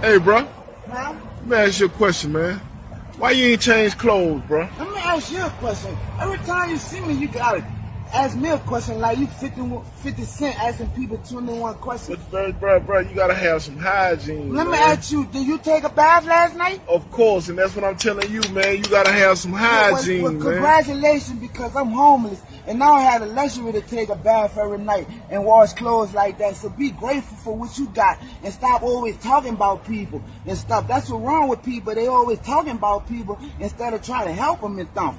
Hey, bro. Huh? Let me ask you a question, man. Why you ain't change clothes, bro? Let me ask you a question. Every time you see me, you gotta ask me a question like you 50 Cent asking people 21 questions. But, bro, you gotta have some hygiene, Let me man. ask you, did you take a bath last night? Of course, and that's what I'm telling you, man. You gotta have some hygiene, Well, man. congratulations, because I'm homeless and now I have the luxury to take a bath every night and wash clothes like that. So be grateful for what you got and stop always talking about people and stuff. That's what's wrong with people. They always talking about people instead of trying to help them and stuff.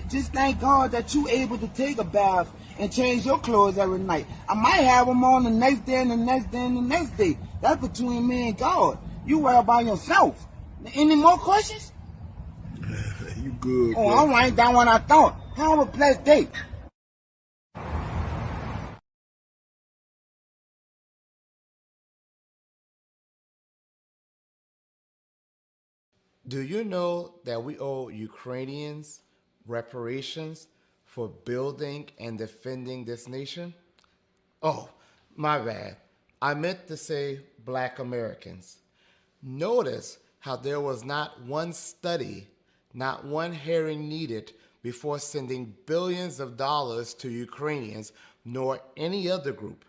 Just thank God that you able to take a bath and change your clothes every night. I might have them on the next day and the next day and the next day. That's between me and God. You worry about yourself. Any more questions? You good, Oh, bro. all right, that one I thought. Have a blessed day. Do you know that we owe Ukrainians reparations for building and defending this nation? Oh, my bad. I meant to say Black Americans. Notice how there was not one study, not one hearing needed before sending billions of dollars to Ukrainians nor any other group.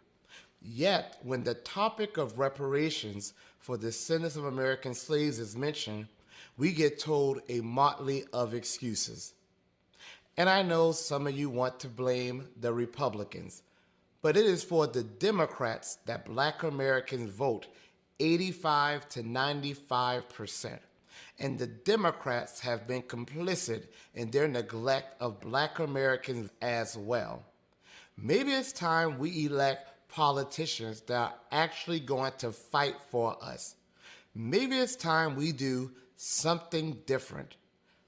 Yet, when the topic of reparations for the descendants of American slaves is mentioned, we get told a motley of excuses. And I know some of you want to blame the Republicans, but it is for the Democrats that Black Americans vote 85 to 95%. And the Democrats have been complicit in their neglect of Black Americans as well. Maybe it's time we elect politicians that are actually going to fight for us. Maybe it's time we do something different,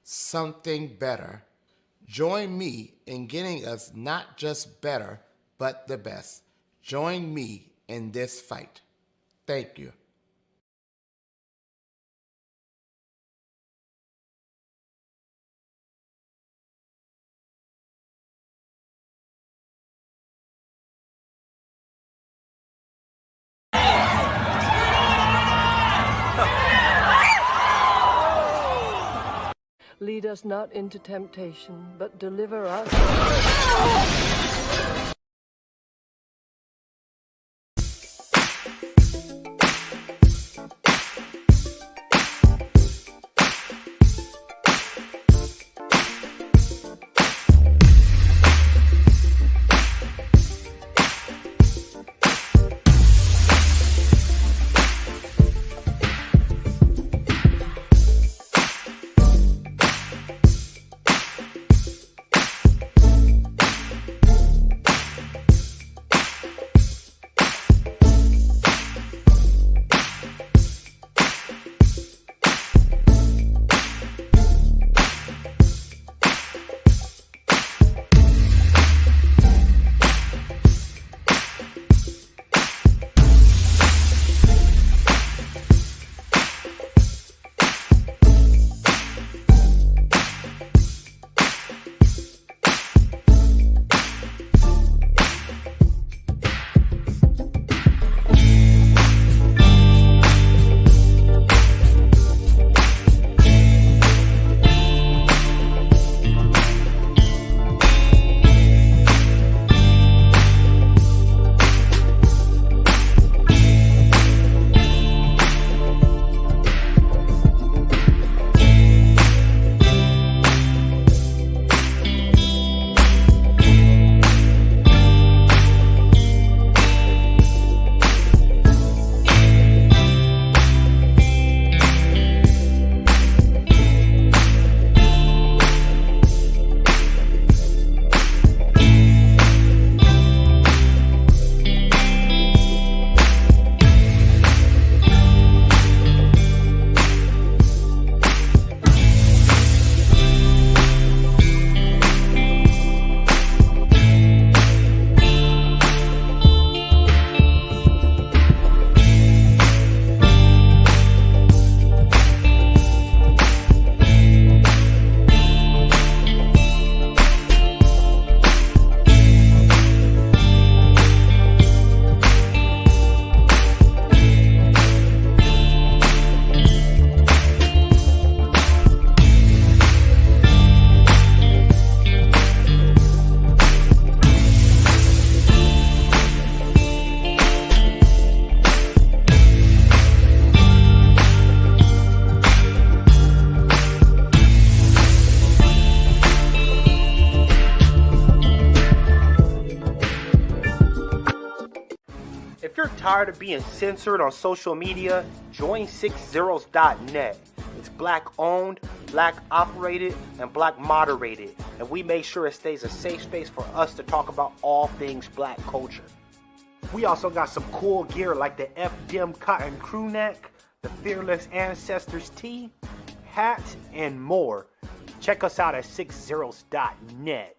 something better. Join me in getting us not just better, but the best. Join me in this fight. Thank you. Lead us not into temptation, but deliver us. Tired of being censored on social media? Join 6zeros.net. It's black owned, black operated, and black moderated. And we make sure it stays a safe space for us to talk about all things black culture. We also got some cool gear like the FDM cotton crew neck, the Fearless Ancestors tee, hats, and more. Check us out at 6zeros.net.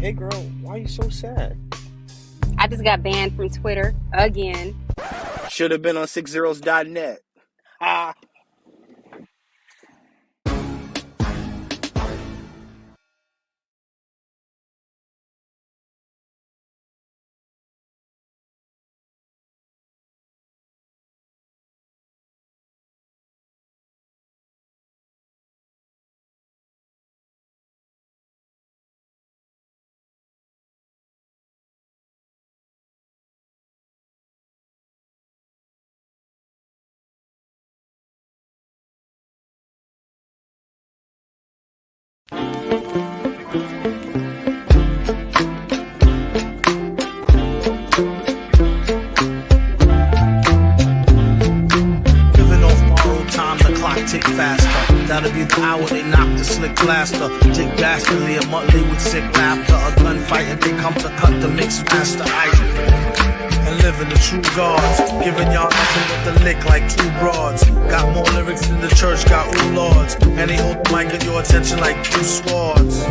Hey girl, why are you so sad? I just got banned from Twitter again. Should have been on 6zeros.net. Ah. Tick faster. That'll be the hour they knock the slick blaster. Dick dastardly, a monthly with sick laughter. A gunfight and they come to cut the mix master. And living the true gods. Giving y'all nothing but the lick like two broads. Got more lyrics than the church got ooh lords. And they hold the mic at your attention like two swords.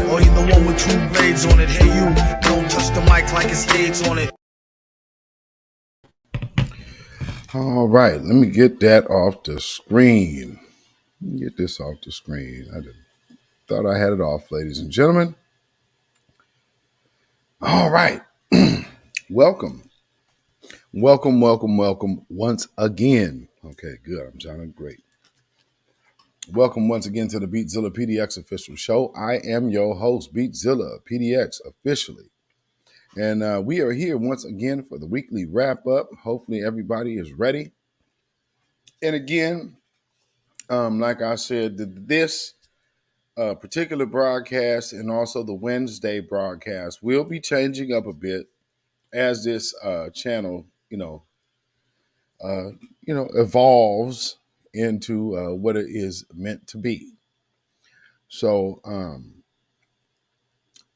Or you the one with two blades on it. Hey you, don't touch the mic like it's AIDS on it. All right, let me get that off the screen. Let me get this off the screen. I thought I had it off, ladies and gentlemen. All right. Welcome once again. Okay, good. I'm sounding great. Welcome once again to the beatzillapdx official show. I am your host, beatzillapdx officially. And we are here once again for the weekly wrap up. Hopefully everybody is ready. And again, like I said, this particular broadcast and also the Wednesday broadcast will be changing up a bit as this channel, evolves into what it is meant to be. So,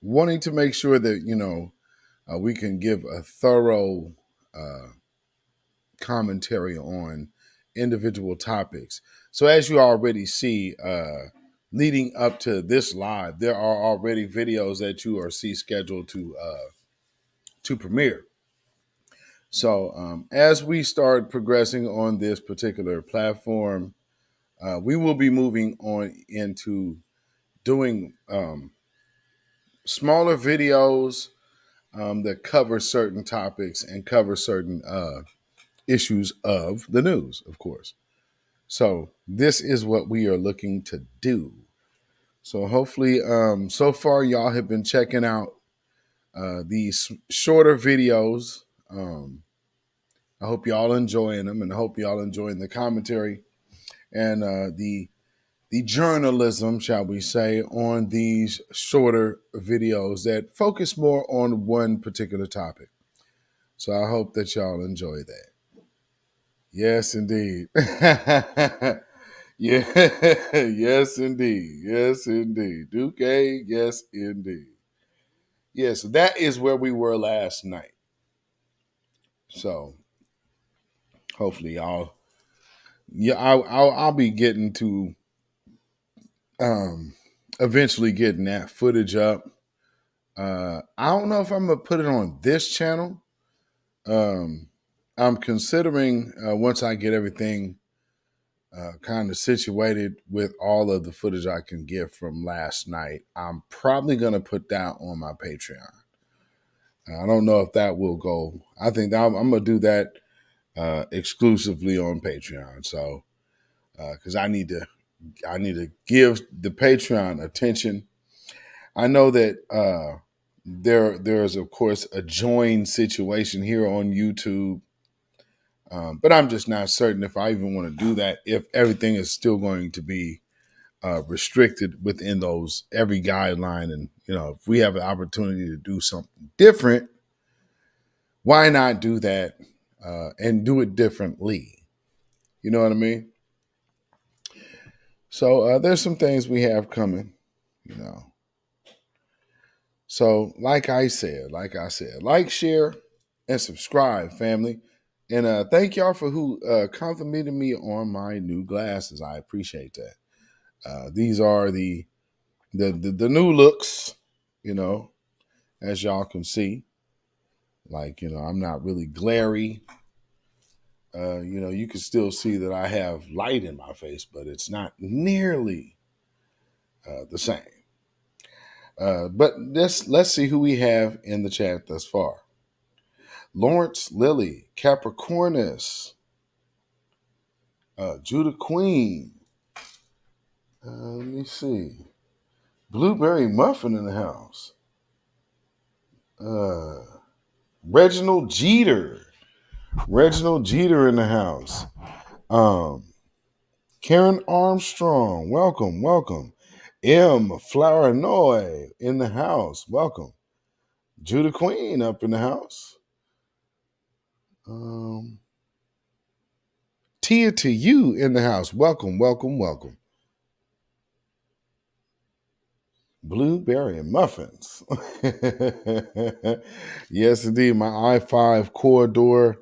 wanting to make sure that we can give a thorough commentary on individual topics. So as you already see, leading up to this live, there are already videos that you are scheduled to premiere. So as we start progressing on this particular platform, we will be moving on into doing smaller videos that cover certain topics and cover certain issues of the news, of course. So this is what we are looking to do. So hopefully, so far y'all have been checking out these shorter videos. I hope y'all enjoying them, and I hope y'all enjoying the commentary and the journalism, shall we say, on these shorter videos that focus more on one particular topic. So I hope that y'all enjoy that. Yes, indeed. Yeah, yes, indeed. Yes, indeed. Duke, yes, indeed. Yes, that is where we were last night. So hopefully y'all, I'll be getting to eventually getting that footage up. I don't know if I'm gonna put it on this channel. I'm considering once I get everything kind of situated with all of the footage I can get from last night, I'm probably going to put that on my Patreon. I don't know if that will go. I think I'm going to do that exclusively on Patreon. So, because I need to give the Patreon attention. I know that there's of course a join situation here on YouTube. But I'm just not certain if I even want to do that, if everything is still going to be restricted within those every guideline and if we have an opportunity to do something different, why not do that and do it differently? You know what I mean? So there's some things we have coming, you know. So like I said, like, share, and subscribe, family. And thank y'all for who complimented me on my new glasses. I appreciate that. These are the new looks, you know, as y'all can see. Like, I'm not really glary. You can still see that I have light in my face, but it's not nearly the same. But let's see who we have in the chat thus far. Lawrence Lilly, Capricornus, Judah Queen. Let me see. Blueberry Muffin in the house. Reginald Jeter. Reginald Jeter in the house. Karen Armstrong, welcome, welcome. M. Flournoy in the house, welcome. Judah Queen up in the house. Tia to you in the house, welcome, welcome, welcome. Blueberry and muffins. Yes, indeed. My I-5 corridor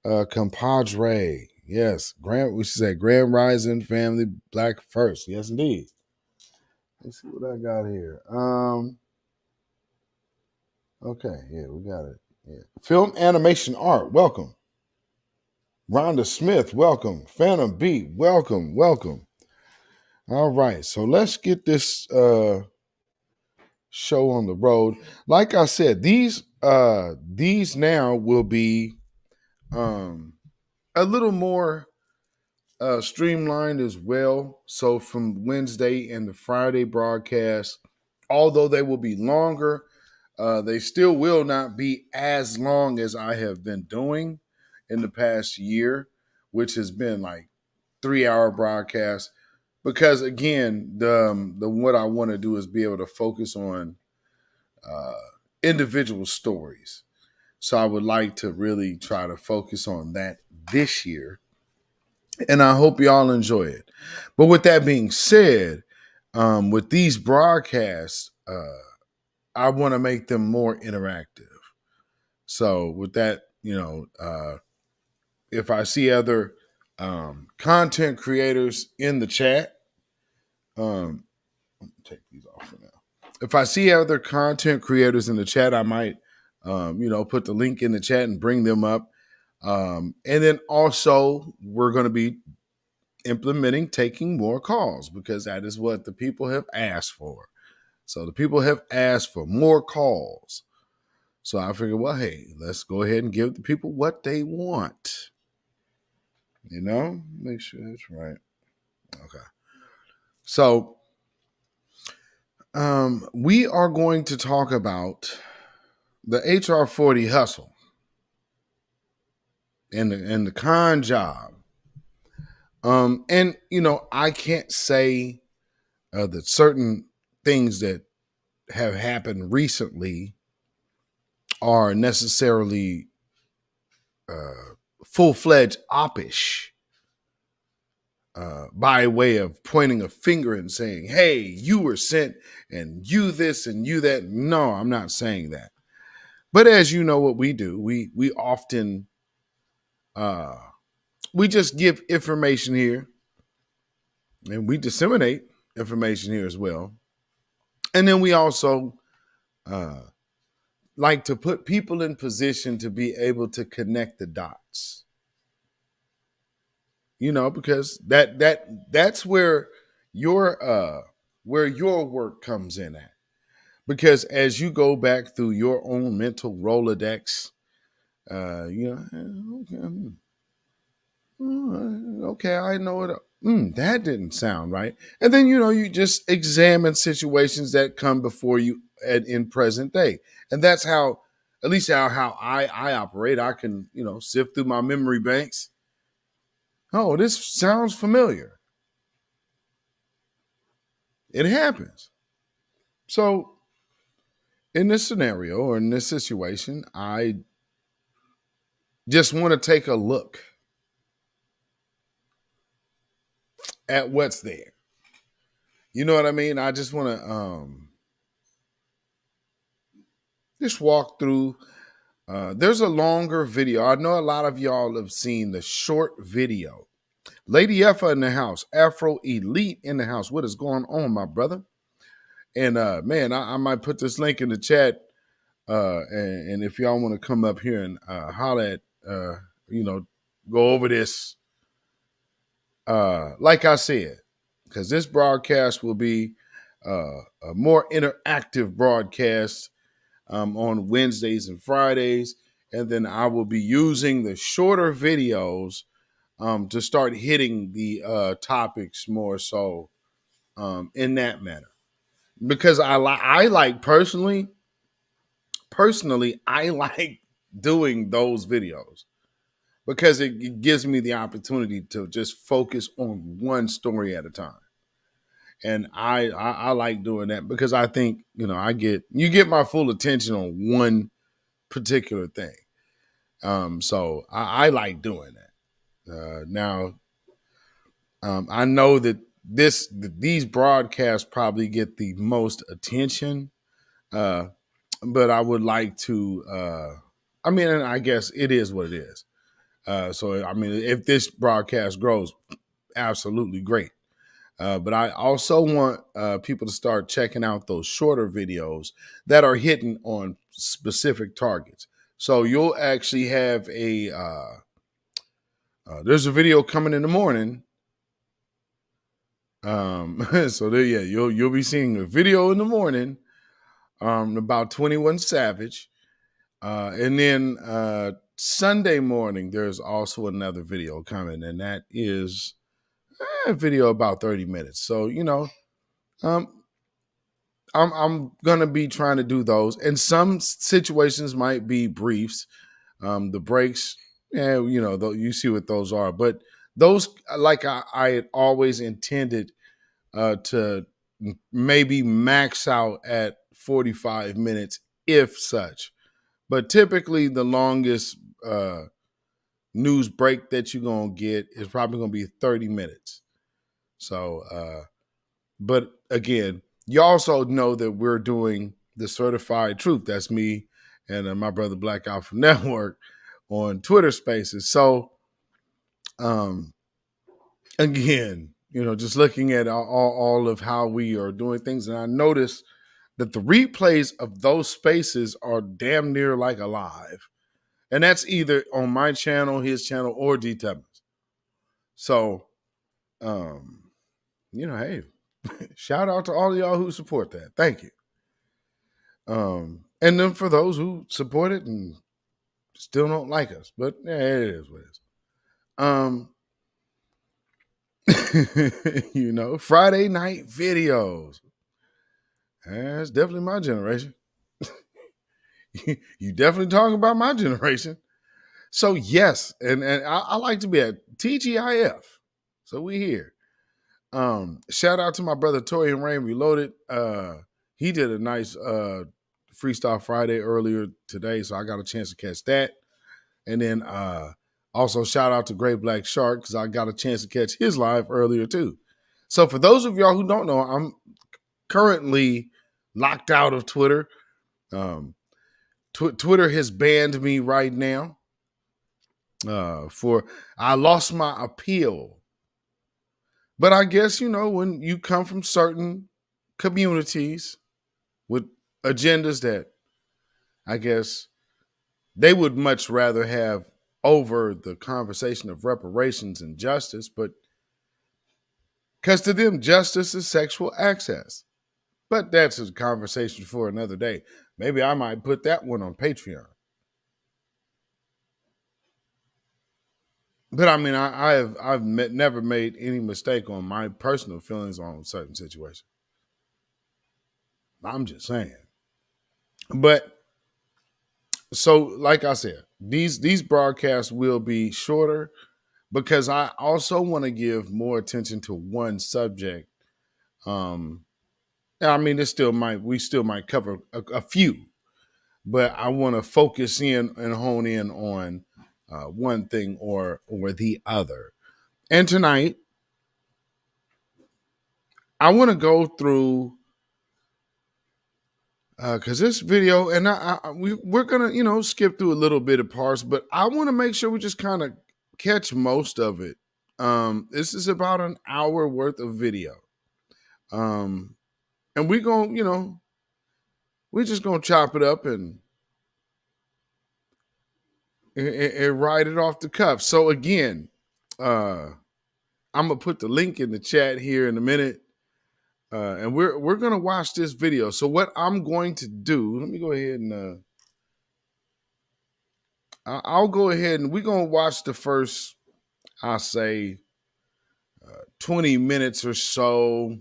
compadre. Yes, we should say Grand Rising Family Black First. Yes, indeed. Let's see what I got here. Okay, yeah, we got it. Yeah. Film Animation Art, welcome. Rhonda Smith, welcome. Phantom Beat, welcome, welcome. All right, so let's get this show on the road. Like I said, these now will be a little more streamlined as well. So from Wednesday and the Friday broadcast, although they will be longer, they still will not be as long as I have been doing in the past year, which has been like 3-hour broadcasts. Because again, the what I want to do is be able to focus on individual stories. So I would like to really try to focus on that this year. And I hope y'all enjoy it. But with that being said, with these broadcasts, I want to make them more interactive. So with that, if I see other content creators in the chat, take these off for now. If I see other content creators in the chat, I might, put the link in the chat and bring them up. And then also, we're going to be implementing taking more calls because that is what the people have asked for. So the people have asked for more calls. So I figured, well, hey, let's go ahead and give the people what they want. Make sure that's right. Okay. So we are going to talk about the HR40 hustle and the con job. I can't say that certain things that have happened recently are necessarily full-fledged oppish by way of pointing a finger and saying, hey, you were sent and you this and you that. No, I'm not saying that. But as you know what we do, we often we just give information here and we disseminate information here as well. And then we also like to put people in position to be able to connect the dots. Because that's where your work comes in at. Because as you go back through your own mental Rolodex, okay, I know it. That didn't sound right. And then, you just examine situations that come before you in present day. And that's how, at least how I operate. I can, sift through my memory banks. Oh, this sounds familiar. It happens. So in this scenario or in this situation, I just want to take a look at what's there. You know what I mean? I just want to just walk through. There's a longer video. I know a lot of y'all have seen the short video. Lady Effa in the house, Afro Elite in the house. What is going on, my brother? And man, I might put this link in the chat. And if y'all want to come up here and holler at, go over this, like I said, because this broadcast will be a more interactive broadcast on Wednesdays and Fridays. And then I will be using the shorter videos to start hitting the topics more so in that manner. Because I like personally, I like doing those videos because it gives me the opportunity to just focus on one story at a time. And I like doing that because I think, you get my full attention on one particular thing. So I like doing that. Now, I know that these broadcasts probably get the most attention, but I would like to. And I guess it is what it is. So I mean, if this broadcast grows, absolutely great. But I also want people to start checking out those shorter videos that are hitting on specific targets. So you'll actually have there's a video coming in the morning. So there, yeah, you'll be seeing a video in the morning about 21 Savage. And then Sunday morning, there's also another video coming, and that is a video about 30 minutes. So, I'm going to be trying to do those. And some situations might be briefs. The breaks, you see what those are. But those, like I had always intended to maybe max out at 45 minutes, if such. But typically, the longest news break that you're going to get is probably going to be 30 minutes. So, but again, you also know that we're doing the Certified Truth. That's me and my brother Black Alpha Network on Twitter Spaces. So, again, just looking at all of how we are doing things, and I noticed that the replays of those spaces are damn near like alive. And that's either on my channel, his channel, or D Tubman's. So, hey, shout out to all of y'all who support that. Thank you. And then for those who support it and still don't like us, but yeah, it is what it is. Friday night videos. That's definitely my generation. You definitely talking about my generation. So yes, and I like to be at TGIF. So we here. Shout out to my brother Tori and Rain Reloaded. He did a nice Freestyle Friday earlier today, so I got a chance to catch that. And then also shout out to Great Black Shark because I got a chance to catch his live earlier too. So for those of y'all who don't know, I'm currently locked out of Twitter. Twitter has banned me right now for I lost my appeal. But I guess, when you come from certain communities with agendas that I guess they would much rather have over the conversation of reparations and justice, but because to them, justice is sexual access. But that's a conversation for another day. Maybe I might put that one on Patreon. But I mean, I've never made any mistake on my personal feelings on certain situations. I'm just saying. But so, like I said, these broadcasts will be shorter because I also want to give more attention to one subject I mean, we still might cover a few, but I want to focus in and hone in on one thing or the other. And tonight, I want to go through because this video, and we're gonna skip through a little bit of parts, but I want to make sure we just kind of catch most of it. This is about an hour worth of video, and we're just gonna chop it up and write it off the cuff. So again, I'm gonna put the link in the chat here in a minute, and we're gonna watch this video. So what I'm going to do, let me go ahead and I'll go ahead and we're gonna watch the first, I'll say, 20 minutes or so,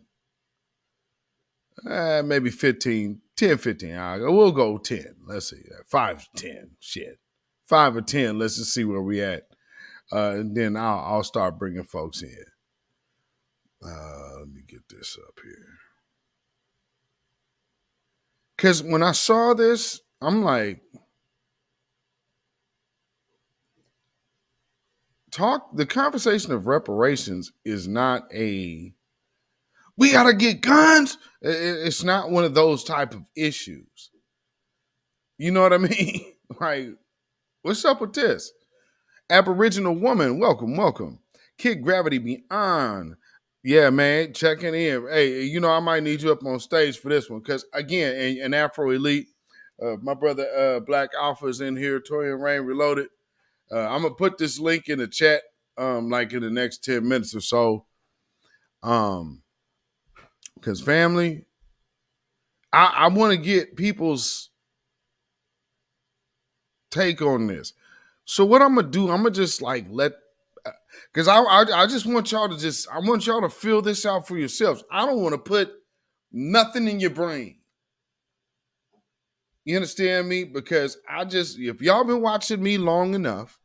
maybe 15, 10, 15. We'll go 10. Let's see, 5 to 10. Shit, 5 or 10. Let's just see where we at. And then I'll start bringing folks in. Let me get this up here. Because when I saw this, I'm like, the conversation of reparations is not we got to get guns. It's not one of those type of issues. You know what I mean? Like, what's up with this? Aboriginal woman, welcome, welcome. Kick gravity beyond. Yeah, man, checking in. Hey, I might need you up on stage for this one because, again, an Afro Elite, my brother Black Alpha is in here. Torian Rain Reloaded. I'm gonna put this link in the chat, like in the next 10 minutes or so. Because family, I want to get people's take on this. So what I'm gonna do, I'm gonna just like because I just want y'all to I want y'all to feel this out for yourselves. I don't want to put nothing in your brain. You understand me? Because if y'all been watching me long enough,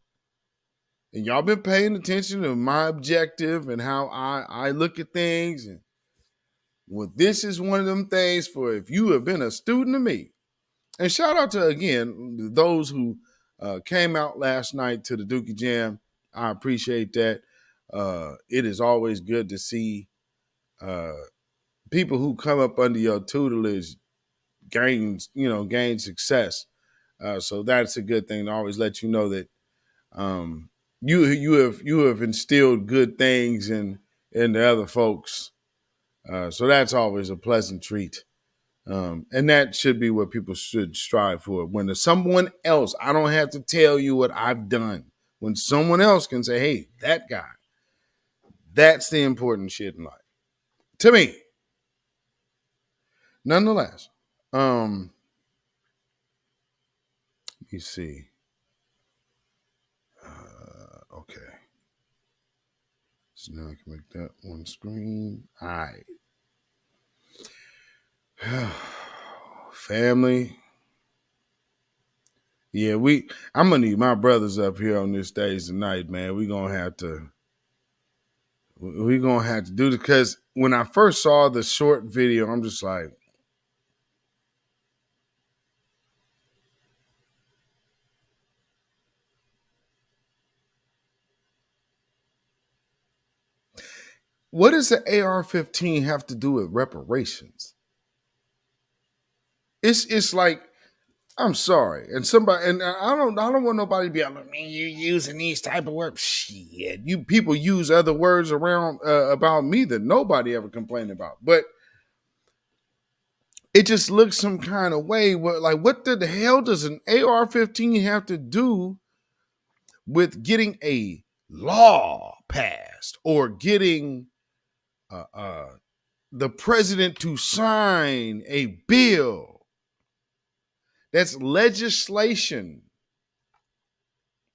and y'all been paying attention to my objective and how I look at things, and this is one of them things for if you have been a student of me. And shout out to, again, those who came out last night to the Dookie Jam. I appreciate that. It is always good to see people who come up under your tutelage gain success. So that's a good thing to always let you know that you have instilled good things in the other folks. So that's always a pleasant treat. And that should be what people should strive for. When there's someone else, I don't have to tell you what I've done. When someone else can say, hey, that guy, that's the important shit in life. To me. Nonetheless, let me see. Okay. So now I can make that one screen. All right. Family. Yeah, I'm gonna need my brothers up here on this stage tonight, man. We're gonna have to do this because when I first saw the short video, I'm just like, what does the AR-15 have to do with reparations? It's like, I'm sorry, and I don't want nobody to be like, man, you using these type of words. Shit, you people use other words around about me that nobody ever complained about, but it just looks some kind of way. What the hell does an AR-15 have to do with getting a law passed or getting the president to sign a bill? That's legislation.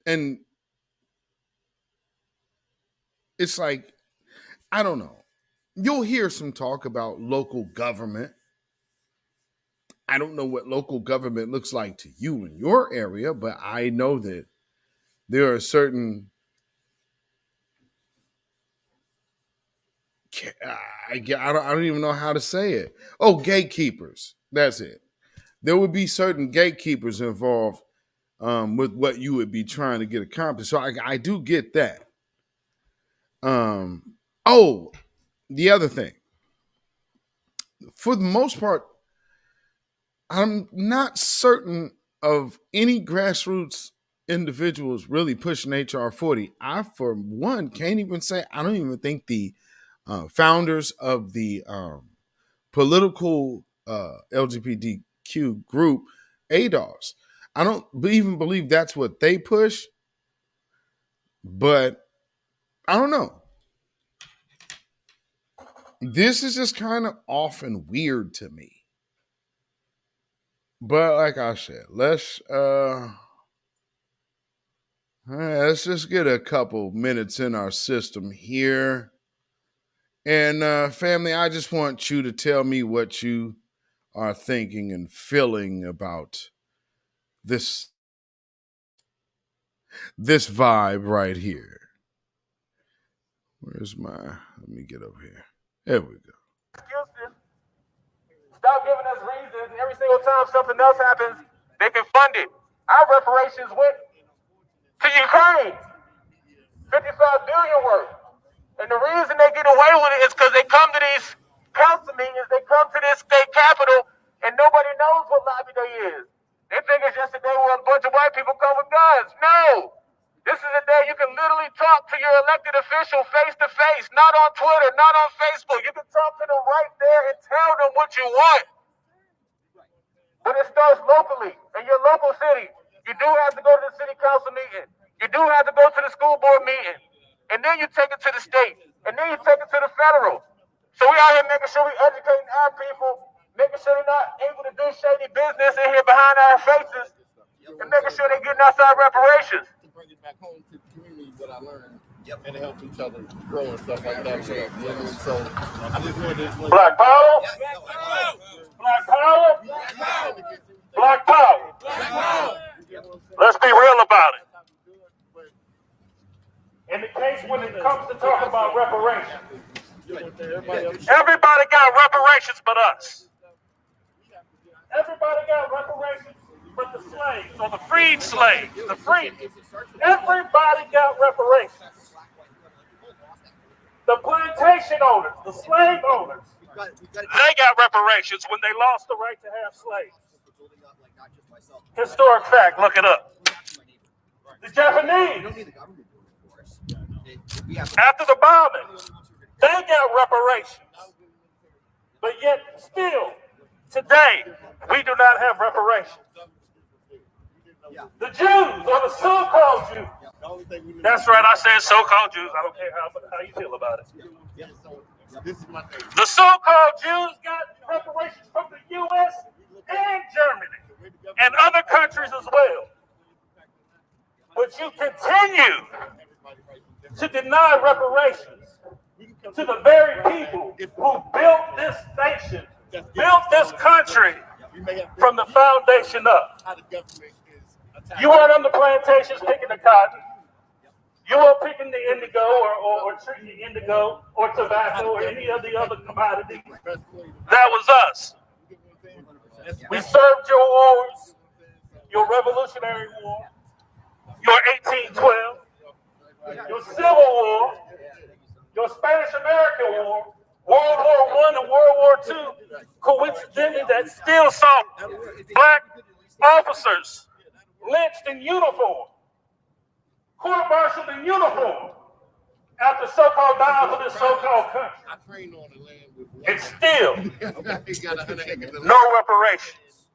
And it's like, I don't know. You'll hear some talk about local government. I don't know what local government looks like to you in your area, but I know that there are certain I don't even know how to say it. Oh, gatekeepers. That's it. There would be certain gatekeepers involved with what you would be trying to get accomplished. So I do get that. Oh, the other thing. For the most part, I'm not certain of any grassroots individuals really pushing HR40. I, for one, can't even say, I don't even think the founders of the political LGBTQ group, ADOS, I don't even believe that's what they push, but I don't know. This is just kind of off and weird to me. But like I said, let's just get a couple minutes in our system here. And family, I just want you to tell me what you are thinking and feeling about this vibe right here. Where's my, let me get over here. There we go. Excuses. Stop giving us reasons. Every single time something else happens, they can fund it. Our reparations went to Ukraine, 55 billion worth. And the reason they get away with it is because they come to these council meetings, they come to this state capitol, and nobody knows what lobby day is. They think it's just a day where a bunch of white people come with guns. No. This is a day you can literally talk to your elected official face to face, not on Twitter, not on Facebook. You can talk to them right there and tell them what you want. But it starts locally, in your local city. You do have to go to the city council meeting. You do have to go to the school board meeting. And then you take it to the state. And then you take it to the federal. So we out here making sure we educating our people, making sure they're not able to do shady business in here behind our faces, and making sure they're getting outside reparations. Bring it back home to the community what I learned, and to help each other grow and stuff like that. So I just wanted to Black power, black power, black power. Let's be real about it. In the case when it comes to talking about reparations, everybody got reparations but us. Everybody got reparations but the slaves, or the freed slaves, the free. Everybody got reparations. The plantation owners, the slave owners, they got reparations when they lost the right to have slaves. Historic fact, look it up. The Japanese, after the bombing, they got reparations. But yet, still, today, we do not have reparations. The Jews, or the so-called Jews. That's right, I said so-called Jews. I don't care how you feel about it. The so-called Jews got reparations from the U.S. and Germany and other countries as well. But you continue to deny reparations to the very people who built this nation, built this country from the foundation up. You weren't on the plantations picking the cotton. You weren't picking the indigo or treating the indigo or tobacco or any of the other commodities. That was us. We served your wars, your Revolutionary War, your 1812, your Civil War, your Spanish-American War, World War I and World War II, coincidentally that still saw black officers lynched in uniform, court-martialed in uniform, after so-called dying for this so-called country. And still, no reparations.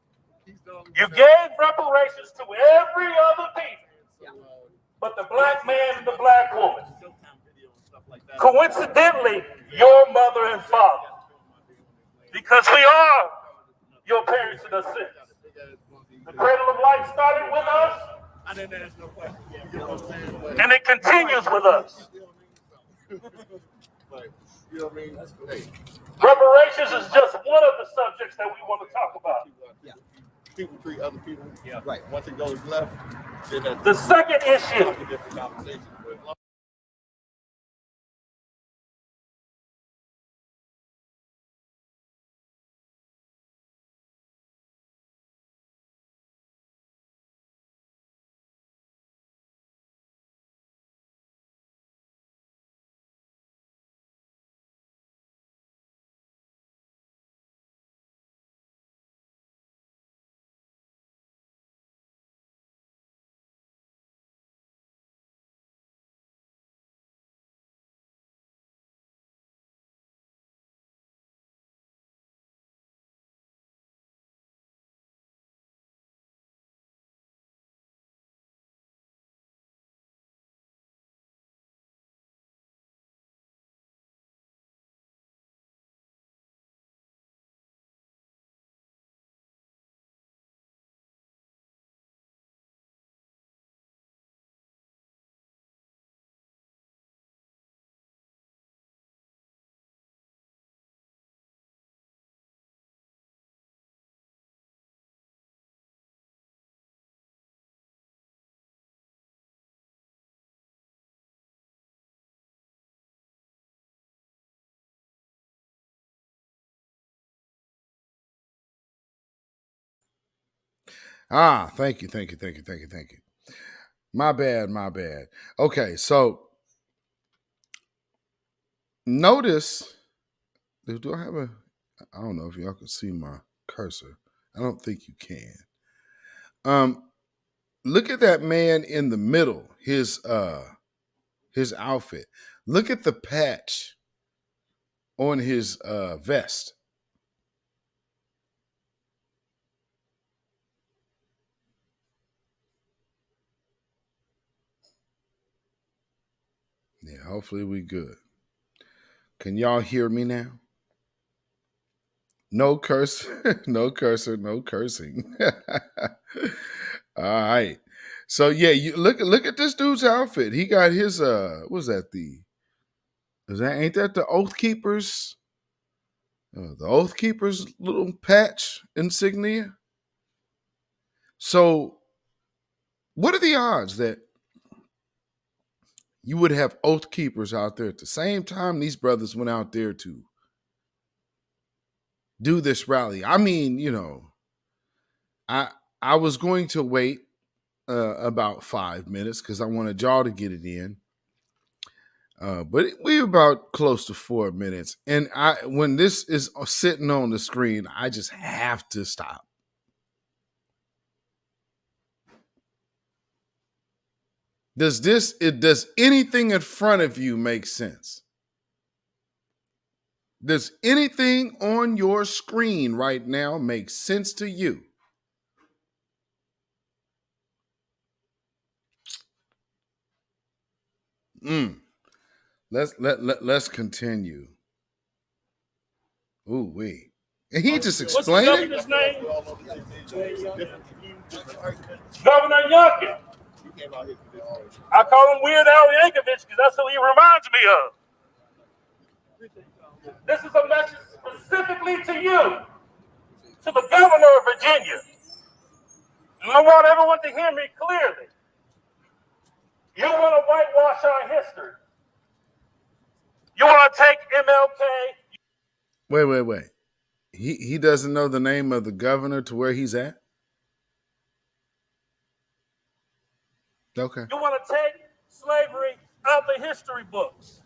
You gave reparations to every other people, but the black man and the black woman. Coincidentally, your mother and father. Because we are your parents in a sense. The cradle of life started with us, and it continues with us. Reparations is just one of the subjects that we want to talk about. People treat other people. Right. Once it goes left, then the second issue Thank you. My bad. Okay, so notice. Do I have a? I don't know if y'all can see my cursor. I don't think you can. Look at that man in the middle. His outfit. Look at the patch on his vest. Yeah, hopefully we good. Can y'all hear me now? No curse, no cursor, no cursing. All right. So yeah, you look at this dude's outfit. He got his what was that ain't that the Oath Keepers? The Oath Keepers little patch insignia. So what are the odds that you would have Oath Keepers out there at the same time these brothers went out there to do this rally? I mean, I I was going to wait about 5 minutes because I wanted y'all to get it in. But we about close to 4 minutes, and when this is sitting on the screen, I just have to stop. Does anything in front of you make sense? Does anything on your screen right now make sense to you? Let's continue. Ooh wee. And he just explained What's the governor's name? Governor Youngkin. I call him Weird Al Yankovic because that's who he reminds me of. This is a message specifically to you, to the governor of Virginia. And I want everyone to hear me clearly. You want to whitewash our history. You want to take MLK. Wait. He doesn't know the name of the governor to where he's at? Okay. You want to take slavery out the history books.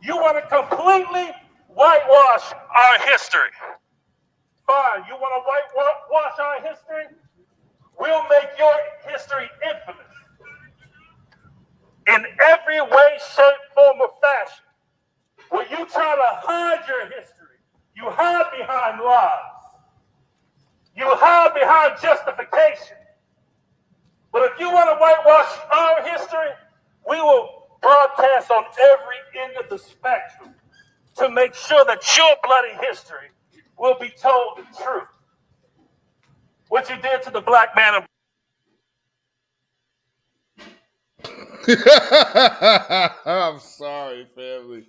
You want to completely whitewash our history. Fine. You want to whitewash our history? We'll make your history infamous. In every way, shape, form, or fashion. When you try to hide your history, you hide behind lies. You hide behind justification. But if you want to whitewash our history, we will broadcast on every end of the spectrum to make sure that your bloody history will be told the truth. What you did to the black man of I'm sorry, family.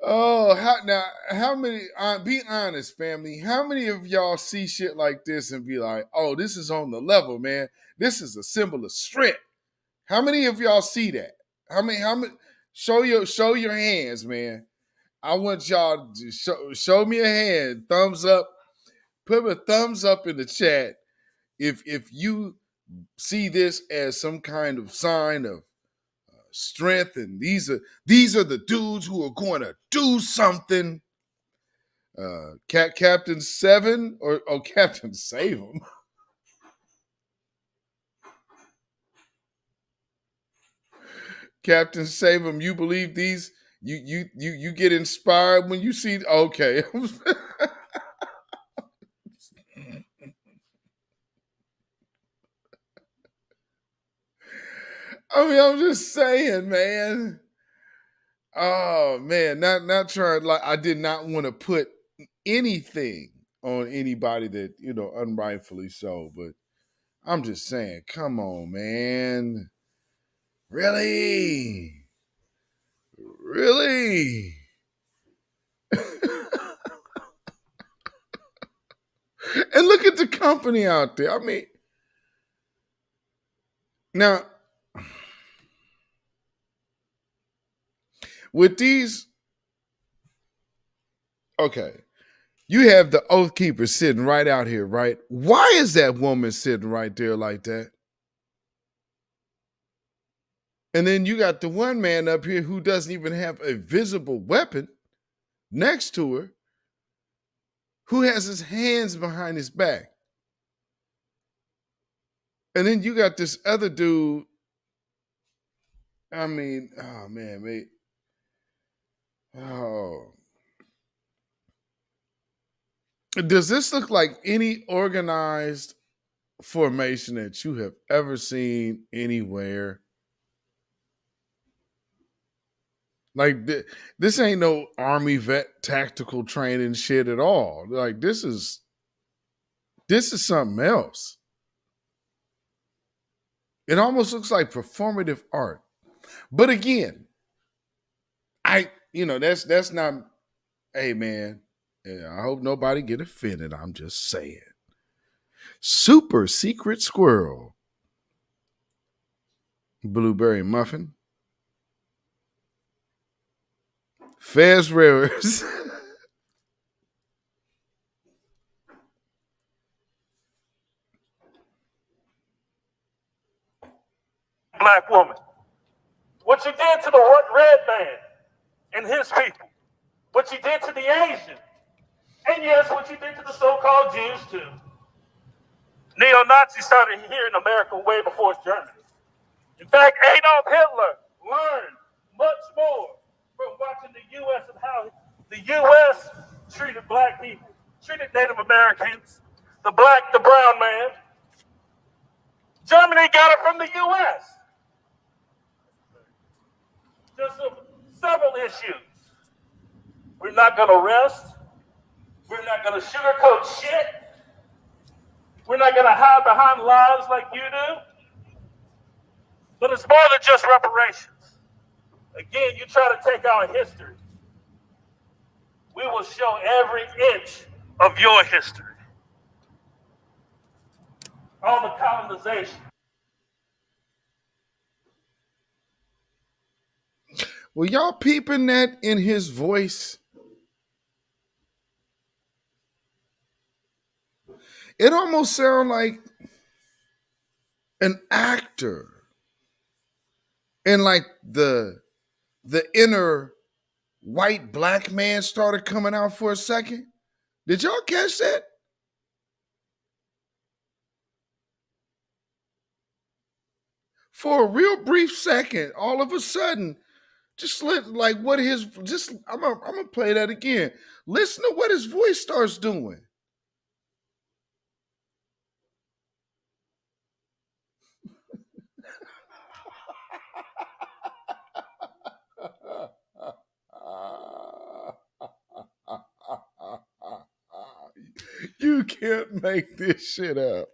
Oh, how many? Be honest, family. How many of y'all see shit like this and be like, "Oh, this is on the level, man. This is a symbol of strength." How many of y'all see that? How many? How many? Show your hands, man. I want y'all to show me a hand, thumbs up. Put a thumbs up in the chat if you see this as some kind of sign of strength, and these are the dudes who are going to do something. Captain Seven or Captain Save 'em. Captain Save 'em. You believe these? You get inspired when you see? Okay. I mean, I'm just saying, man. Oh man, not trying, like I did not want to put anything on anybody that, unrightfully so, but I'm just saying, come on, man. Really? Really? And look at the company out there. I mean, now with these Okay. You have the oath keeper sitting right out here, right? Why is that woman sitting right there like that? And then you got the one man up here who doesn't even have a visible weapon next to her, who has his hands behind his back. And then you got this other dude. I mean, oh man, mate. Oh. Does this look like any organized formation that you have ever seen anywhere? Like this ain't no army vet tactical training shit at all. Like this is something else. It almost looks like performative art. But again, that's not, hey man, yeah, I hope nobody get offended. I'm just saying. Super secret squirrel. Blueberry muffin. Fez Rares. Black woman. What you did to the red man and his people. What you did to the Asian. And yes, what you did to the so-called Jews too. Neo-Nazis started here in America way before Germany. In fact, Adolf Hitler learned much more from watching the U.S. and how the U.S. treated black people, treated Native Americans, the black, the brown man. Germany got it from the U.S. Just several issues. We're not going to rest. We're not going to sugarcoat shit. We're not going to hide behind lies like you do. But it's more than just reparations. Again, you try to take our history. We will show every inch of your history. All the colonization. Well, y'all peeping that in his voice? It almost sounds like an actor. And like the inner white black man started coming out for a second. Did y'all catch that? For a real brief second, all of a sudden, like what his I'm gonna play that again. Listen to what his voice starts doing. You can't make this shit up.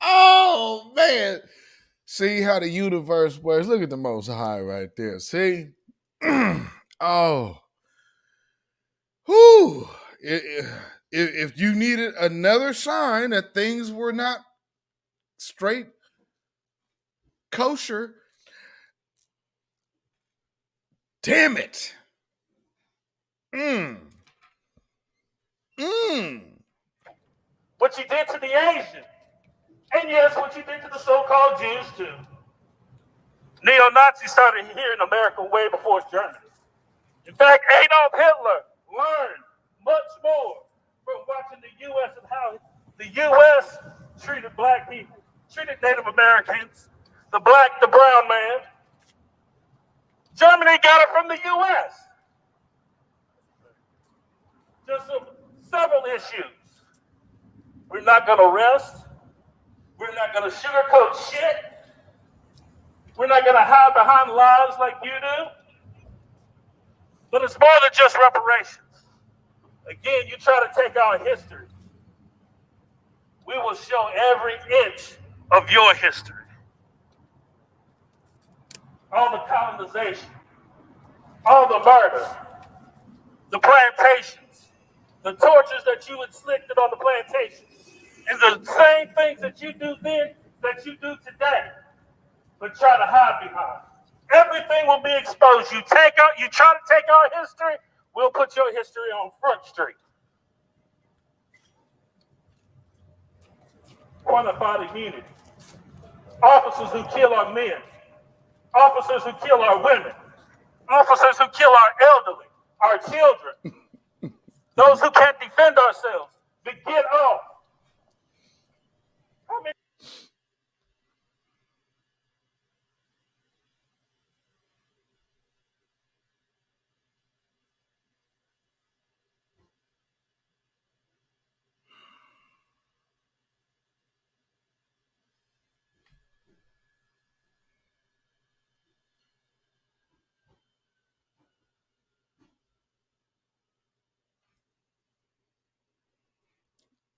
Oh man. See how the universe works. Look at the Most High right there. See? Oh. Whew. If you needed another sign that things were not straight kosher, damn it. What you did to the Asian. And yes, what you did to the so-called Jews too. Neo-Nazis started here in America way before Germany. In fact, Adolf Hitler learned much more from watching the U.S. and how the U.S. treated black people, treated Native Americans, the black, the brown man. Germany got it from the U.S. Just several issues. We're not going to rest. We're not going to sugarcoat shit. We're not going to hide behind lies like you do. But it's more than just reparations. Again, you try to take our history. We will show every inch of your history. All the colonization, all the murder, the plantations, the tortures that you inflicted on the plantations, and the same things that you do then that you do today. but try to hide behind. Everything will be exposed. You try to take our history, we'll put your history on Front Street. Qualified immunity. Officers who kill our men. Officers who kill our women. Officers who kill our elderly, our children. Those who can't defend ourselves. To get off. How many?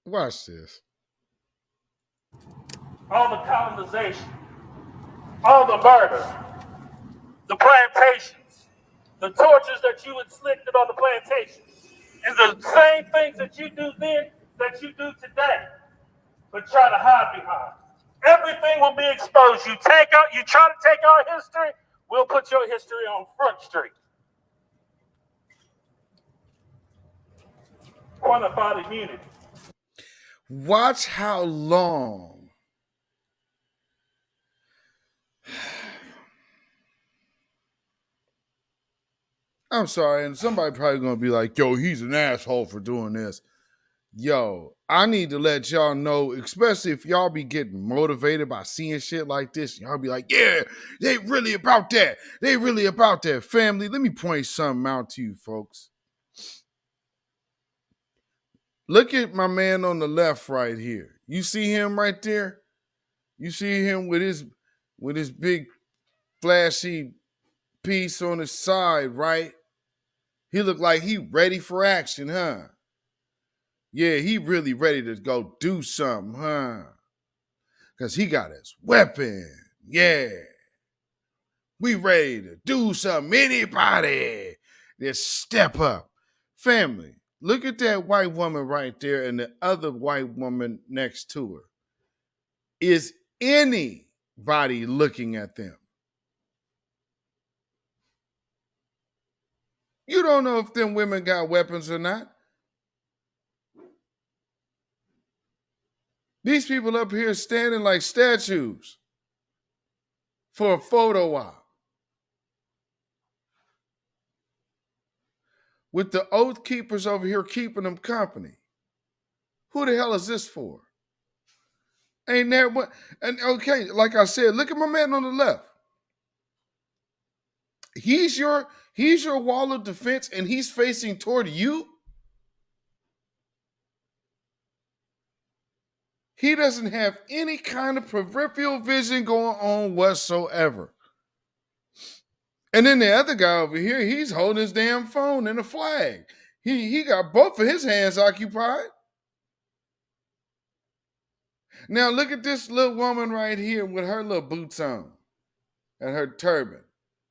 Watch this. All the colonization, all the murder, the plantations, the tortures that you inflicted on the plantations, and the same things that you do then that you do today, but try to hide behind. Everything will be exposed. You try to take our history, we'll put your history on Front Street. Qualified immunity. Watch how long I'm sorry, and somebody probably gonna be like, yo, he's an asshole for doing this. Yo, I need to let y'all know, especially if y'all be getting motivated by seeing shit like this, y'all be like, yeah, they really about that. They really about that. Family, let me point something out to you folks. Look at my man on the left right here. You see him right there? You see him with his big flashy piece on his side, right? He look like he ready for action, huh? Yeah, he really ready to go do something, huh? Because he got his weapon. Yeah. We ready to do something. Anybody, just step up. Family, look at that white woman right there and the other white woman next to her. Is anybody looking at them? You don't know if them women got weapons or not. These people up here standing like statues for a photo op. With the oath keepers over here keeping them company. Who the hell is this for? Ain't there what? And okay, like I said, look at my man on the left. He's your wall of defense and he's facing toward you. He doesn't have any kind of peripheral vision going on whatsoever. And then the other guy over here, he's holding his damn phone and a flag. He got both of his hands occupied. Now look at this little woman right here with her little boots on and her turban.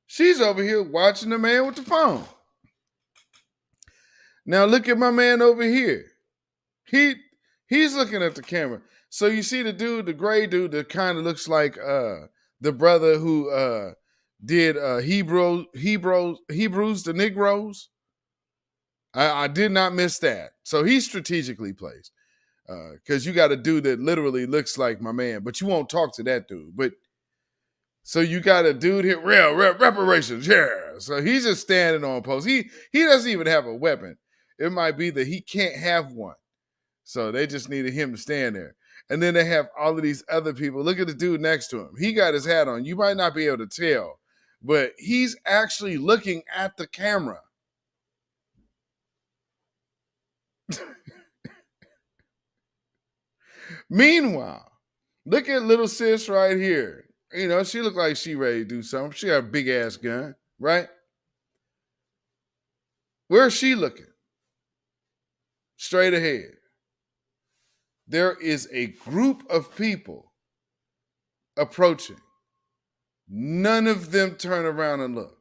She's over here watching the man with the phone. Now look at my man over here. He's looking at the camera. So you see the dude, the gray dude that kind of looks like the brother who did Hebrews the Negroes. I did not miss that. So he's strategically placed. Because you got a dude that literally looks like my man, but you won't talk to that dude. But so you got a dude here, reparations, yeah. So he's just standing on post. He doesn't even have a weapon. It might be that he can't have one. So they just needed him to stand there. And then they have all of these other people. Look at the dude next to him. He got his hat on. You might not be able to tell, but he's actually looking at the camera. Meanwhile, look at little sis right here. You know, she look like she ready to do something. She got a big ass gun, right? Where's she looking? Straight ahead. There is a group of people approaching. None of them turn around and look.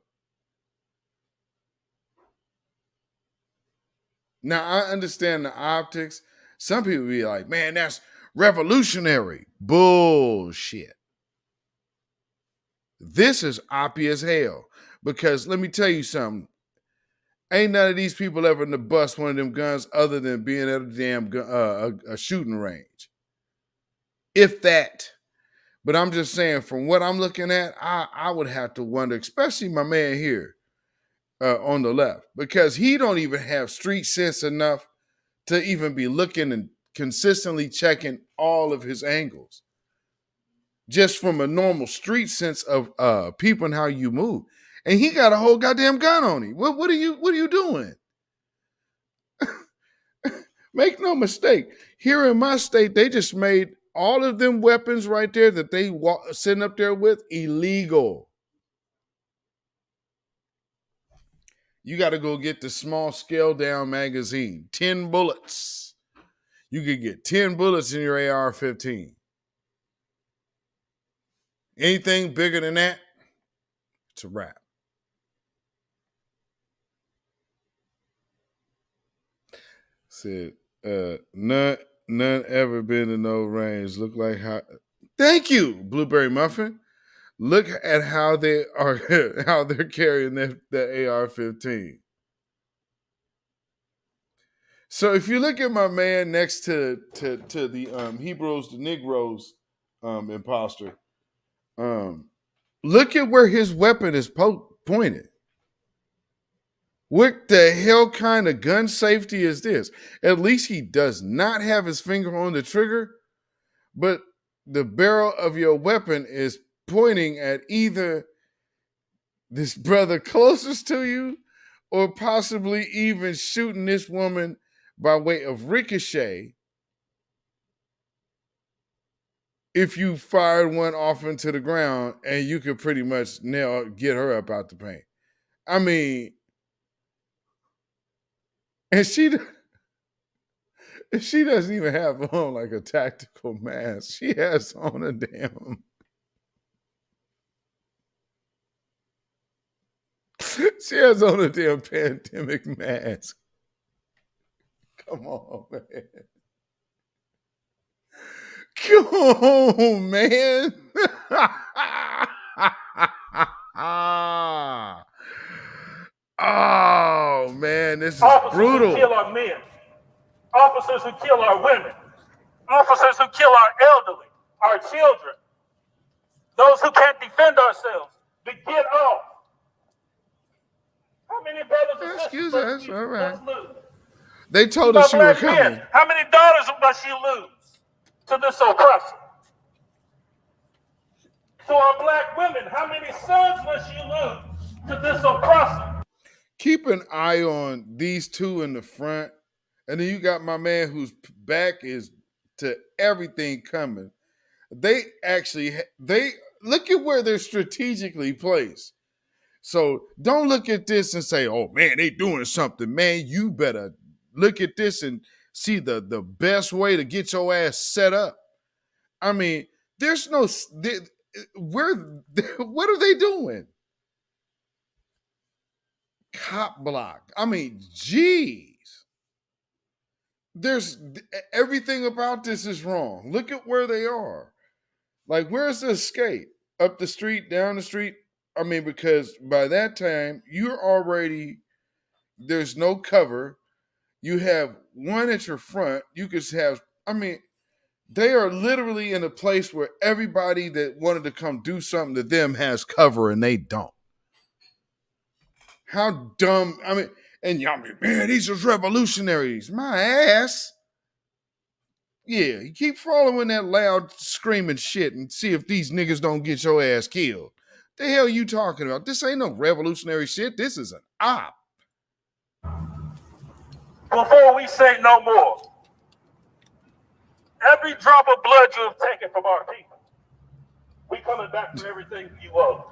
Now, I understand the optics. Some people be like, man, that's revolutionary. Bullshit. This is oppy as hell. Because let me tell you something. Ain't none of these people ever in the bust one of them guns other than being at a damn a shooting range. If that. But I'm just saying, from what I'm looking at, I would have to wonder, especially my man here on the left, because he don't even have street sense enough to even be looking and consistently checking all of his angles. Just from a normal street sense of peeping how you move. And he got a whole goddamn gun on him. What are you doing? Make no mistake. Here in my state, they just made all of them weapons right there that they sitting up there with illegal. You got to go get the small scale down magazine. 10 bullets. You could get 10 bullets in your AR-15. Anything bigger than that, it's a wrap. Said, none ever been to no range. Look like how. Thank you, Blueberry Muffin. Look at how they are, how they're carrying the AR-15. So if you look at my man next to the Hebrews, the Negroes imposter, look at where his weapon is pointed. What the hell kind of gun safety is this? At least he does not have his finger on the trigger, but the barrel of your weapon is pointing at either this brother closest to you or possibly even shooting this woman by way of ricochet if you fired one off into the ground and you could pretty much get her up out the paint. I mean, and she doesn't even have on like a tactical mask. She has on a damn. She has on a damn pandemic mask. Come on, man. Come on, man. Oh, man, this is brutal. Officers who kill our men. Officers who kill our women. Officers who kill our elderly, our children. Those who can't defend ourselves. To get off. How many brothers and Excuse sisters us, all right. must lose? They told us you were coming. Men, how many daughters must you lose to this oppressor? To our black women, how many sons must you lose to this oppressor? Keep an eye on these two in the front. And then you got my man whose back is to everything coming. They look at where they're strategically placed. So don't look at this and say, oh man, they doing something. Man, you better look at this and see the best way to get your ass set up. I mean, there's no, what are they doing? Cop block. I mean, geez. There's everything about this is wrong. Look at where they are. Like, where's the escape? Up the street, down the street? I mean, because by that time, there's no cover. You have one at your front. You could have, I mean, they are literally in a place where everybody that wanted to come do something to them has cover and they don't. How dumb. I mean, and y'all be, man, these are revolutionaries. My ass. Yeah, you keep following that loud screaming shit and see if these niggas don't get your ass killed. The hell you talking about? This ain't no revolutionary shit. This is an op. Before we say no more, every drop of blood you have taken from our people, we coming back for everything you owe.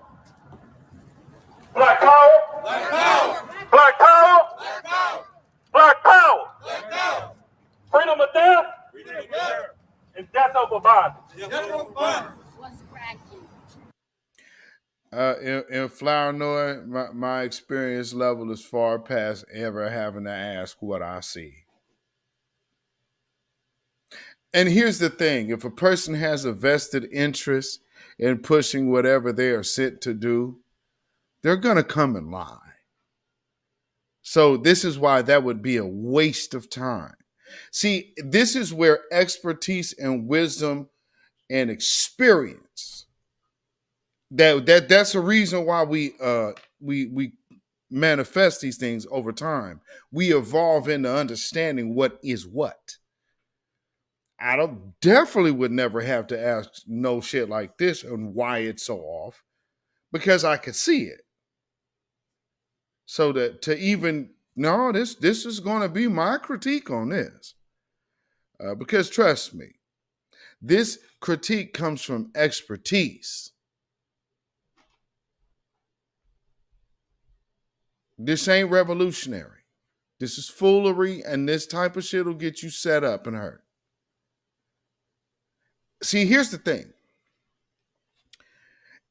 Black power. Black power. Black power. Black power. Black power. Black power. Freedom of death. Freedom of death. And death over bondage. Death over bondage. What's cracking? In Flournoy, my experience level is far past ever having to ask what I see. And here's the thing. If a person has a vested interest and pushing whatever they are sent to do, they're going to come and lie. So this is why that would be a waste of time. See, this is where expertise and wisdom and experience, that's a reason why we manifest these things over time. We evolve into understanding what is what. I definitely would never have to ask no shit like this and why it's so off, because I could see it. So that to even no, this is going to be my critique on this, because trust me, this critique comes from expertise. This ain't revolutionary. This is foolery, and this type of shit will get you set up and hurt. See, here's the thing.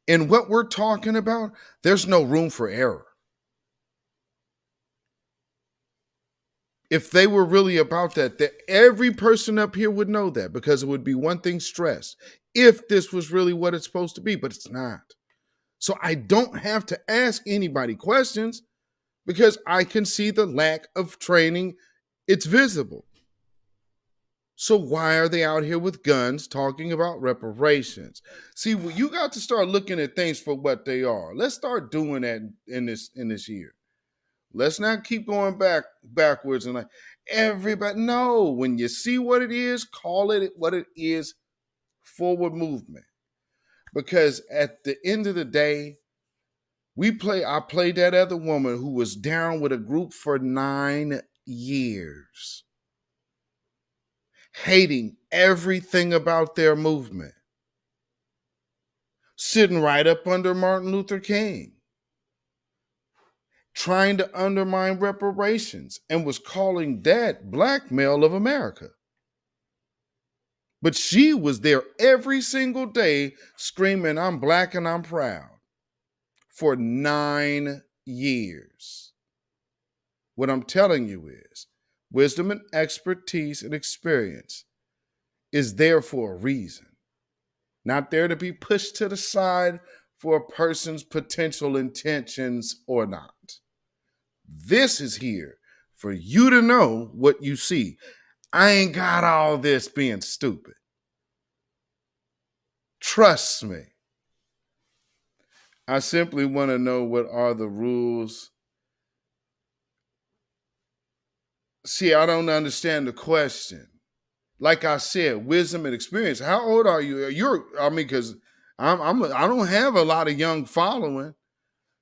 In what we're talking about, there's no room for error. If they were really about that every person up here would know that, because it would be one thing stressed if this was really what it's supposed to be, but it's not. So I don't have to ask anybody questions because I can see the lack of training. It's visible. So why are they out here with guns talking about reparations? See, you got to start looking at things for what they are. Let's start doing that in this year. Let's not keep going backwards and like everybody. No, when you see what it is, call it what it is. Forward movement. Because at the end of the day, I played that other woman who was down with a group for 9 years, hating everything about their movement, sitting right up under Martin Luther King, trying to undermine reparations, and was calling that blackmail of America. But she was there every single day screaming, "I'm black and I'm proud," for 9 years. What I'm telling you is wisdom and expertise and experience is there for a reason. Not there to be pushed to the side for a person's potential intentions or not. This is here for you to know what you see. I ain't got all this being stupid. Trust me. I simply want to know what are the rules. See, I don't understand the question. Like I said, wisdom and experience. How old are you? Because I don't have a lot of young following.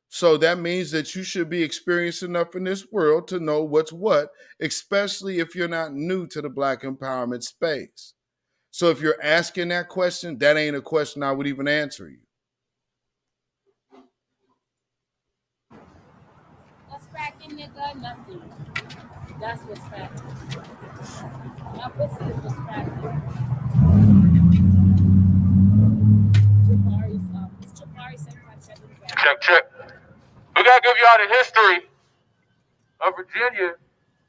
So that means that you should be experienced enough in this world to know what's what, especially if you're not new to the Black empowerment space. So if you're asking that question, that ain't a question I would even answer you. What's cracking, nigga? Nothing. That's what's cracking. Your pussy is what's cracking. Check. We gotta give y'all the history of Virginia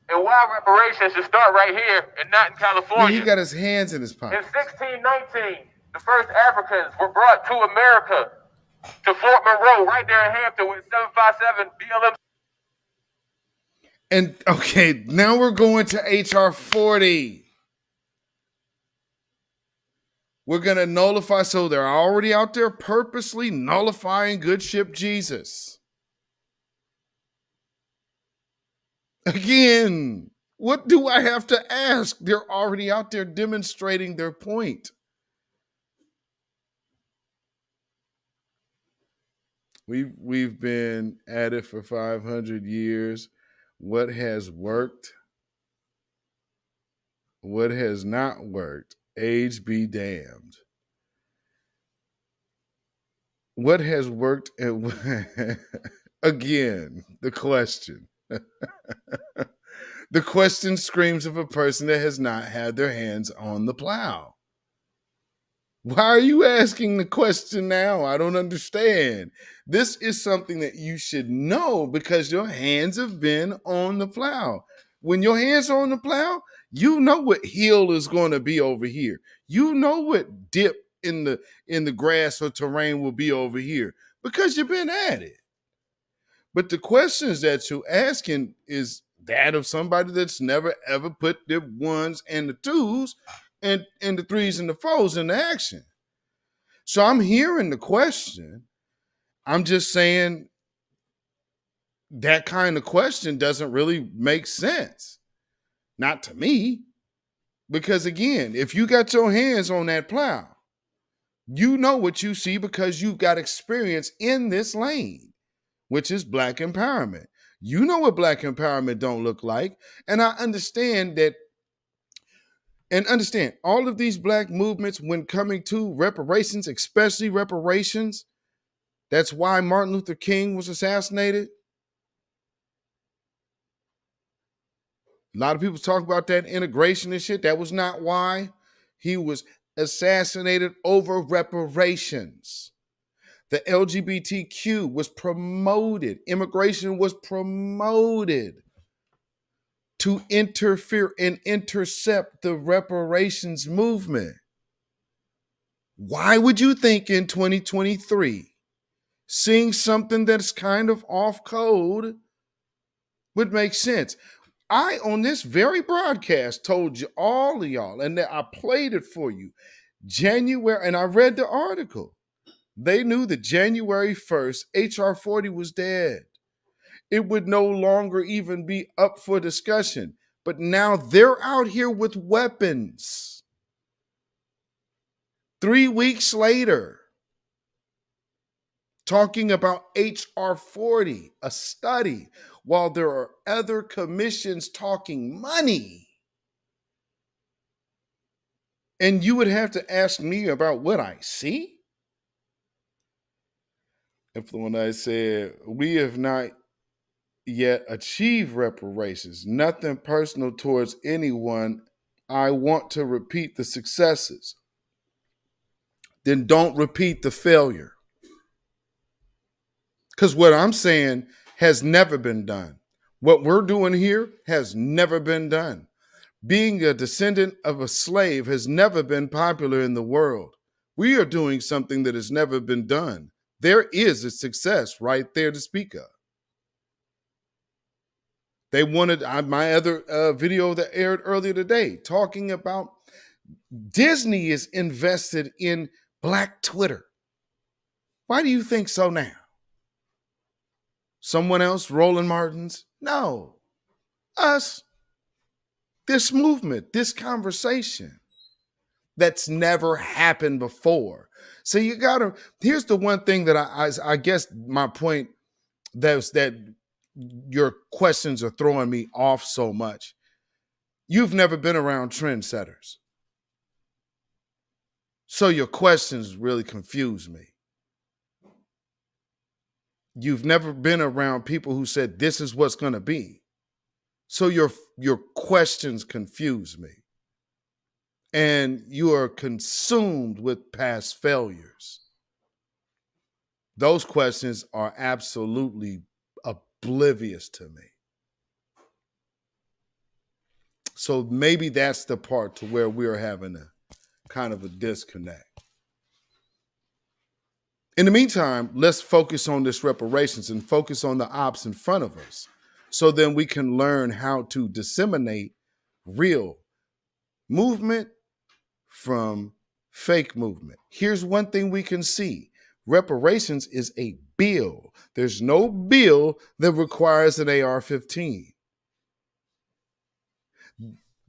and why reparations should start right here and not in California. Yeah, he got his hands in his pocket. In 1619, the first Africans were brought to America, to Fort Monroe, right there in Hampton with 757 BLM. And okay, now we're going to HR40. We're going to nullify, so they're already out there purposely nullifying good ship Jesus. Again, what do I have to ask? They're already out there demonstrating their point. We've been at it for 500 years. What has worked? What has not worked? Age be damned. What has worked? Again, the question. The question screams of a person that has not had their hands on the plow. Why are you asking the question now? I don't understand. This is something that you should know because your hands have been on the plow. When your hands are on the plow, you know what hill is going to be over here. You know what dip in the grass or terrain will be over here? Because you've been at it. But the questions that you're asking is that of somebody that's never ever put the ones and the twos and the threes and the fours into action. So I'm hearing the question. I'm just saying that kind of question doesn't really make sense. Not to me. Because again, if you got your hands on that plow, you know what you see because you've got experience in this lane, which is Black empowerment. You know what Black empowerment don't look like. And I understand that, and understand all of these Black movements when coming to reparations, especially reparations, that's why Martin Luther King was assassinated. A lot of people talk about that integration and shit. That was not why. He was assassinated over reparations. The LGBTQ was promoted. Immigration was promoted to interfere and intercept the reparations movement. Why would you think in 2023, seeing something that's kind of off code would make sense? I, on this very broadcast, told you, all of y'all, and I played it for you, January, and I read the article. They knew that January 1st, HR40 was dead. It would no longer even be up for discussion. But now they're out here with weapons. 3 weeks later, talking about HR40, a study, while there are other commissions talking money. And you would have to ask me about what I see? If when I said, we have not yet achieved reparations, nothing personal towards anyone. I want to repeat the successes. Then don't repeat the failure. Because what I'm saying has never been done. What we're doing here has never been done. Being a descendant of a slave has never been popular in the world. We are doing something that has never been done. There is a success right there to speak of. They wanted my other video that aired earlier today talking about Disney is invested in Black Twitter. Why do you think so now? Someone else, Roland Martins? No, us. This movement, this conversation that's never happened before. So you gotta, here's the one thing that I guess my point that your questions are throwing me off so much. You've never been around trendsetters. So your questions really confuse me. You've never been around people who said this is what's going to be. So your questions confuse me. And you are consumed with past failures. Those questions are absolutely oblivious to me. So maybe that's the part to where we're having a kind of a disconnect. In the meantime, let's focus on this reparations and focus on the ops in front of us. So then we can learn how to disseminate real movement from fake movement. Here's one thing we can see. Reparations is a bill. There's no bill that requires an AR-15.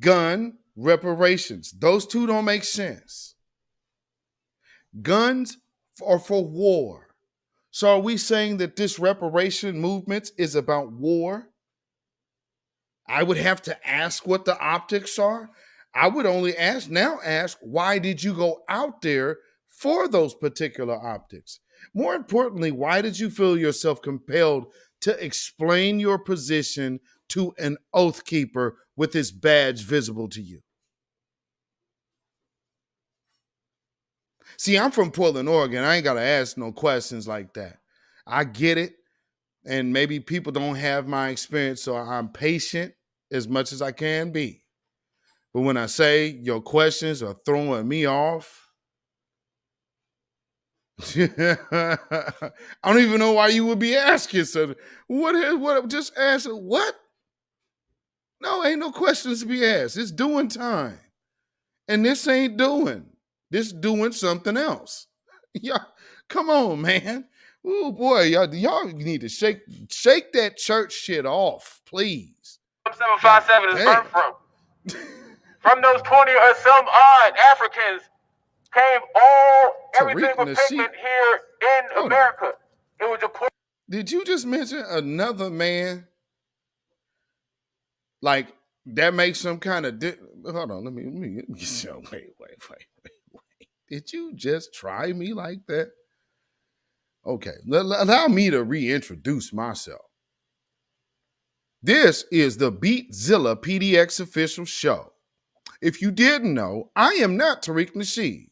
Gun, reparations. Those two don't make sense. Guns are for war. So are we saying that this reparation movement is about war? I would have to ask what the optics are. I would only ask, why did you go out there for those particular optics? More importantly, why did you feel yourself compelled to explain your position to an oath keeper with his badge visible to you? See, I'm from Portland, Oregon. I ain't got to ask no questions like that. I get it. And maybe people don't have my experience, so I'm patient as much as I can be. But when I say your questions are throwing me off, I don't even know why you would be asking. So what just ask what? No, ain't no questions to be asked. It's doing time. And this ain't doing. This doing something else. Yeah, come on, man. Oh boy, y'all need to shake that church shit off, please. 757 is birthed from. From those 20 or some odd Africans came everything Tariq with Nasheed. pigment here in America. It was a poor. Did you just mention another man? Like that makes some kind of hold on, let me wait. Did you just try me like that? Okay, allow me to reintroduce myself. This is the beatzillapdx official show. If you didn't know, I am not Tariq Nasheed.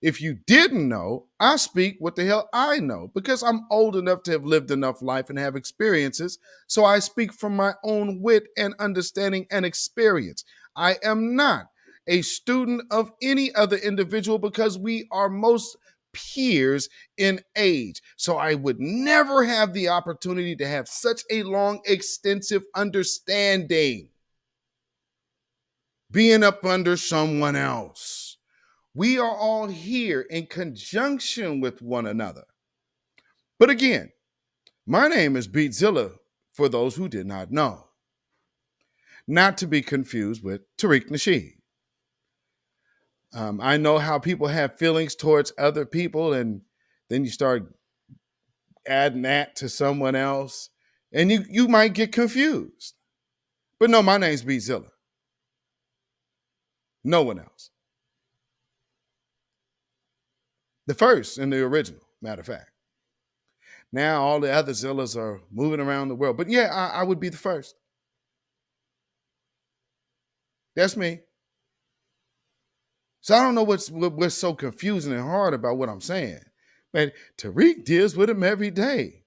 If you didn't know, I speak what the hell I know because I'm old enough to have lived enough life and have experiences. So I speak from my own wit and understanding and experience. I am not a student of any other individual because we are most peers in age. So I would never have the opportunity to have such a long, extensive understanding being up under someone else. We are all here in conjunction with one another. But again, my name is Beatzilla, for those who did not know. Not to be confused with Tariq Nasheed. I know how people have feelings towards other people, and then you start adding that to someone else, and you might get confused. But no, my name's Beatzilla. No one else. The first and the original, matter of fact. Now all the other Zillas are moving around the world. But yeah, I would be the first. That's me. So I don't know what's so confusing and hard about what I'm saying. But Tariq deals with him every day.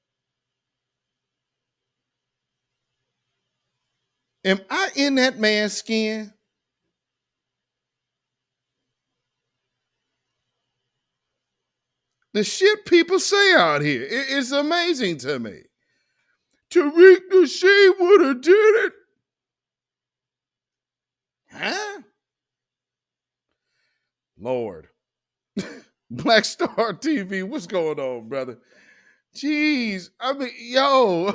Am I in that man's skin? The shit people say out here, it's amazing to me. Tariq Nasheed would have did it. Huh? Lord. Black Star TV, what's going on, brother? Jeez, I mean, yo.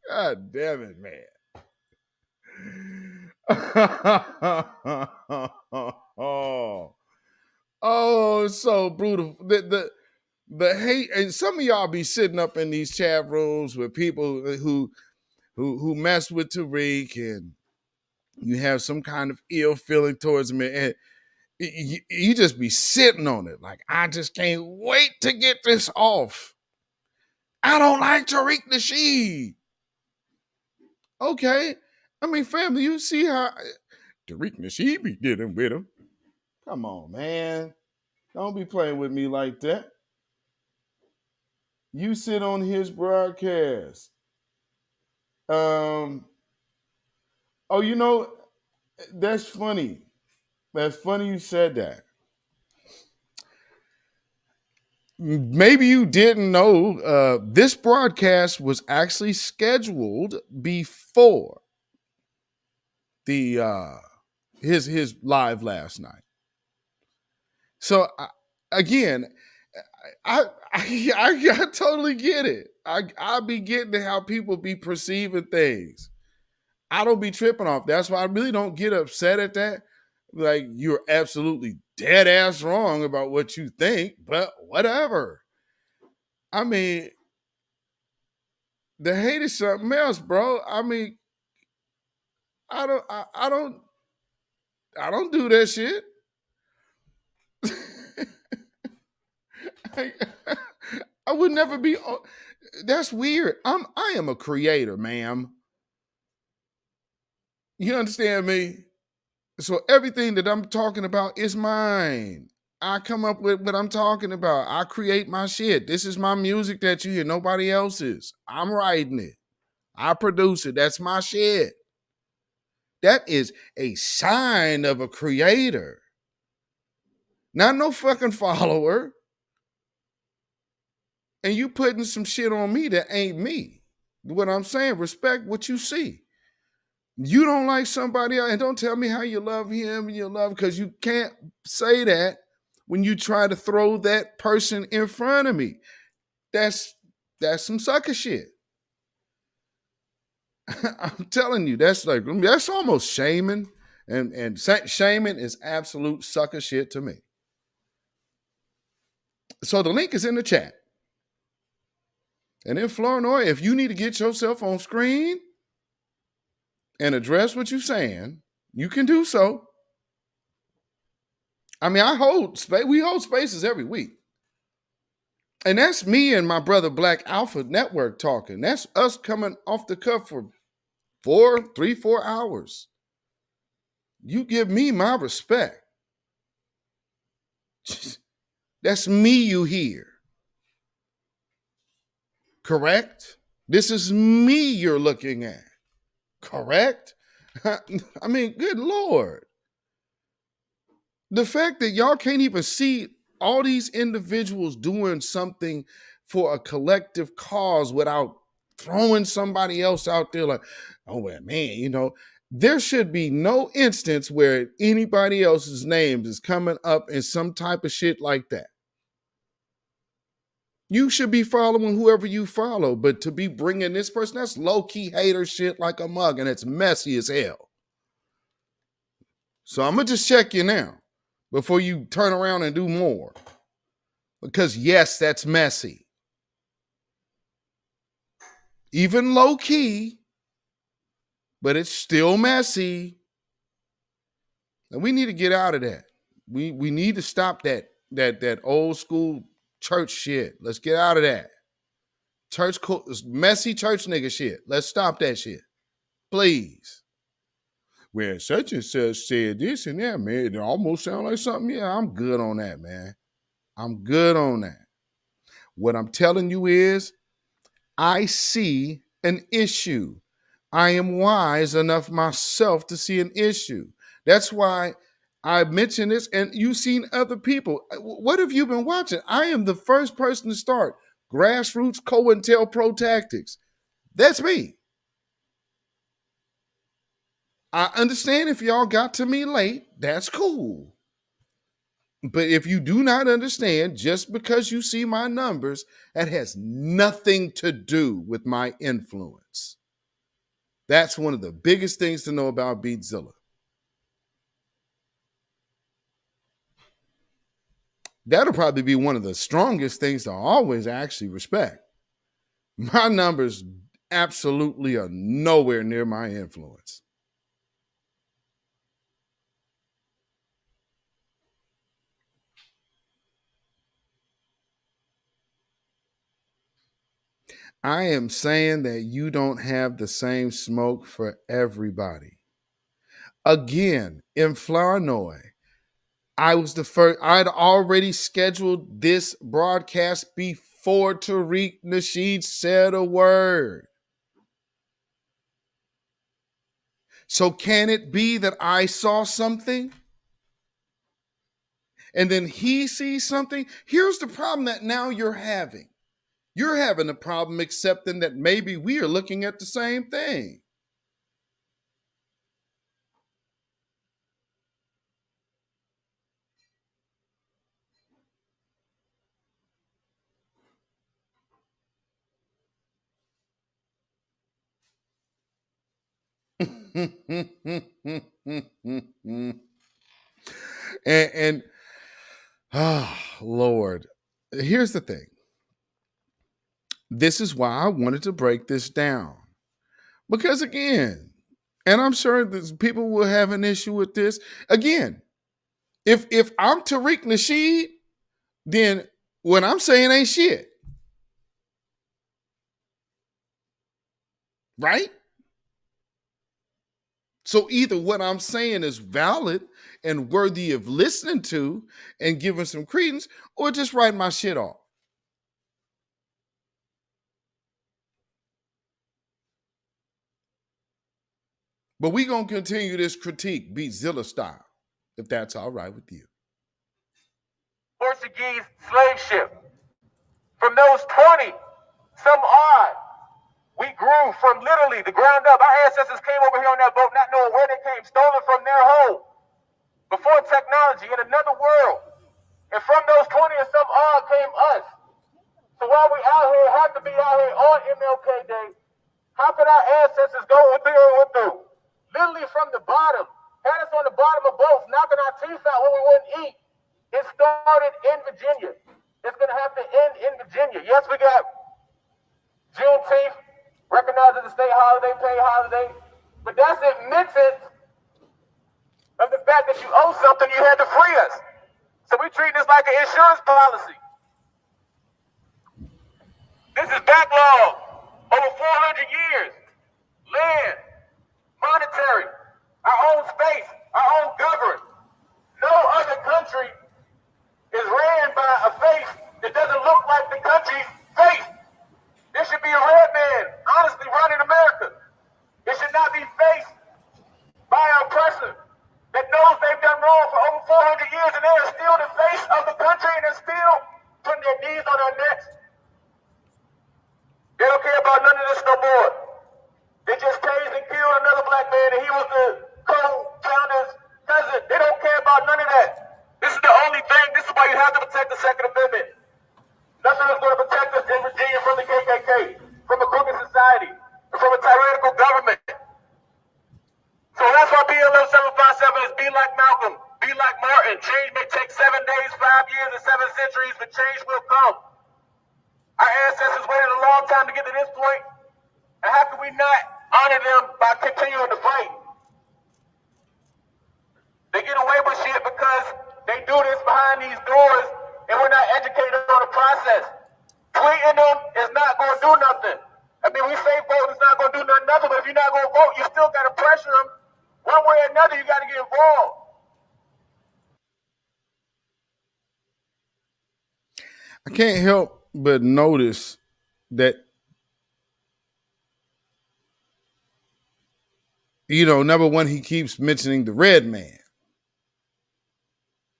God damn it, man. Oh, so brutal. The hate, and some of y'all be sitting up in these chat rooms with people who mess with Tariq, and you have some kind of ill feeling towards him, and you just be sitting on it. Like, I just can't wait to get this off. I don't like Tariq Nasheed. Okay. I mean, family, you see how Tariq Nasheed be dealing with him. Come on, man. Don't be playing with me like that. You sit on his broadcast. Oh, you know, that's funny. That's funny you said that. Maybe you didn't know this broadcast was actually scheduled before the his live last night. So again, I totally get it. I be getting how people be perceiving things. I don't be tripping off. That's why I really don't get upset at that. Like, you're absolutely dead ass wrong about what you think, but whatever. I mean, the hate is something else, bro. I mean, I don't do that shit. I would never be. That's weird. I am a creator, ma'am. You understand me? So everything that I'm talking about is mine. I come up with what I'm talking about. I create my shit. This is my music that you hear. Nobody else's. I'm writing it. I produce it. That's my shit. That is a sign of a creator. not no fucking follower. And you putting some shit on me that ain't me. What I'm saying, respect what you see. You don't like somebody else, and don't tell me how you love him and you love, because you can't say that when you try to throw that person in front of me. That's some sucker shit. I'm telling you, that's almost shaming, and shaming is absolute sucker shit to me. So the link is in the chat. And in Flournoy, if you need to get yourself on screen and address what you're saying, you can do so. I mean, we hold spaces every week. And that's me and my brother Black Alpha Network talking. That's us coming off the cuff for 4 hours. You give me my respect. That's me you hear. Correct? This is me you're looking at. Correct? I mean, good Lord. The fact that y'all can't even see all these individuals doing something for a collective cause without throwing somebody else out there like, oh, well, man, there should be no instance where anybody else's name is coming up in some type of shit like that. You should be following whoever you follow, but to be bringing this person, that's low-key hater shit like a mug, and it's messy as hell. So I'm going to just check you now before you turn around and do more. Because yes, that's messy. Even low-key, but it's still messy. And we need to get out of that. We need to stop that old school church shit. Let's get out of that. Messy church nigga shit. Let's stop that shit. Please. Well, such and such said this and that, man. It almost sounds like something. Yeah, I'm good on that, man. I'm good on that. What I'm telling you is, I see an issue. I am wise enough myself to see an issue. That's why I mentioned this, and you've seen other people. What have you been watching? I am the first person to start grassroots COINTELPRO tactics. That's me. I understand if y'all got to me late, that's cool. But if you do not understand, just because you see my numbers, that has nothing to do with my influence. That's one of the biggest things to know about Beatzilla. That'll probably be one of the strongest things to always actually respect. My numbers absolutely are nowhere near my influence. I am saying that you don't have the same smoke for everybody. Again, in Flournoy, I was the first. I'd already scheduled this broadcast before Tariq Nasheed said a word. So can it be that I saw something and then he sees something? Here's the problem that now you're having. You're having a problem accepting that maybe we are looking at the same thing. and oh, Lord, here's the thing. This is why I wanted to break this down. Because again, and I'm sure that people will have an issue with this. Again, if I'm Tariq Nasheed, then what I'm saying ain't shit. Right? So either what I'm saying is valid and worthy of listening to and giving some credence, or just write my shit off. But we're going to continue this critique, Beatzilla style, if that's all right with you. Portuguese slave ship. From those 20, some odd, we grew from literally the ground up. Our ancestors came over here on that boat not knowing where they came, stolen from their home, before technology, in another world. And from those 20 and some odd came us. So while we out here, have to be out here on MLK Day, how could our ancestors go with through? Literally from the bottom, had us on the bottom of boats, knocking our teeth out when we wouldn't eat. It started in Virginia. It's going to have to end in Virginia. Yes, we got Juneteenth, recognized as a state holiday, paid holiday, but that's admittance of the fact that you owe something, you had to free us. So we treat this like an insurance policy. This is backlog over 400 years. Land, monetary, our own space, our own government. No other country is ran by a face that doesn't look like the country's face. There should be a red man, honestly, running America. It should not be faced by an oppressor that knows they've done wrong for over 400 years and they are still the face of the country and they're still putting their knees on our necks. They don't care about none of this no more. They just tased and killed another black man and he was the co-founder's cousin. They don't care about none of that. This is the only thing. This is why you have to protect the Second Amendment. Nothing is going to protect us in Virginia from the KKK, from a crooked society, and from a tyrannical government. So that's why BLM 757 is be like Malcolm, be like Martin. Change may take 7 days, 5 years, and 7 centuries, but change will come. Our ancestors waited a long time to get to this point, and how can we not honor them by continuing to fight? They get away with shit because they do this behind these doors, and we're not educated on the process. Tweeting them is not going to do nothing. I mean, we say voting is not going to do nothing, but if you're not going to vote, you still got to pressure them. One way or another, you got to get involved. I can't help but notice that, number one, he keeps mentioning the red man,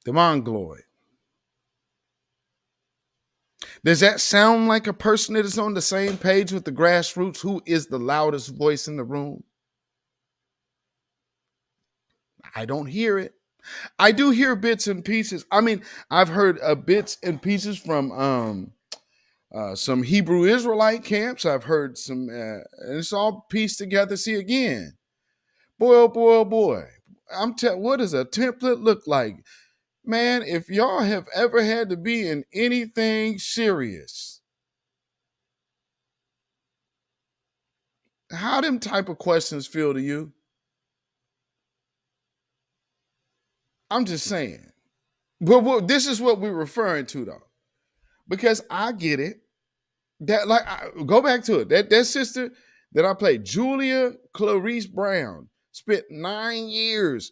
the Mongoloid. Does that sound like a person that is on the same page with the grassroots? Who is the loudest voice in the room? I don't hear it. I do hear bits and pieces. I mean, I've heard bits and pieces from some Hebrew Israelite camps. I've heard some, and it's all pieced together. See, again, boy, oh boy, oh boy. What does a template look like? Man, if y'all have ever had to be in anything serious, how them type of questions feel to you? I'm just saying. But this is what we're referring to, though, because I get it. That go back to it. That sister that I played, Julia Clarice Brown, spent 9 years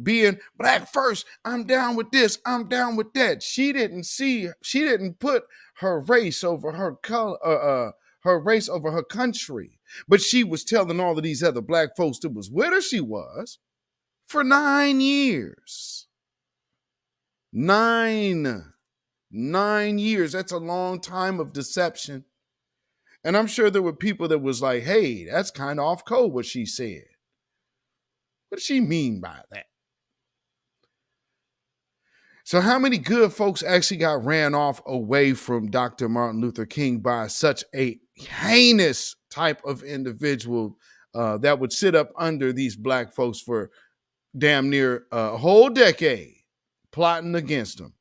being black first. I'm down with this. I'm down with that. She didn't put her race over her color, her race over her country. But she was telling all of these other black folks that was with her she was for 9 years. 9 years. That's a long time of deception. And I'm sure there were people that was like, hey, that's kind of off code what she said. What does she mean by that? So how many good folks actually got ran off away from Dr. Martin Luther King by such a heinous type of individual that would sit up under these black folks for damn near a whole decade plotting against them?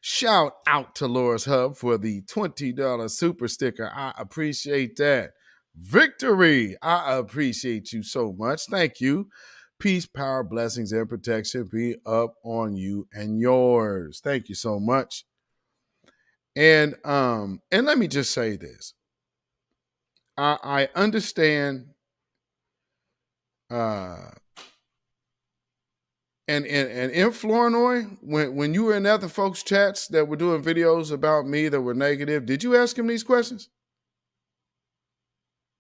Shout out to Laura's Hub for the $20 super sticker. I appreciate that. Victory. I appreciate you so much. Thank you. Peace, power, blessings, and protection be up on you and yours. Thank you so much. And let me just say this. I understand and in Flournoy, when you were in other folks' chats that were doing videos about me that were negative, did you ask him these questions?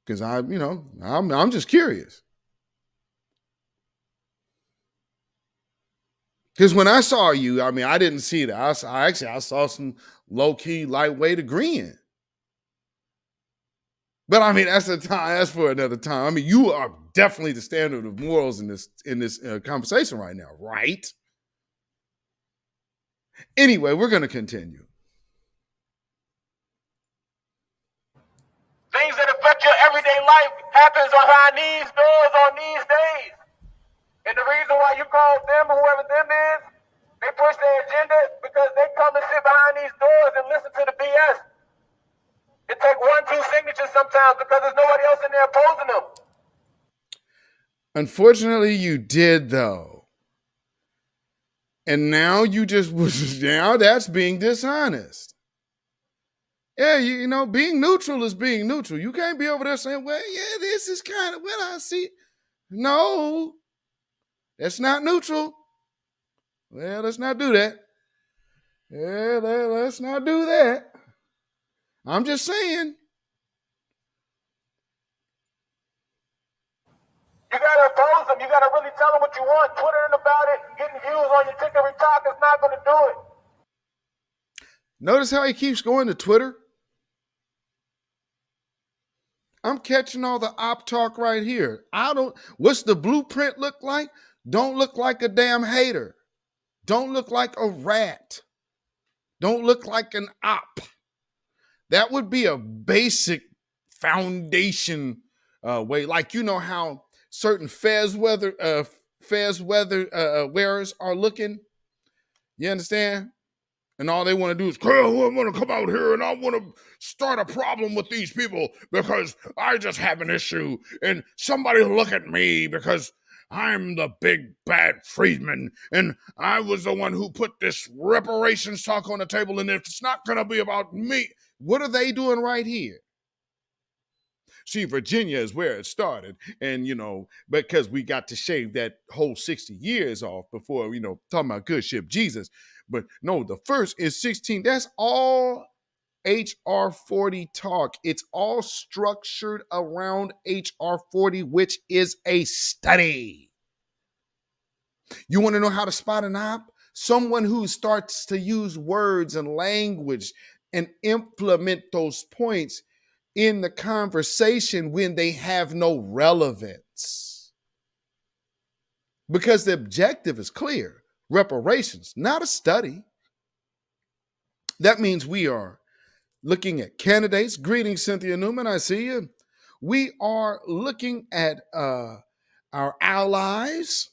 Because I'm just curious. Because when I saw you, I mean, I didn't see that. I saw some low-key, lightweight agreeing. But I mean, that's for another time. I mean, you are definitely the standard of morals in this conversation right now, right? Anyway, we're going to continue. Things that affect your everyday life happens behind these doors on these days. And the reason why you call them, whoever them is, they push their agenda because they come and sit behind these doors and listen to the BS. It takes 1, 2 signatures sometimes because there's nobody else in there opposing them. Unfortunately, you did, though. And now now that's being dishonest. Yeah, you know, being neutral is being neutral. You can't be over there saying, well, yeah, this is kind of what I see. No, that's not neutral. Well, let's not do that. Yeah, let's not do that. I'm just saying. You gotta oppose them. You gotta really tell them what you want. Twittering about it, getting views on your TikTok talk is not gonna do it. Notice how he keeps going to Twitter? I'm catching all the op talk right here. What's the blueprint look like? Don't look like a damn hater. Don't look like a rat. Don't look like an op. That would be a basic foundation way. Like, you know how certain fez weather wearers are looking? You understand? And all they want to do is, oh, I'm going to come out here and I want to start a problem with these people because I just have an issue and somebody look at me because I'm the big bad freedman and I was the one who put this reparations talk on the table and it's not going to be about me. What are they doing right here? See, Virginia is where it started. And, you know, because we got to shave that whole 60 years off before, you know, talking about good ship Jesus. But no, the first is 16. That's all HR40 talk. It's all structured around HR40, which is a study. You want to know how to spot an op? Someone who starts to use words and language and implement those points in the conversation when they have no relevance. Because the objective is clear. Reparations, not a study. That means we are looking at candidates. Greetings, Cynthia Newman, I see you. We are looking at our allies.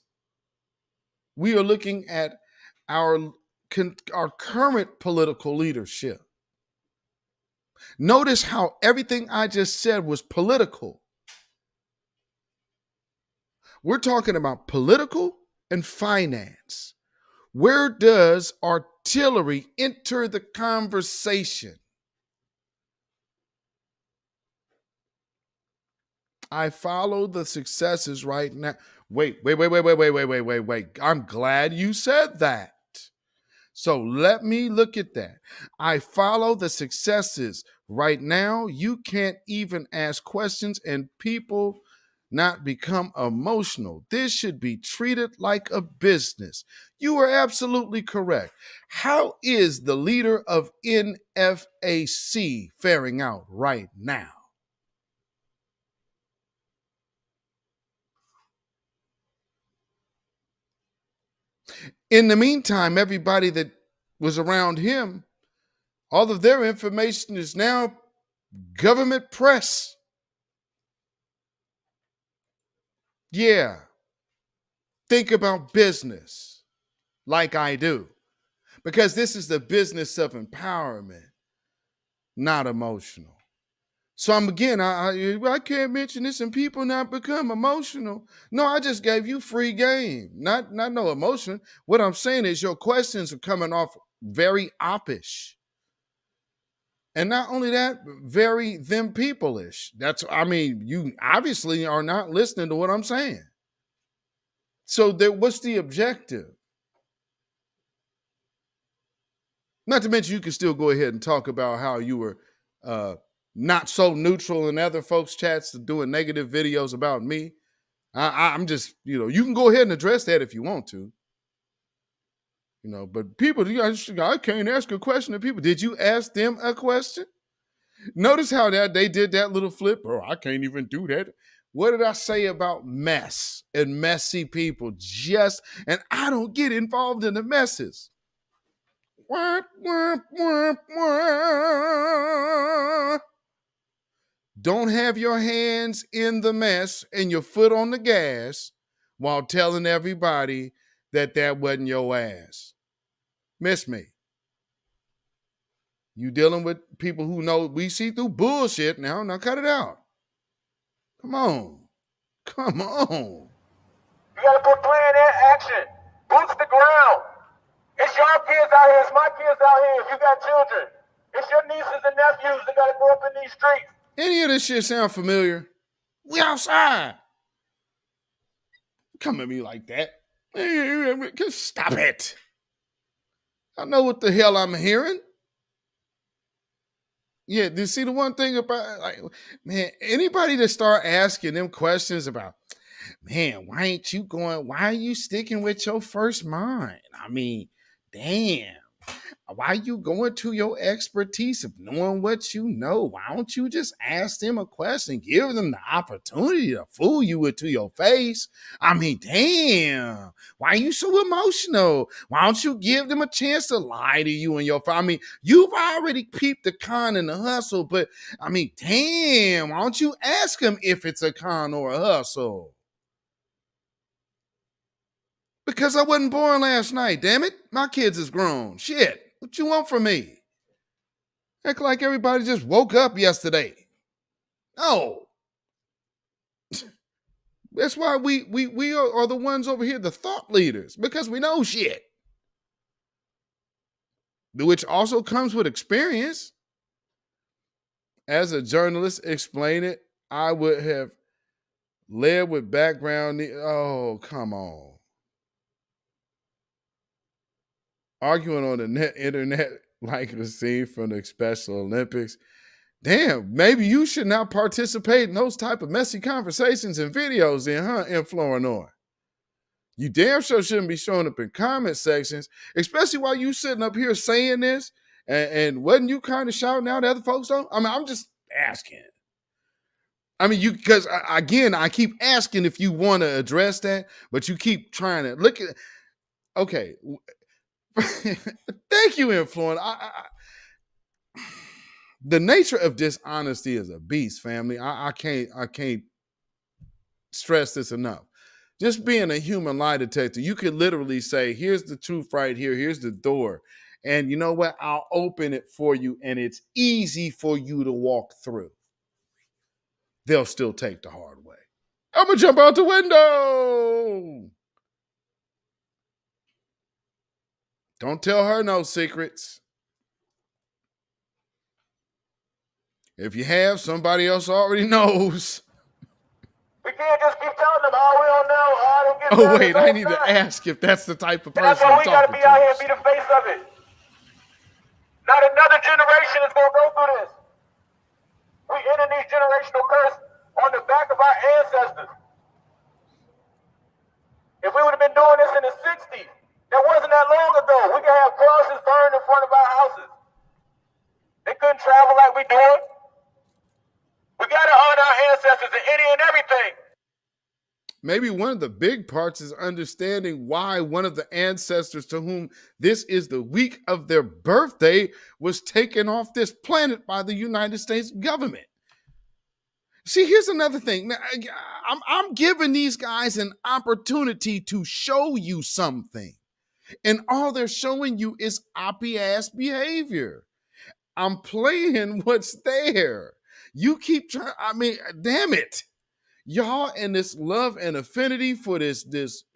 We are looking at our current political leadership. Notice how everything I just said was political. We're talking about political and finance. Where does artillery enter the conversation? I follow the successes right now. Wait. I'm glad you said that. So let me look at that. I follow the successes right now. You can't even ask questions and people not become emotional. This should be treated like a business. You are absolutely correct. How is the leader of NFAC faring out right now? In the meantime, everybody that was around him, all of their information is now government press. Yeah. Think about business like I do, because this is the business of empowerment, not emotional. So I can't mention this and people not become emotional. No, I just gave you free game, not no emotion. What I'm saying is your questions are coming off very oppish. And not only that, very them people-ish. You obviously are not listening to what I'm saying. So what's the objective? Not to mention you can still go ahead and talk about how you were not so neutral in other folks' chats doing negative videos about me. I'm just, you can go ahead and address that if you want to. But people, I can't ask a question to people. Did you ask them a question? Notice how that they did that little flip. Oh, I can't even do that. What did I say about mess and messy people? And I don't get involved in the messes. Wah, wah, wah, wah. Don't have your hands in the mess and your foot on the gas while telling everybody that wasn't your ass. Miss me. You dealing with people who know we see through bullshit now. Now cut it out. Come on. Come on. You gotta put plan in action. Boots to ground. It's your kids out here. It's my kids out here. If you got children, it's your nieces and nephews that gotta grow up in these streets. Any of this shit sound familiar? We outside. Come at me like that. Stop it. I know what the hell I'm hearing. Yeah, do you see the one thing about, like, man, anybody that start asking them questions about, man, why are you sticking with your first mind? I mean, damn. Why are you going to your expertise of knowing what you know? Why don't you just ask them a question? Give them the opportunity to fool you to your face. I mean, damn. Why are you so emotional? Why don't you give them a chance to lie to you and your face? I mean, you've already peeped the con and the hustle, but I mean, damn. Why don't you ask them if it's a con or a hustle? Because I wasn't born last night, damn it. My kids is grown. Shit. What you want from me? Act like everybody just woke up yesterday. No. That's why we are the ones over here, the thought leaders, because we know shit. Which also comes with experience. As a journalist, explain it, I would have led with background. Oh, come on. Arguing on the internet like the scene from the Special Olympics. Damn, maybe you should not participate in those type of messy conversations and videos in Florinor. You damn sure shouldn't be showing up in comment sections, especially while you sitting up here saying this, and wasn't you kind of shouting out other folks though? I mean, I'm just asking. I mean, because again, I keep asking if you want to address that, but you keep trying to look at, okay. Thank you, Influence. The nature of dishonesty is a beast, family. I can't stress this enough. Just being a human lie detector, you could literally say, here's the truth right here, here's the door. And you know what? I'll open it for you, and it's easy for you to walk through. They'll still take the hard way. I'm gonna jump out the window. Don't tell her no secrets. If you have, somebody else already knows. We can't just keep telling them, oh, we don't know, oh, I don't get Oh, wait, I need to ask if that's the type of person I'm talking to. That's why we gotta be out here and be the face of it. Not another generation is gonna go through this. We ended these generational curse on the back of our ancestors. If we would have been doing this in the 60s, that wasn't that long ago. We could have crosses burned in front of our houses. They couldn't travel like we doing. We gotta honor our ancestors in any and everything. Maybe one of the big parts is understanding why one of the ancestors to whom this is the week of their birthday was taken off this planet by the United States government. See, here's another thing. I'm giving these guys an opportunity to show you something. And all they're showing you is oppy-ass behavior. I'm playing what's there. You keep trying, I mean, damn it. Y'all in this love and affinity for this,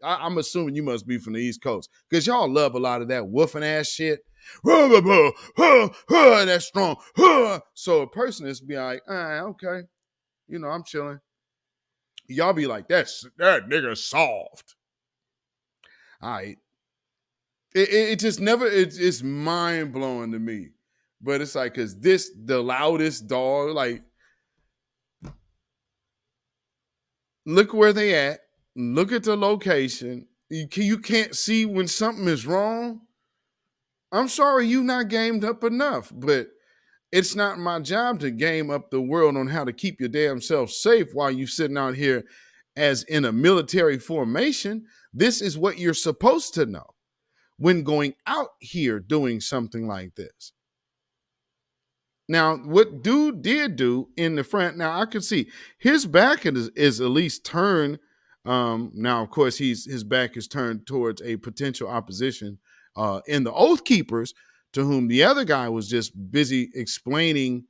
I'm assuming you must be from the East Coast, because y'all love a lot of that woofing ass shit. That's strong. So a person is be like, okay, I'm chilling. Y'all be like, that nigga's soft. All right. It just never, it's mind blowing to me. But it's like, because the loudest dog, like, look where they at. Look at the location. You can't see when something is wrong. I'm sorry you not gamed up enough, but it's not my job to game up the world on how to keep your damn self safe while you sitting out here as in a military formation. This is what you're supposed to know when going out here doing something like this. Now, what dude did do in the front, now I can see his back is at least turned. Now, of course, his back is turned towards a potential opposition in the Oath Keepers, to whom the other guy was just busy explaining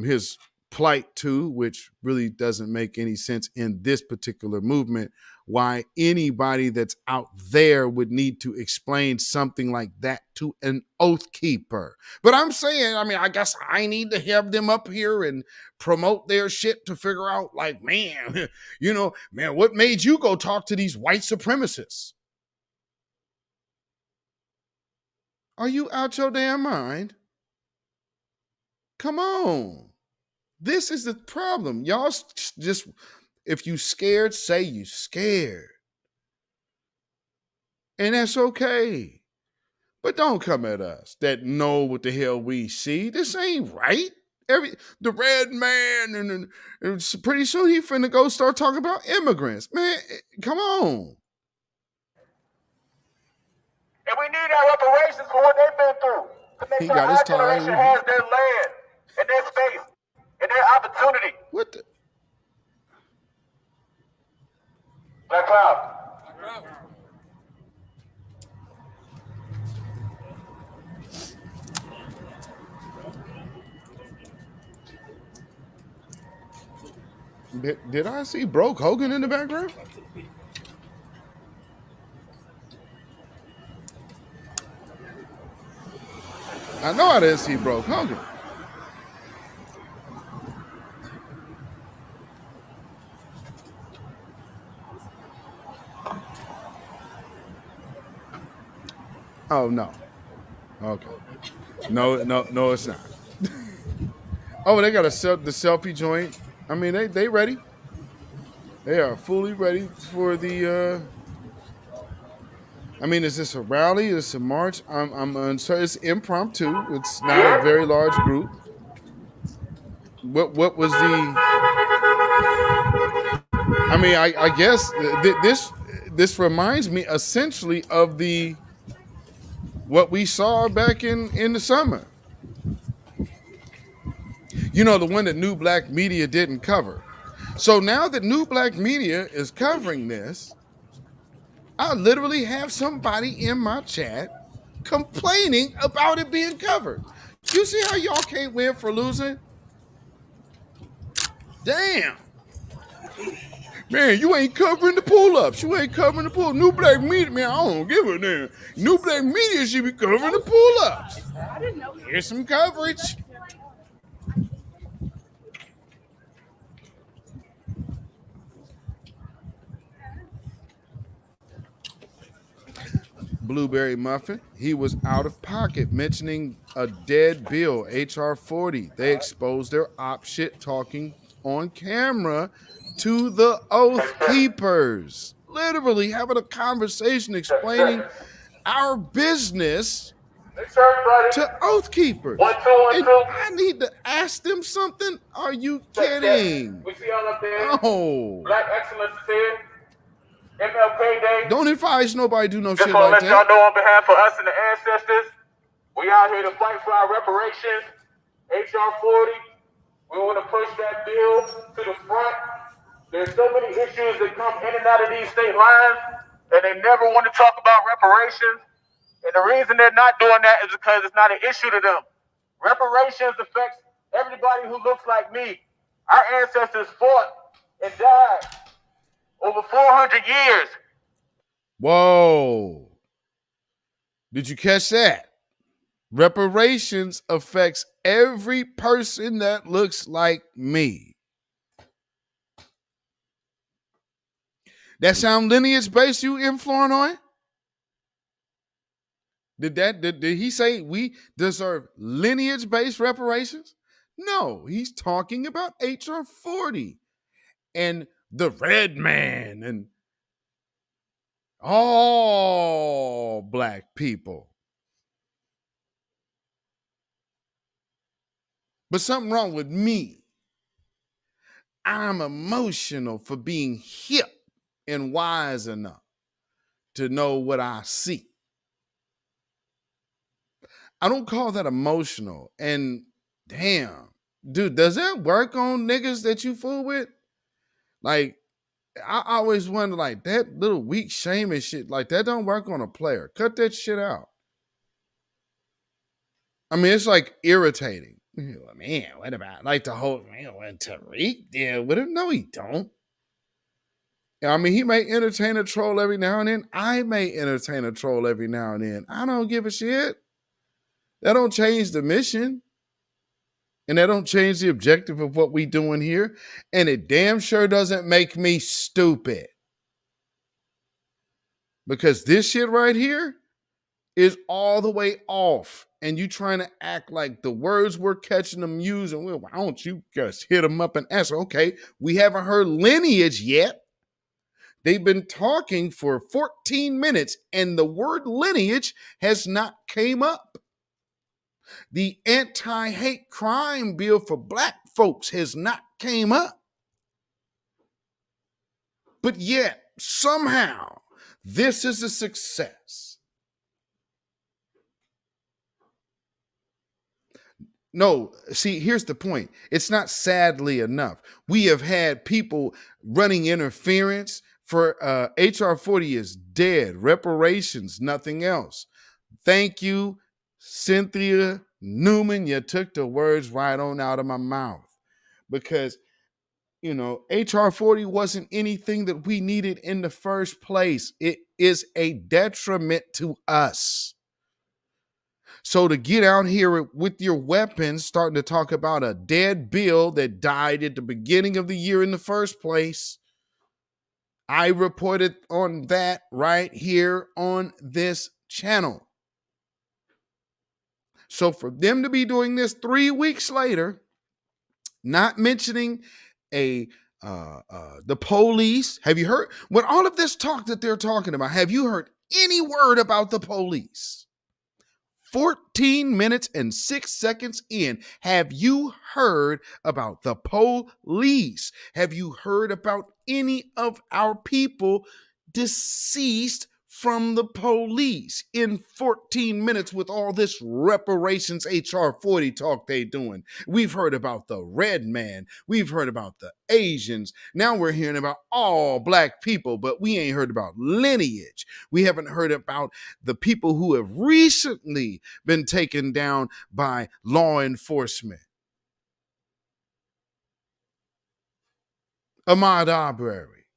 his plight to, which really doesn't make any sense in this particular movement. Why anybody that's out there would need to explain something like that to an Oath Keeper. But I'm saying, I mean, I guess I need to have them up here and promote their shit to figure out, like, man, man, what made you go talk to these white supremacists? Are you out your damn mind? Come on. This is the problem. Y'all just, if you scared, say you scared. And that's okay. But don't come at us that know what the hell we see. This ain't right. The red man, and pretty soon he finna go start talking about immigrants. Man, come on. And we need our reparations for what they've been through. To make He sure got his our tie. generation has their land and their space and their opportunity. What the? Black Cloud. Did I see Broke Hogan in the background? I know I didn't see Broke Hogan. Oh, no. Okay. No, it's not. Oh, they got the selfie joint. I mean, they ready. They are fully ready for the. I mean, is this a rally? Is this a march? I'm uncertain. It's impromptu. It's not a very large group. What was the? I mean, I guess this reminds me essentially of what we saw back in the summer. You know, the one that New Black Media didn't cover. So now that New Black Media is covering this, I literally have somebody in my chat complaining about it being covered. You see how y'all can't win for losing? Damn. Man, you ain't covering the pull-ups. You ain't covering the pull-ups. New Black Media, man, I don't give a damn. New Black Media should be covering the pull-ups. Here's some coverage. Blueberry Muffin, he was out of pocket mentioning a dead bill, HR40. They exposed their op shit talking on camera to the Oath Keepers. Literally having a conversation explaining our business to Oath Keepers. And I need to ask them something? Are you kidding? We see all up there. Oh. Black excellence is here. MLK Day. Don't advise nobody do no Just shit want like to let that. y'all know on behalf of us and the ancestors, we out here to fight for our reparations. HR40, we want to push that bill to the front. There's so many issues that come in and out of these state lines, and they never want to talk about reparations. And the reason they're not doing that is because it's not an issue to them. Reparations affects everybody who looks like me. Our ancestors fought and died over 400 years. Whoa. Did you catch that? Reparations affects every person that looks like me. That sound lineage based, you influence on? Did he say we deserve lineage based reparations? No, he's talking about HR40 and the red man and all black people. but something wrong with me. I'm emotional for being hip and wise enough to know what I see. I don't call that emotional. And damn, dude, does that work on niggas that you fool with? Like, I always wonder, like, that little weak shaming shit, like, that don't work on a player. Cut that shit out. I mean, it's like irritating. Man, what about like the whole man when Tariq deal with him? No, he don't. I mean, he may entertain a troll every now and then. I may entertain a troll every now and then. I don't give a shit. That don't change the mission. And that don't change the objective of what we doing here. And it damn sure doesn't make me stupid. Because this shit right here is all the way off. And you trying to act like the words we're catching them using, well, why don't you just hit them up and ask? Okay, we haven't heard lineage yet. They've been talking for 14 minutes and the word lineage has not came up. The anti-hate crime bill for black folks has not came up. But yet, somehow, this is a success. No, see, here's the point. It's not sadly enough. We have had people running interference for HR40 is dead. Reparations, nothing else. Thank you, Cynthia Newman. You took the words right on out of my mouth. Because, you know, HR40 wasn't anything that we needed in the first place. It is a detriment to us. So to get out here with your weapons, starting to talk about a dead bill that died at the beginning of the year in the first place, I reported on that right here on this channel. So for them to be doing this 3 weeks later, not mentioning the police, have you heard, with all of this talk that they're talking about, have you heard any word about the police? 14 minutes and 6 seconds in, have you heard about the police? Have you heard about any of our people deceased from the police in 14 minutes with all this reparations HR40 talk they doing? We've heard about the red man. We've heard about the Asians. Now we're hearing about all black people, but we ain't heard about lineage. We haven't heard about the people who have recently been taken down by law enforcement. Ahmaud Arbery,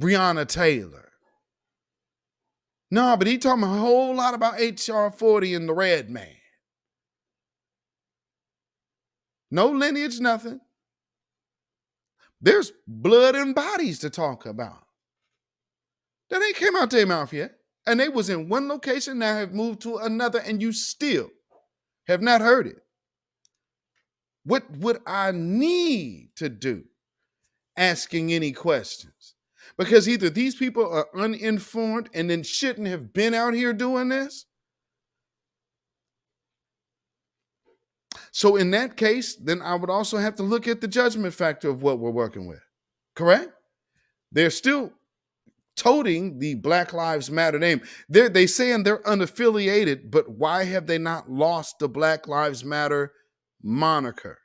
Breonna Taylor. No, but he talking a whole lot about HR40 and the red man. No lineage, nothing. There's blood and bodies to talk about. That ain't came out their mouth yet. And they was in one location, now have moved to another, and you still have not heard it. What would I need to do asking any questions? Because either these people are uninformed and then shouldn't have been out here doing this. So in that case, then I would also have to look at the judgment factor of what we're working with. Correct? They're still toting the Black Lives Matter name. They saying they're unaffiliated, but why have they not lost the Black Lives Matter moniker?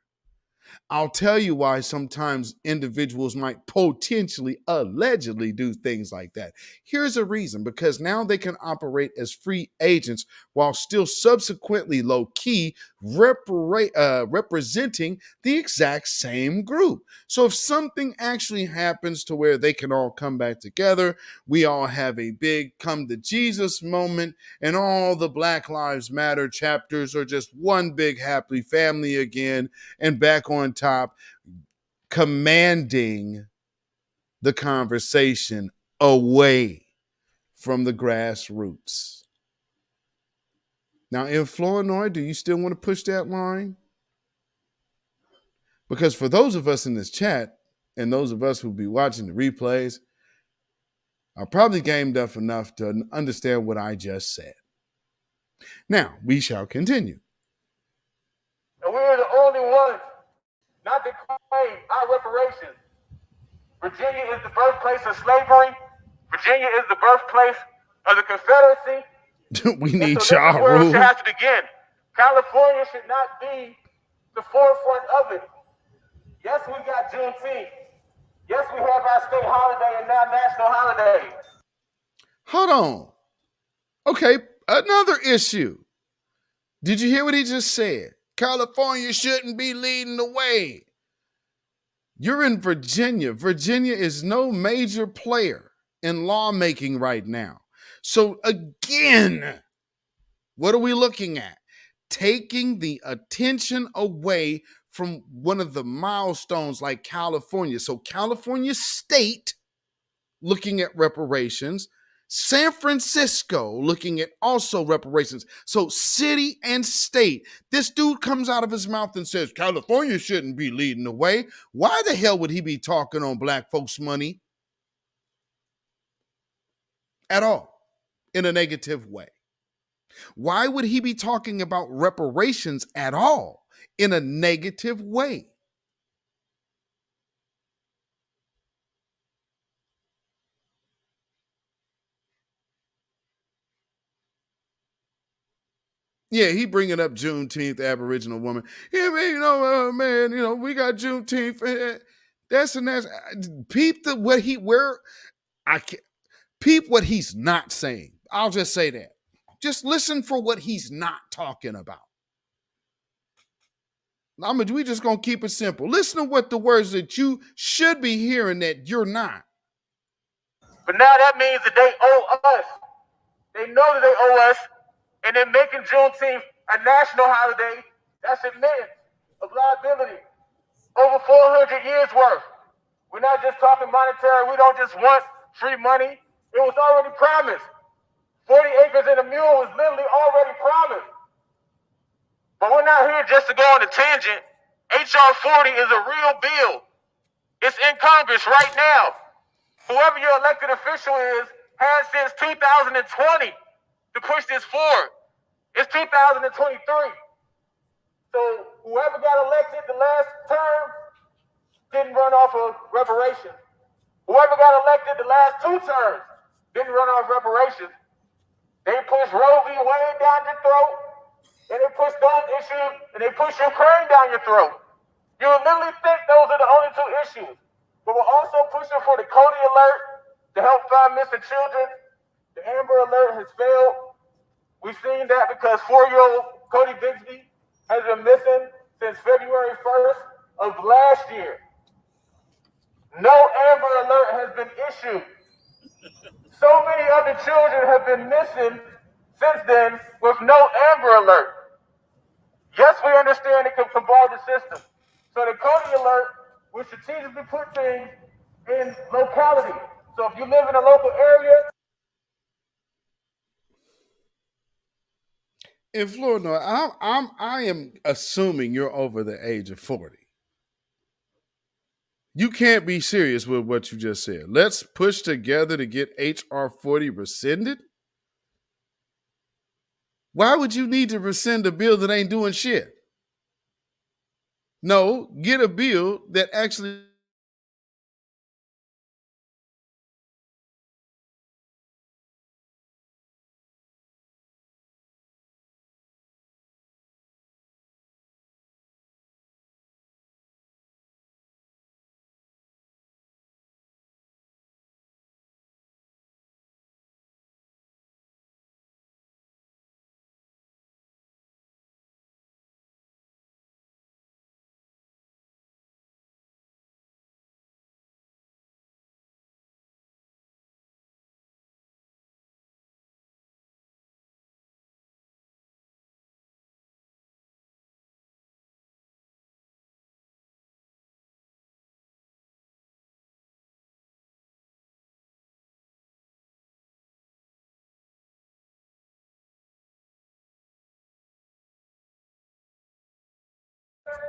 I'll tell you why sometimes individuals might potentially, allegedly do things like that. Here's a reason, because now they can operate as free agents while still subsequently low-key representing the exact same group. So if something actually happens to where they can all come back together, we all have a big come to Jesus moment, and all the Black Lives Matter chapters are just one big happy family again, and back on top, commanding the conversation away from the grassroots. Now, in Flournoy, do you still want to push that line? Because for those of us in this chat, and those of us who'll be watching the replays, are probably gamed up enough to understand what I just said. Now, we shall continue. And we're the name, our reparations. Virginia is the birthplace of slavery. Virginia is the birthplace of the Confederacy. We And need so this is Ja where it should Rule. have to begin. California should not be the forefront of it. Yes, we got Juneteenth. Yes, we have our state holiday and now national holiday. Hold on. Okay, another issue. Did you hear what he just said? California shouldn't be leading the way. You're in Virginia. Virginia is no major player in lawmaking right now. So, again, what are we looking at? Taking the attention away from one of the milestones like California. So, California State looking at reparations, San Francisco looking at also reparations. So city and state. This dude comes out of his mouth and says, California shouldn't be leading the way. Why the hell would he be talking on black folks' money at all in a negative way? Why would he be talking about reparations at all in a negative way? Yeah, he bringing up Juneteenth, Aboriginal woman. Yeah, man, man, we got Juneteenth. That's and that's. Peep peep what he's not saying. I'll just say that. Just listen for what he's not talking about. We just gonna keep it simple. Listen to what the words that you should be hearing that you're not. But now that means that they owe us. They know that they owe us, and they're making Juneteenth a national holiday. That's admittance of liability. Over 400 years worth. We're not just talking monetary. We don't just want free money. It was already promised. 40 acres and a mule was literally already promised. But we're not here just to go on a tangent. HR40 is a real bill. It's in Congress right now. Whoever your elected official is has since 2020 to push this forward. It's 2023. So whoever got elected the last term didn't run off of reparations. Whoever got elected the last 2 terms didn't run off reparations. They pushed Roe v. Wade down your throat, and they pushed those issues, and they pushed Ukraine down your throat. You would literally think those are the only 2 issues. But we're also pushing for the Cody Alert to help find missing children. The Amber Alert has failed. We've seen that because 4-year-old Cody Bigsby has been missing since February 1st of last year. No Amber Alert has been issued. So many other children have been missing since then with no Amber Alert. Yes, we understand it can bar the system. So the Cody Alert will strategically put things in locality. So if you live in a local area. In Florida, I am assuming you're over the age of 40. You can't be serious with what you just said. Let's push together to get HR40 rescinded. Why would you need to rescind a bill that ain't doing shit? No, get a bill that actually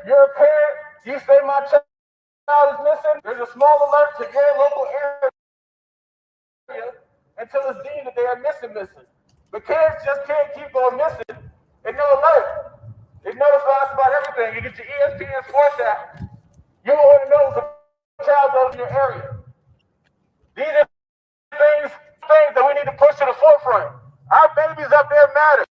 You're a parent, you say my child is missing, there's a small alert to your local area until it's deemed that they are missing. But kids just can't keep going missing and no alert. It notifies us about everything. You get your ESPN Sports app. You don't want to know if a child goes in your area. These are things that we need to push to the forefront. Our babies up there matter.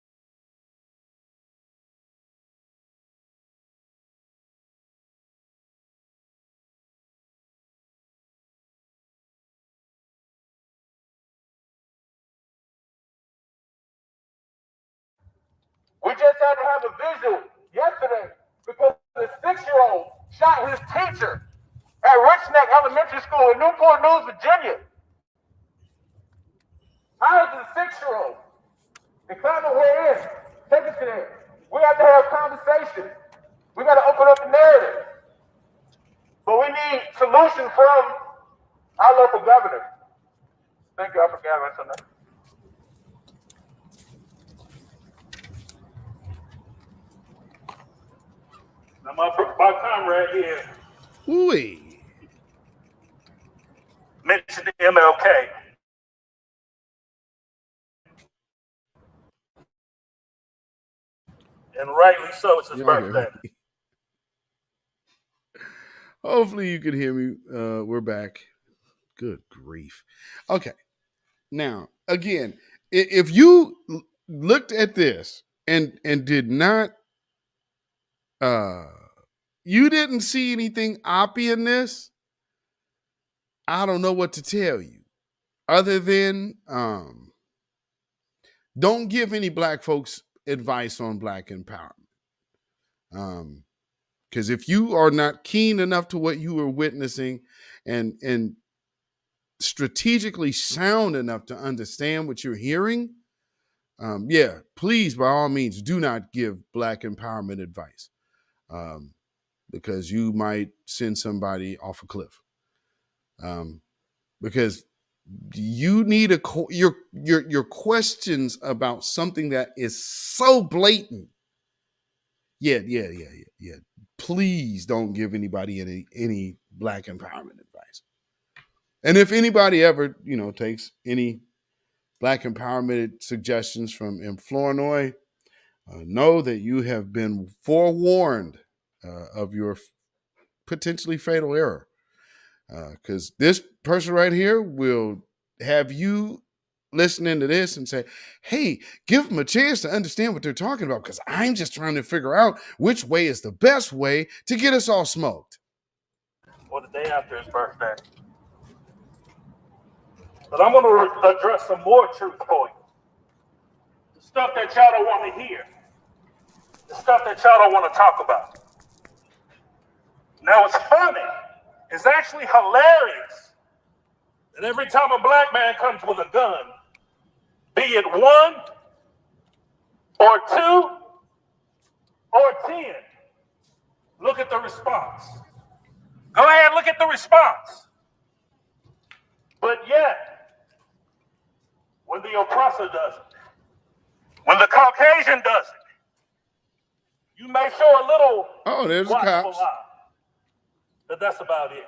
We just had to have a visual yesterday because the 6-year-old shot his teacher at Richneck Elementary School in Newport News, Virginia. How is a 6-year-old? They find a way in. Take it to them. We have to have conversation. We got to open up the narrative. But we need solutions from our local governor. Thank you. I forgot my son. Now my comrade here mentioned the MLK. And rightly so, it's his birthday. Hopefully you can hear me. We're back. Good grief. Okay. Now, again, if you looked at this and did not you didn't see anything oppy in this, I don't know what to tell you. Other than don't give any black folks advice on black empowerment. Because if you are not keen enough to what you are witnessing and strategically sound enough to understand what you're hearing, yeah, please, by all means, do not give black empowerment advice, because you might send somebody off a cliff. Because you need your questions about something that is so blatant. Yeah. Please don't give anybody any black empowerment advice. And if anybody ever, takes any black empowerment suggestions from M. Flournoy, know that you have been forewarned of your potentially fatal error. Because this person right here will have you listening to this and say, hey, give them a chance to understand what they're talking about, because I'm just trying to figure out which way is the best way to get us all smoked. Or the day after his birthday. But I'm going to address some more truth for you. The stuff that y'all don't want to hear. The stuff that y'all don't want to talk about. Now, it's funny. It's actually hilarious that every time a black man comes with a gun, be it 1 or 2 or 10, look at the response. Go ahead, look at the response. But yet, when the oppressor does it, when the Caucasian does it, you may show a little there's the cops. eye, but that's about it.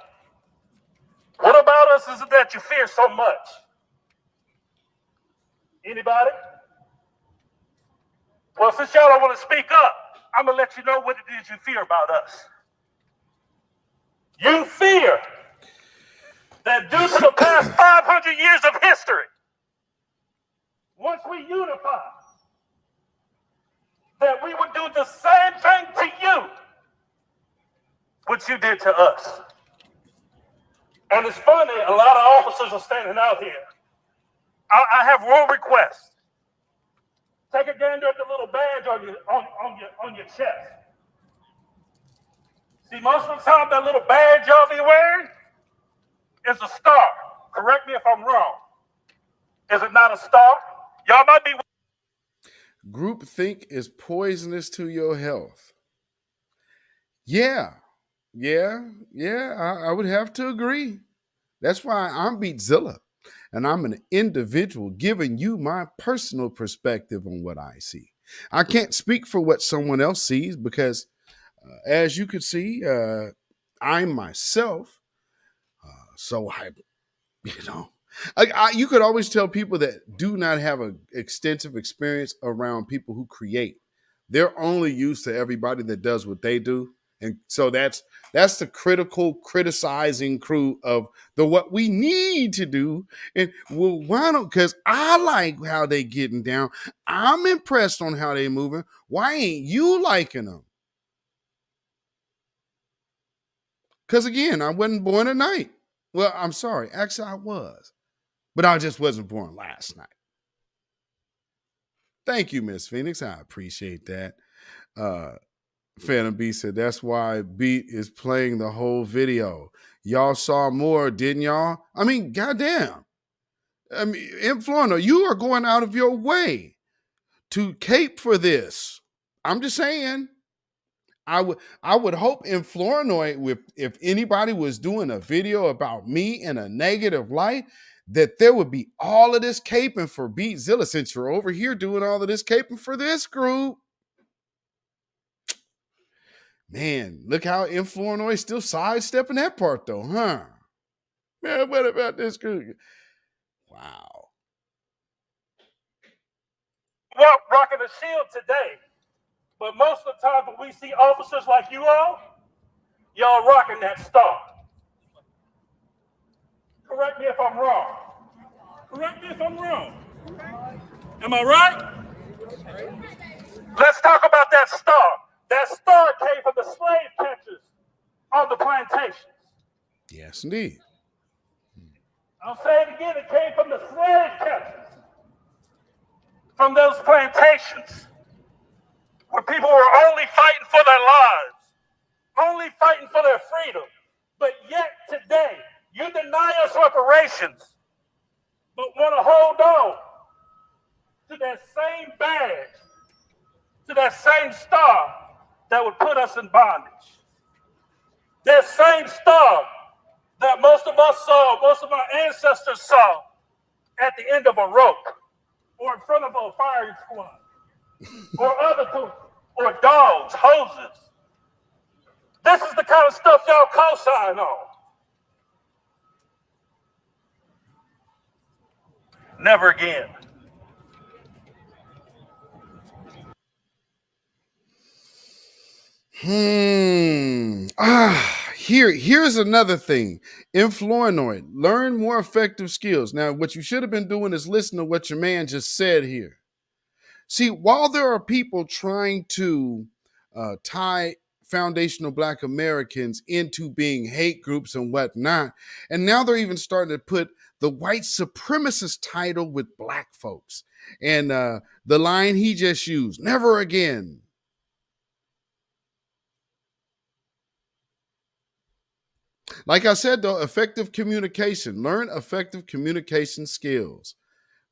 What about us is it that you fear so much? Anybody? Well, since y'all don't want to speak up, I'm going to let you know what it is you fear about us. You fear that due to the past 500 years of history, once we unify, that we would do the same thing to you, what you did to us. And it's funny, a lot of officers are standing out here. I have one request. Take a gander at the little badge on your chest. See, most of the time that little badge y'all be wearing is a star. Correct me if I'm wrong. Is it not a star? Y'all might be. Groupthink is poisonous to your health. Yeah, I would have to agree. That's why I'm Beatzilla, and I'm an individual giving you my personal perspective on what I see. I can't speak for what someone else sees because, as you could see, I'm myself. So you could always tell people that do not have an extensive experience around people who create. They're only used to everybody that does what they do, And so that's the critical criticizing crew of the what we need to do. And well, why don't, because I like how they getting down. I'm impressed on how they moving. Why ain't you liking them? Because again, I wasn't born tonight. Well, I'm sorry. Actually, I was. But I just wasn't born last night. Thank you, Miss Phoenix. I appreciate that. Phantom B said that's why Beat is playing the whole video. Y'all saw more, didn't y'all? I mean, goddamn. I mean, Influencer, you are going out of your way to cape for this. I'm just saying. I would hope in Flournoy, if anybody was doing a video about me in a negative light, that there would be all of this caping for Beatzilla, since you're over here doing all of this caping for this group. Man, look how in Flournoy still sidestepping that part though, huh? Man, what about this group? Wow. Rocking a shield today. But most of the time when we see officers like you all, y'all rocking that star. Correct me if I'm wrong. Correct me if I'm wrong. Am I right? Let's talk about that star. That star came from the slave catchers on the plantations. Yes, indeed. I'll say it again. It came from the slave catchers. From those plantations. Where people were only fighting for their lives, only fighting for their freedom. But yet today, you deny us reparations, but want to hold on to that same badge, to that same star that would put us in bondage. That same star that most of us saw, most of our ancestors saw at the end of a rope or in front of a firing squad or other tools. Or dogs, hoses. This is the kind of stuff y'all co-sign on. Never again. Here's another thing. Influenoid, learn more effective skills. Now, what you should have been doing is listen to what your man just said here. See, while there are people trying to tie foundational Black Americans into being hate groups and whatnot, and now they're even starting to put the white supremacist title with Black folks. And the line he just used, never again. Like I said, though, effective communication. Learn effective communication skills.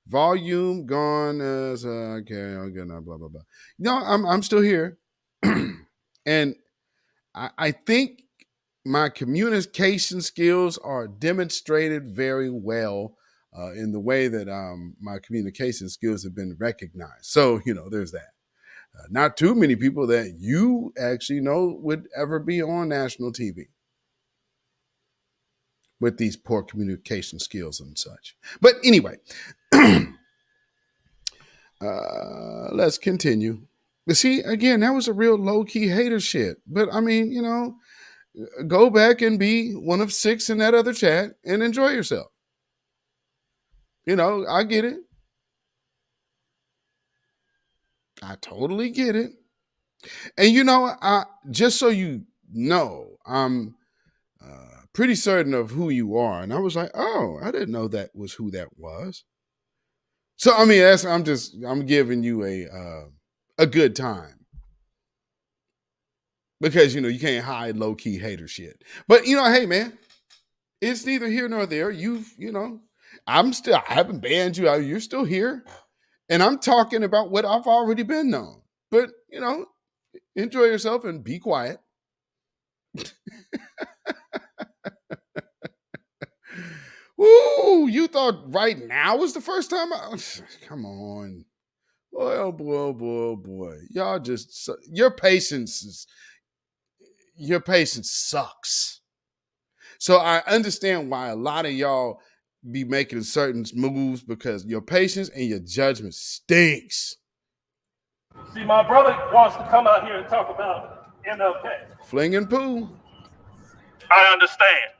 Volume gone as okay, blah blah blah. No, I'm still here, and I think my communication skills are demonstrated very well in the way that my communication skills have been recognized. So there's that. Not too many people that you actually know would ever be on national TV with these poor communication skills and such. But anyway. Let's continue. But see, again, that was a real low-key hater shit. But I mean, go back and be one of 6 in that other chat and enjoy yourself. I get it. I totally get it. And I just so you know, I'm pretty certain of who you are. And I was like, oh, I didn't know that was who that was. So I mean, I'm giving you a good time. Because you can't hide low-key hater shit. But hey man, it's neither here nor there. I haven't banned you. You're still here. And I'm talking about what I've already been known. But enjoy yourself and be quiet. Ooh, you thought right now was the first time? Come on. Boy, oh boy, oh boy, oh boy. Y'all just, your patience sucks. So I understand why a lot of y'all be making certain moves because your patience and your judgment stinks. See, my brother wants to come out here and talk about MLK. Fling and poo. I understand.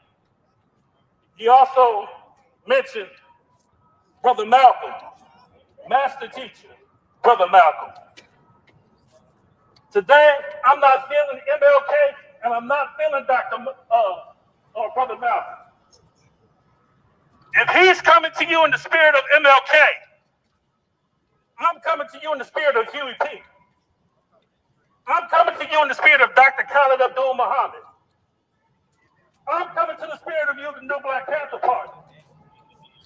He also mentioned Brother Malcolm, master teacher, Brother Malcolm. Today, I'm not feeling MLK, and I'm not feeling or Brother Malcolm. If he's coming to you in the spirit of MLK, I'm coming to you in the spirit of Huey P. I'm coming to you in the spirit of Dr. Khalid Abdul Muhammad. I'm coming to the spirit of you, the New Black Panther Party.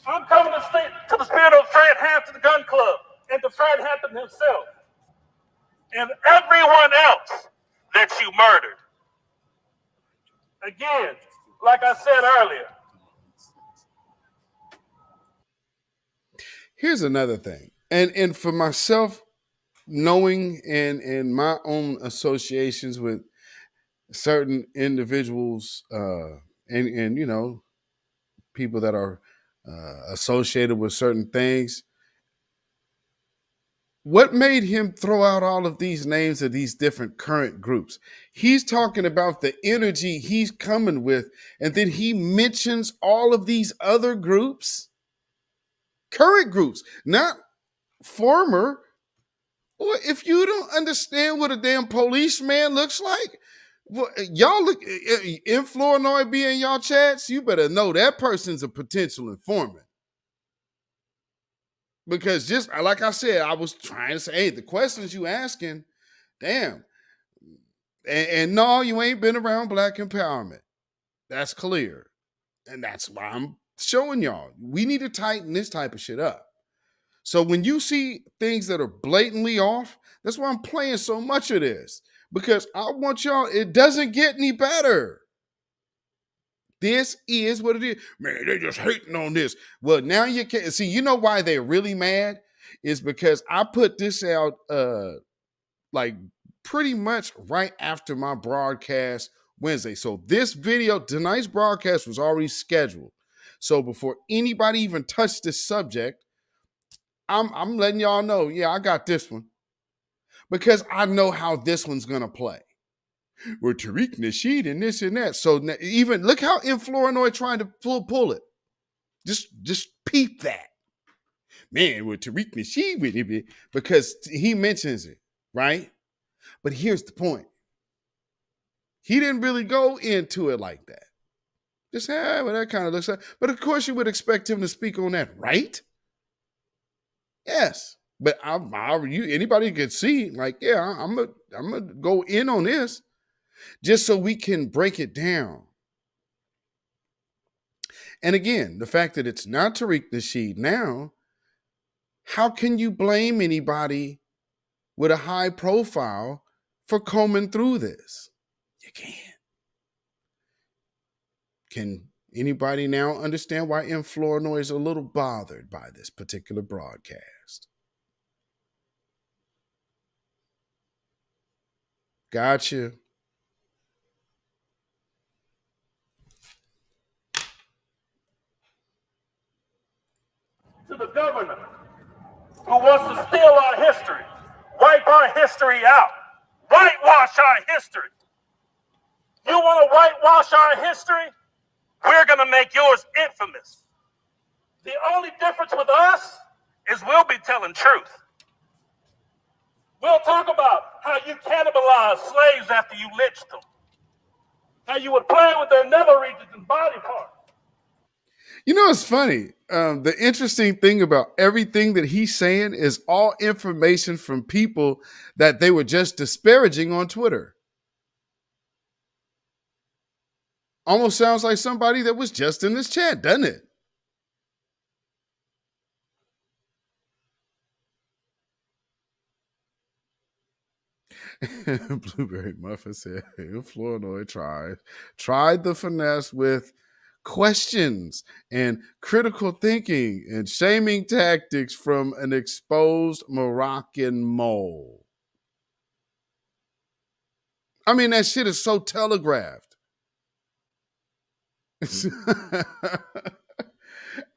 I'm coming to the spirit of Fred Hampton Gun Club and to Fred Hampton himself and everyone else that you murdered. Again, like I said earlier. Here's another thing. And for myself, knowing and my own associations with certain individuals and you know, people that are associated with certain things, what made him throw out all of these names of these different current groups? He's talking about the energy he's coming with, and then he mentions all of these other groups, current groups, not former. Well, if you don't understand what a damn policeman looks like, well, y'all look in Flournoy be in y'all chats, you better know that person's a potential informant. Because just like I said, I was trying to say, hey, the questions you asking, damn. And no, you ain't been around black empowerment. That's clear. And that's why I'm showing y'all. We need to tighten this type of shit up. So when you see things that are blatantly off, that's why I'm playing so much of this. Because I want y'all, it doesn't get any better. This is what it is. Man, they're just hating on this. Well, now you can see, you know why they're really mad? Is because I put this out like pretty much right after my broadcast Wednesday. So this video, tonight's broadcast was already scheduled. So before anybody even touched this subject, I'm letting y'all know, yeah, I got this one. Because I know how this one's gonna play. We're Tariq Nasheed and this and that. So even look how in Flournoy trying to pull it. Just peep that. Man, we're Tariq Nasheed with it because he mentions it, right? But here's the point. He didn't really go into it like that. Just, well, that kind of looks like, but of course you would expect him to speak on that, right? Yes. But anybody could see, like, yeah, I'm gonna go in on this just so we can break it down. And again, the fact that it's not Tariq Nasheed now, how can you blame anybody with a high profile for combing through this? You can't. Can anybody now understand why M. Flournoy is a little bothered by this particular broadcast? Gotcha. To the governor who wants to steal our history, wipe our history out, whitewash our history. You want to whitewash our history? We're going to make yours infamous. The only difference with us is we'll be telling truth. We'll talk about how you cannibalized slaves after you lynched them, how you would play with their nether regions and body parts. You know, it's funny. The interesting thing about everything that he's saying is all information from people that they were just disparaging on Twitter. Almost sounds like somebody that was just in this chat, doesn't it? Blueberry Muffin said, Flournoy tried the finesse with questions and critical thinking and shaming tactics from an exposed Moroccan mole. I mean, that shit is so telegraphed.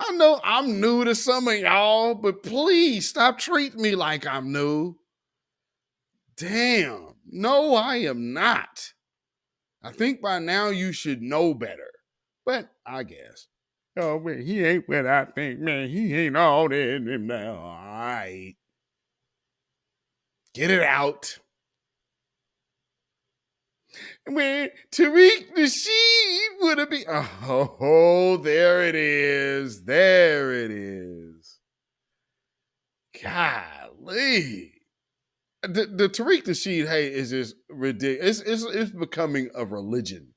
I know I'm new to some of y'all, but please stop treating me like I'm new. Damn. No, I am not. I think by now you should know better. But I guess. Oh, man, he ain't what I think, man. He ain't all that in him now. All right. Get it out. When Tariq Nasheed would have been. Oh, there it is. There it is. Golly. The Tariq Nasheed hate is just ridiculous. It's becoming a religion.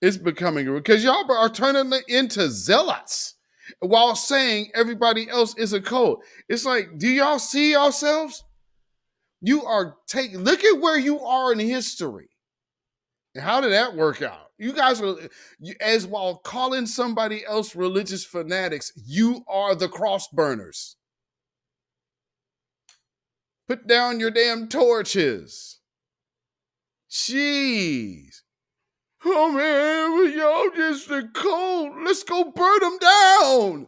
It's becoming, because y'all are turning it into zealots while saying everybody else is a cult. It's like, do y'all see yourselves? You are look at where you are in history. And how did that work out? You guys are, as while calling somebody else religious fanatics, you are the cross burners. Put down your damn torches. Jeez. Oh man, y'all just a cult. Let's go burn them down.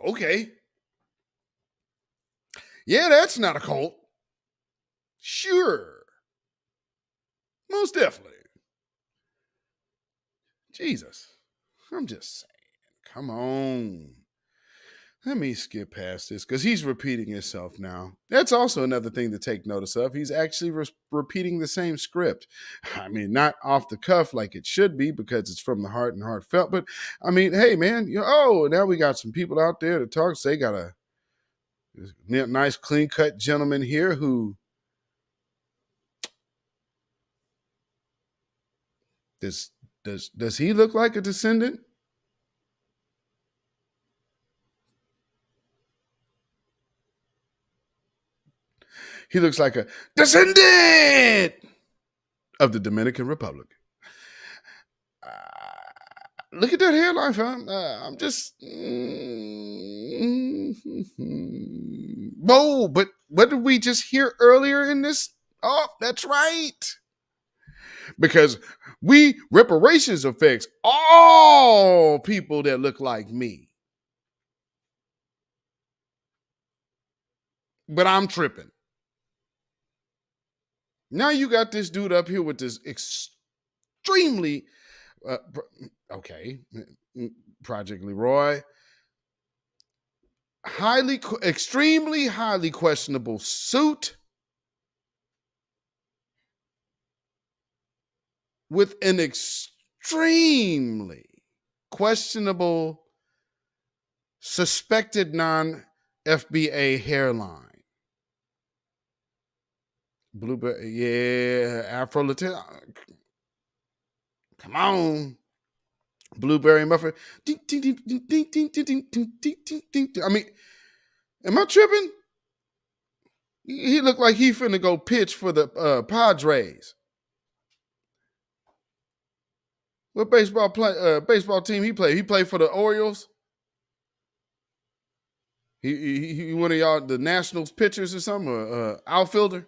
Okay. Yeah, that's not a cult. Sure. Most definitely. Jesus. I'm just saying. Come on. Let me skip past this because he's repeating himself now. That's also another thing to take notice of. He's actually repeating the same script. I mean, not off the cuff like it should be because it's from the heart and heartfelt. But I mean, hey, man, now we got some people out there to talk. So they got a nice, clean-cut gentleman here who does he look like a descendant? He looks like a descendant of the Dominican Republic. Look at that hairline, fam. I'm just. Whoa, but what did we just hear earlier in this? Oh, that's right. Because reparations affects all people that look like me. But I'm tripping. Now you got this dude up here with this extremely, Project Leroy, extremely highly questionable suit with an extremely questionable suspected non-FBA hairline. Blueberry, yeah, Afro Latina. Come on. Blueberry muffin. I mean, am I tripping? He looked like he finna go pitch for the Padres. What baseball team he played? He played for the Orioles. He one of y'all the Nationals pitchers or something, or outfielder.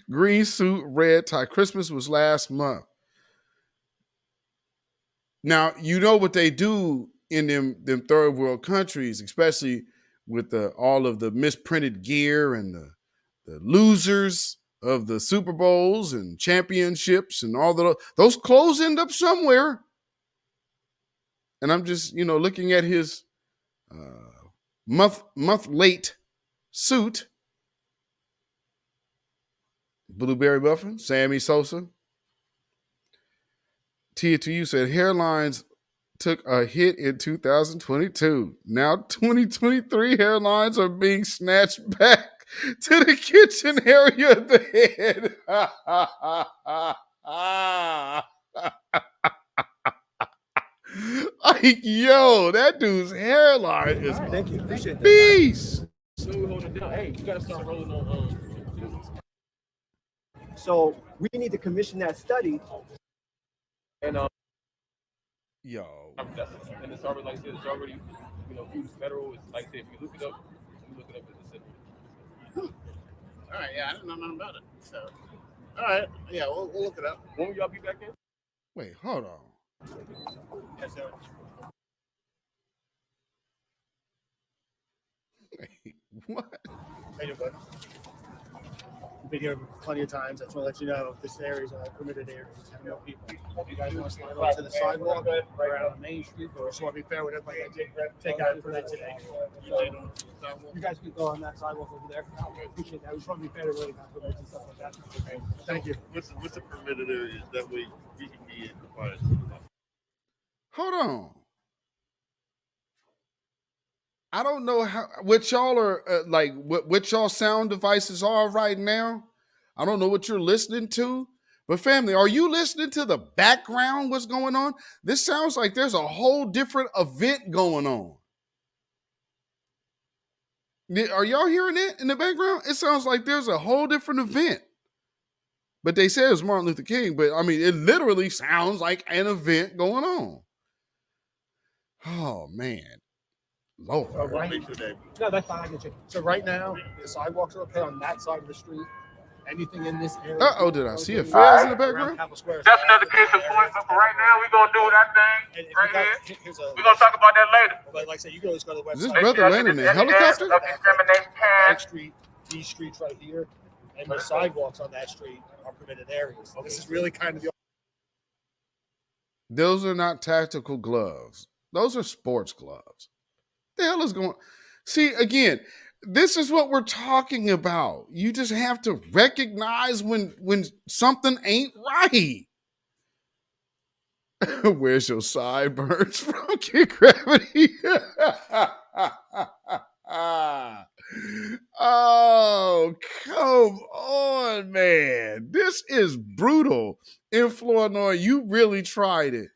Green suit, red tie. Christmas was last month. Now, you know what they do in them third world countries, especially with all of the misprinted gear and the losers of the Super Bowls and championships and all those clothes end up somewhere. And I'm just, looking at his month late suit. Blueberry muffin, Sammy Sosa. Tia to you said hairlines took a hit in 2022. Now 2023 hairlines are being snatched back to the kitchen area of the head. Like, yo, that dude's hairline is Thank you. Appreciate that. beast. Hey, you gotta start rolling on. So we need to commission that study. And yo, and it's already like I said, it's already food federal. It's like I said, if you look it up in the city. All right, yeah, I don't know nothing about it. So All right. Yeah, we'll look it up. When will y'all be back in? Wait, hold on. Yes, sir. Wait, what? Hey, buddy. You've been here plenty of times. I just want to let you know this area is all permitted areas. Have no people. If you guys want to slide over to the sidewalk or out on Main Street, or just want to be fair with everybody, I take out for that today. You guys can go on that sidewalk over there. I appreciate that. We just want to be fair to really not permits and stuff like that. Okay. Thank you. What's the permitted areas that we can be in compliance? Hold on. I don't know what y'all are like. What y'all sound devices are right now. I don't know what you're listening to. But family, are you listening to the background? What's going on? This sounds like there's a whole different event going on. Are y'all hearing it in the background? It sounds like there's a whole different event. But they say it's Martin Luther King. But I mean, it literally sounds like an event going on. Oh man. Lord. So no, that's fine. I get you. So right now, the sidewalks are okay on that side of the street. Anything in this area. Uh-oh, did I see a fez in the background? That's another case in point, but for right now, we're going to do that thing right here. We're going to talk about that later. But like I said, you can always go to the website. Is this brother landing in a helicopter? That street, these streets right here, and the sidewalks on that street are permitted areas. Okay. This is really kind of the... Those are not tactical gloves. Those are sports gloves. The hell is going on? See, again, this is what we're talking about. You just have to recognize when something ain't right. Where's your sideburns from? Kick gravity. Oh, come on, man. This is brutal. In Flournoy, you really tried it.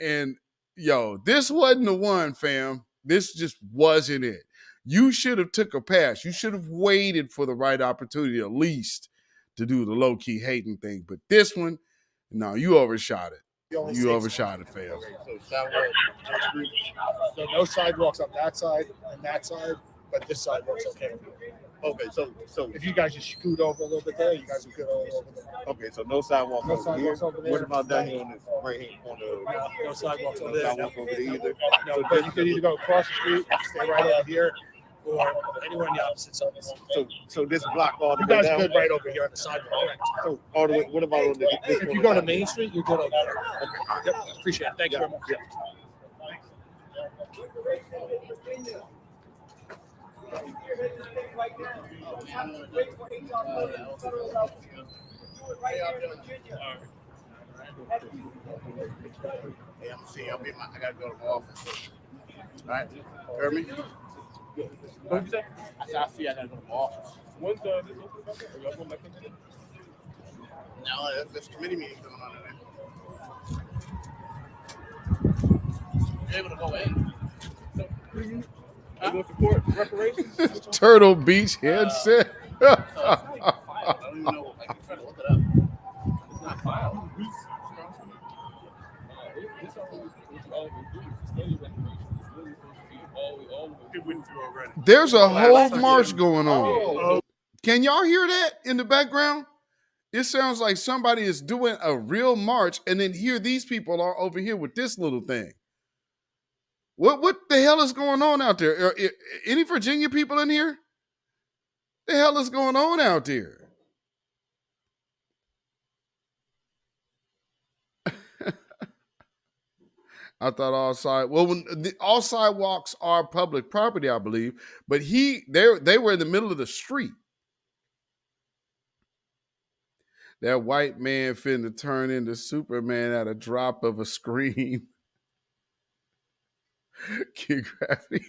And yo, this wasn't the one, fam. This just wasn't it. You should have took a pass. You should have waited for the right opportunity at least to do the low-key hating thing. But this one, no, you overshot it. You overshot it, fam. Okay, so no sidewalks on that side and that side, but this sidewalk's okay. Okay, so if you guys just scoot over a little bit there, you guys are good all over there. Okay, so no sidewalk over there. What about down here on this right hand corner? No sidewalks over No there. sidewalk over there either. No, but you could either go across the street, stay right over here, or anywhere on the opposite side. So this block all the you way guys down. are good right over here on the sidewalk. Correct. So all the way. What about on the? If you go to Main Street, you're good over there. Okay. Yep. Appreciate it. Thank you very much. Yeah. Hey, I'm seeing. I gotta go to my office. All right, hear me? What did you say? I see. I gotta go to my office. When's this open? Are y'all going back into it? No, there's committee meeting going on today. You're able to go in. I go support reparations. Turtle Beach headset. I don't even know. I can try to look it up. It's not filed. There's a whole march going on. Can y'all hear that in the background? It sounds like somebody is doing a real march, and then here these people are over here with this little thing. What the hell is going on out there? Any Virginia people in here? The hell is going on out there? I thought all sidewalks are public property, I believe, but they were in the middle of the street. That white man finna turn into Superman at a drop of a scream. Kid gravity.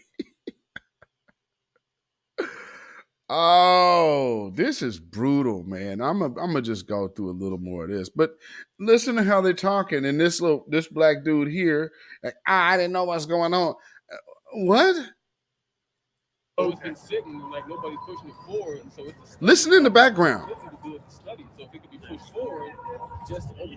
Oh, this is brutal, man. I'm gonna just go through a little more of this. But listen to how they're talking. And this black dude here, like, I didn't know what's going on. What? So it's been sitting and like nobody's pushing it forward, and so it's a study. Listen in the background. To do it to study, so if it could be pushed forward, just like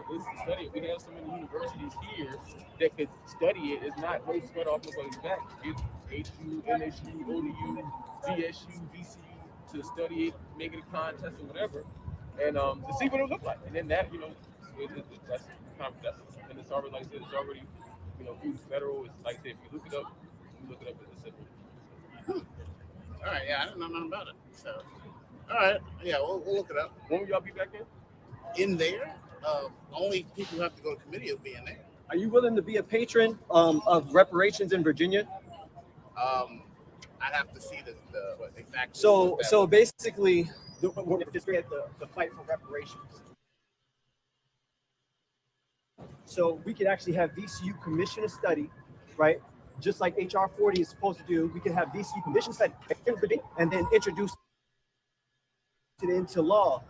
this study. We have so many universities here that could study it. It's not no sweat off nobody's back. Get HU, NSU, ODU, VSU, VCU to study it, make it a contest or whatever. and to see what it looked like. And then that, that's and it's already, like I said, it's already, through federal. It's like I said, if you look it up, in the civil. All right, yeah, I didn't know nothing about it. So, all right, yeah, we'll look it up. When will y'all be back in? In there, only people who have to go to committee will be in there. Are you willing to be a patron of reparations in Virginia? I'd have to see the exact. So basically, we're just at the fight for reparations. So we could actually have VCU commission a study, right? Just like HR40 is supposed to do. We could have VCU commission study and then introduce it into law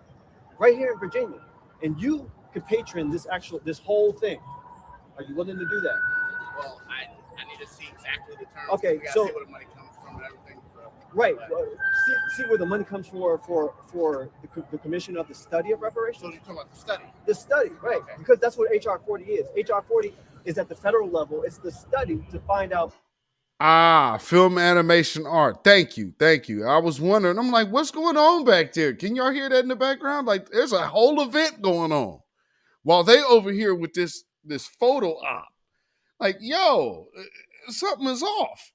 right here in Virginia. And you could patron this whole thing. Are you willing to do that? Well, I need to see exactly the terms. Okay, so see where the money comes from and everything. So. Right. Well, see where the money comes for the commission of the study of reparations. So you're talking about the study. The study, right? Okay. Because that's what HR40 is. HR40 is at the federal level. It's the study to find out. Film, animation, art. Thank you. I was wondering. I'm like, what's going on back there? Can y'all hear that in the background? Like, there's a whole event going on while they over here with this photo op. Like, yo, something is off.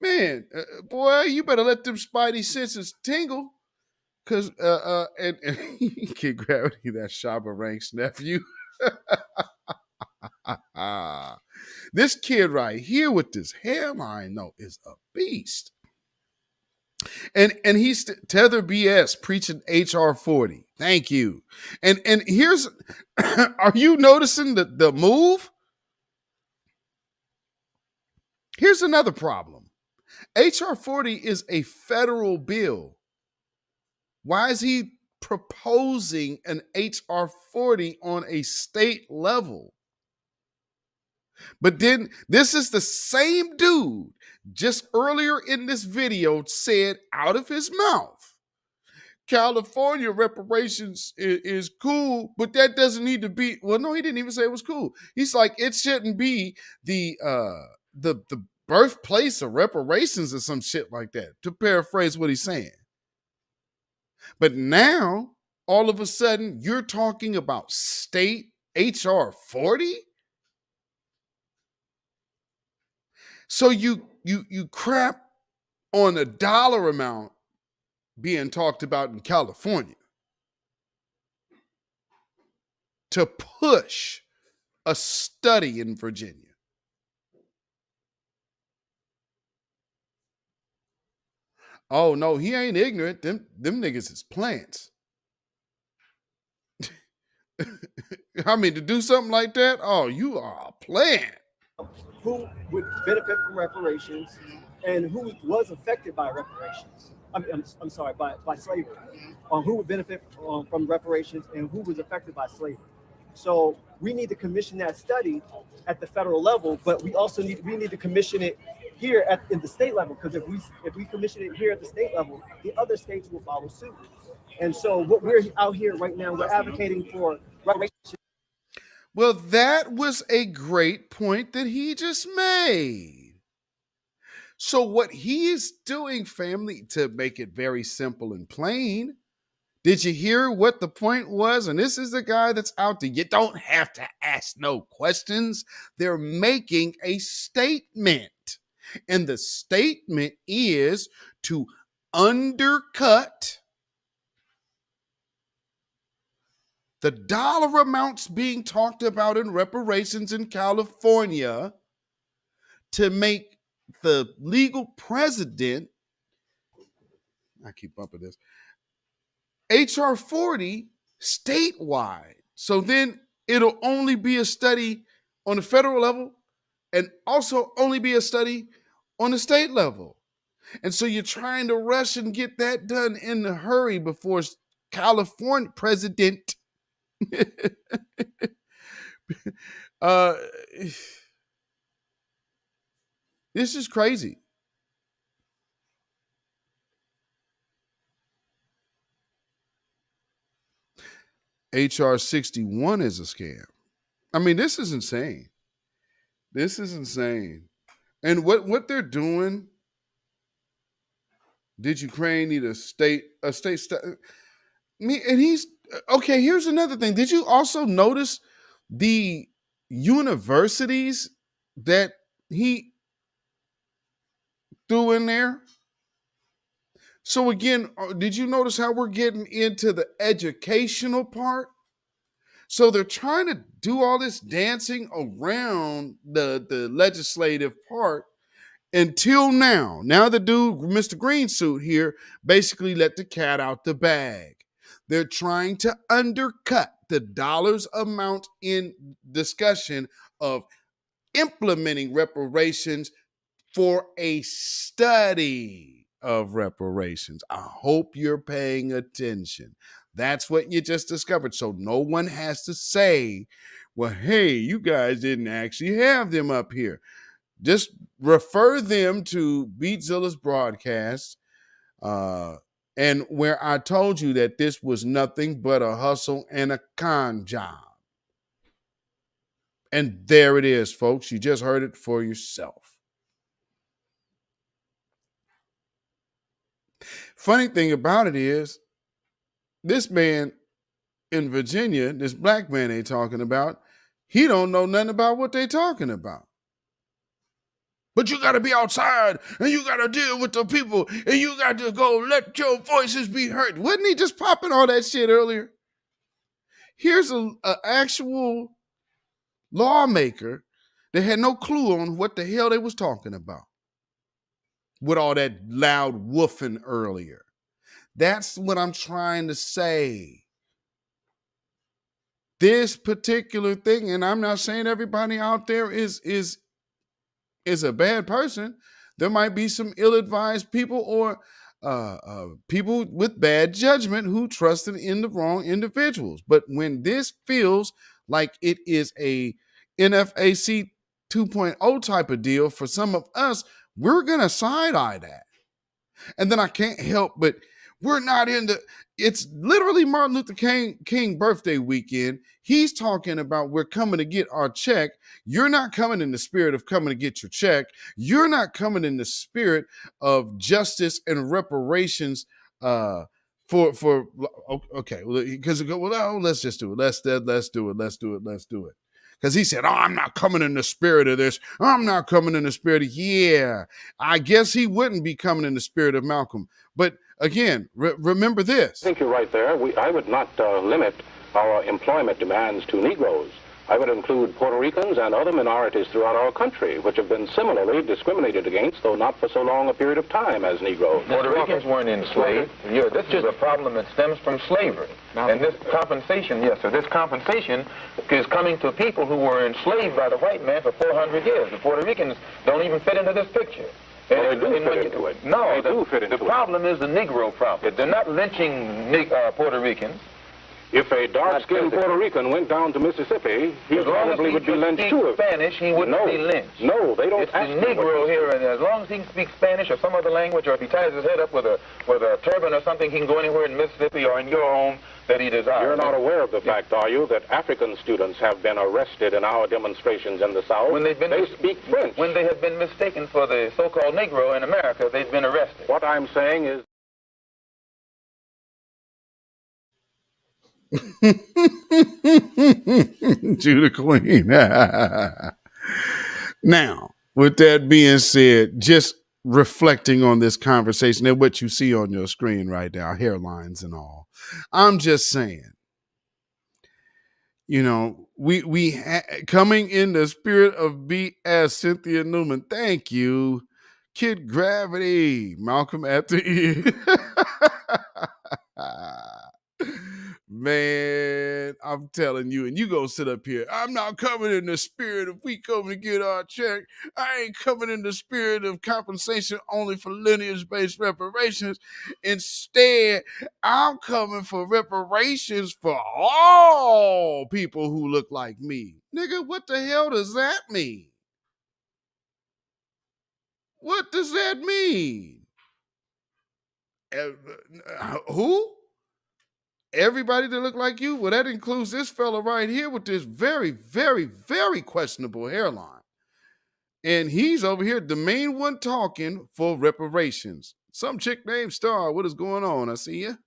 Man, boy, you better let them spidey senses tingle. Cause and Kid Gravity, that Shabba Ranks nephew. This kid right here with this hairline, though, is a beast. And he's Tether BS preaching HR40. Thank you. And here's, are you noticing the move? Here's another problem. HR40 is a federal bill. Why is he proposing an HR40 on a state level? But then this is the same dude just earlier in this video said out of his mouth, California reparations is cool, but that doesn't need to be. Well, no, he didn't even say it was cool. He's like, it shouldn't be the birthplace of reparations or some shit like that, to paraphrase what he's saying. But now, all of a sudden, you're talking about state HR 40? So you crap on a dollar amount being talked about in California to push a study in Virginia. Oh no, he ain't ignorant. Them niggas is plants. I mean, to do something like that, oh, you are a plant. Who would benefit from reparations and who was affected by reparations? I'm sorry, by slavery. Who would benefit from reparations and who was affected by slavery? So we need to commission that study at the federal level, but we also need to commission it here in the state level, because if we commission it here at the state level, the other states will follow suit. And so what we're out here right now, we're advocating for reparations. Well, that was a great point that he just made. So what he is doing, family, to make it very simple and plain, did you hear what the point was? And this is the guy that's out there. You don't have to ask no questions. They're making a statement. And the statement is to undercut the dollar amounts being talked about in reparations in California to make the legal precedent, I keep bumping this, HR 40 statewide. So then it'll only be a study on the federal level and also only be a study on the state level. And so you're trying to rush and get that done in a hurry before California president this is crazy. HR 61 is a scam. I mean, this is insane. This is insane. And what they're doing, did Ukraine need a state? And he's okay. Here's another thing. Did you also notice the universities that he threw in there? So again, did you notice how we're getting into the educational part? So they're trying to do all this dancing around the legislative part until now. Now the dude, Mr. Green Suit here, basically let the cat out the bag. They're trying to undercut the dollars amount in discussion of implementing reparations for a study of reparations. I hope you're paying attention. That's what you just discovered. So no one has to say, well, hey, you guys didn't actually have them up here. Just refer them to Beatzilla's broadcast, and where I told you that this was nothing but a hustle and a con job. And there it is, folks. You just heard it for yourself. Funny thing about it is, this man in Virginia, this black man they talking about, he don't know nothing about what they talking about. But you got to be outside and you got to deal with the people and you got to go let your voices be heard. Wasn't he just popping all that shit earlier? Here's an actual lawmaker that had no clue on what the hell they was talking about with all that loud woofing earlier. That's what I'm trying to say. This particular thing, and I'm not saying everybody out there is a bad person. There might be some ill-advised people or people with bad judgment who trusted in the wrong individuals. But when this feels like it is a NFAC 2.0 type of deal for some of us, we're gonna side-eye that. And then I can't help but we're not in the, it's literally Martin Luther King birthday weekend. He's talking about we're coming to get our check. You're not coming in the spirit of coming to get your check. You're not coming in the spirit of justice and reparations for okay, because let's just do it. Let's do it. Because he said, oh, I'm not coming in the spirit of this. I'm not coming in the spirit of, yeah. I guess he wouldn't be coming in the spirit of Malcolm. But again, remember this. I think you're right there. I would not limit our employment demands to Negroes. I would include Puerto Ricans and other minorities throughout our country, which have been similarly discriminated against, though not for so long a period of time as Negroes. Puerto Ricans weren't enslaved. Yeah, this is a problem that stems from slavery. And this compensation, yes, so this compensation is coming to people who were enslaved by the white man for 400 years. The Puerto Ricans don't even fit into this picture. Well, they do fit into it. No, they do fit into it. The problem is the Negro problem. They're not lynching Puerto Ricans. If a dark-skinned Puerto Rican went down to Mississippi, he probably would be lynched too. Spanish, he wouldn't be lynched. No, they don't. It's the Negro here, and as long as he can speak Spanish or some other language, or if he ties his head up with a turban or something, he can go anywhere in Mississippi or in your home that he desires. You're not aware of the fact, are you, that African students have been arrested in our demonstrations in the South? When they speak French. When they have been mistaken for the so-called Negro in America, they've been arrested. What I'm saying is... Judah Queen. Now, with that being said, just reflecting on this conversation and what you see on your screen right now, hairlines and all, I'm just saying, you know, we coming in the spirit of BS, Cynthia Newman. Thank you. Kid Gravity, Malcolm at the end. Man, I'm telling you, and you go sit up here. I'm not coming in the spirit of we coming to get our check. I ain't coming in the spirit of compensation only for lineage-based reparations. Instead, I'm coming for reparations for all people who look like me. Nigga, what the hell does that mean? What does that mean? Who? Everybody that look like you? Well, that includes this fella right here with this very, very, very questionable hairline. And he's over here, the main one talking for reparations. Some chick named Star, what is going on? I see you.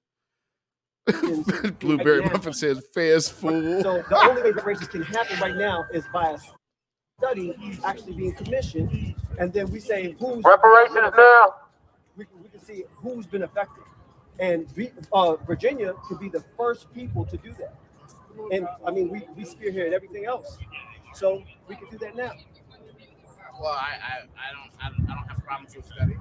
Blueberry Muffin says fast food. So the only way reparations can happen right now is by a study actually being commissioned, and then we say who's reparations now. We can see who's been affected, and Virginia could be the first people to do that. And I mean, we spearhead everything else, so we can do that now. Well, I don't have problems with study,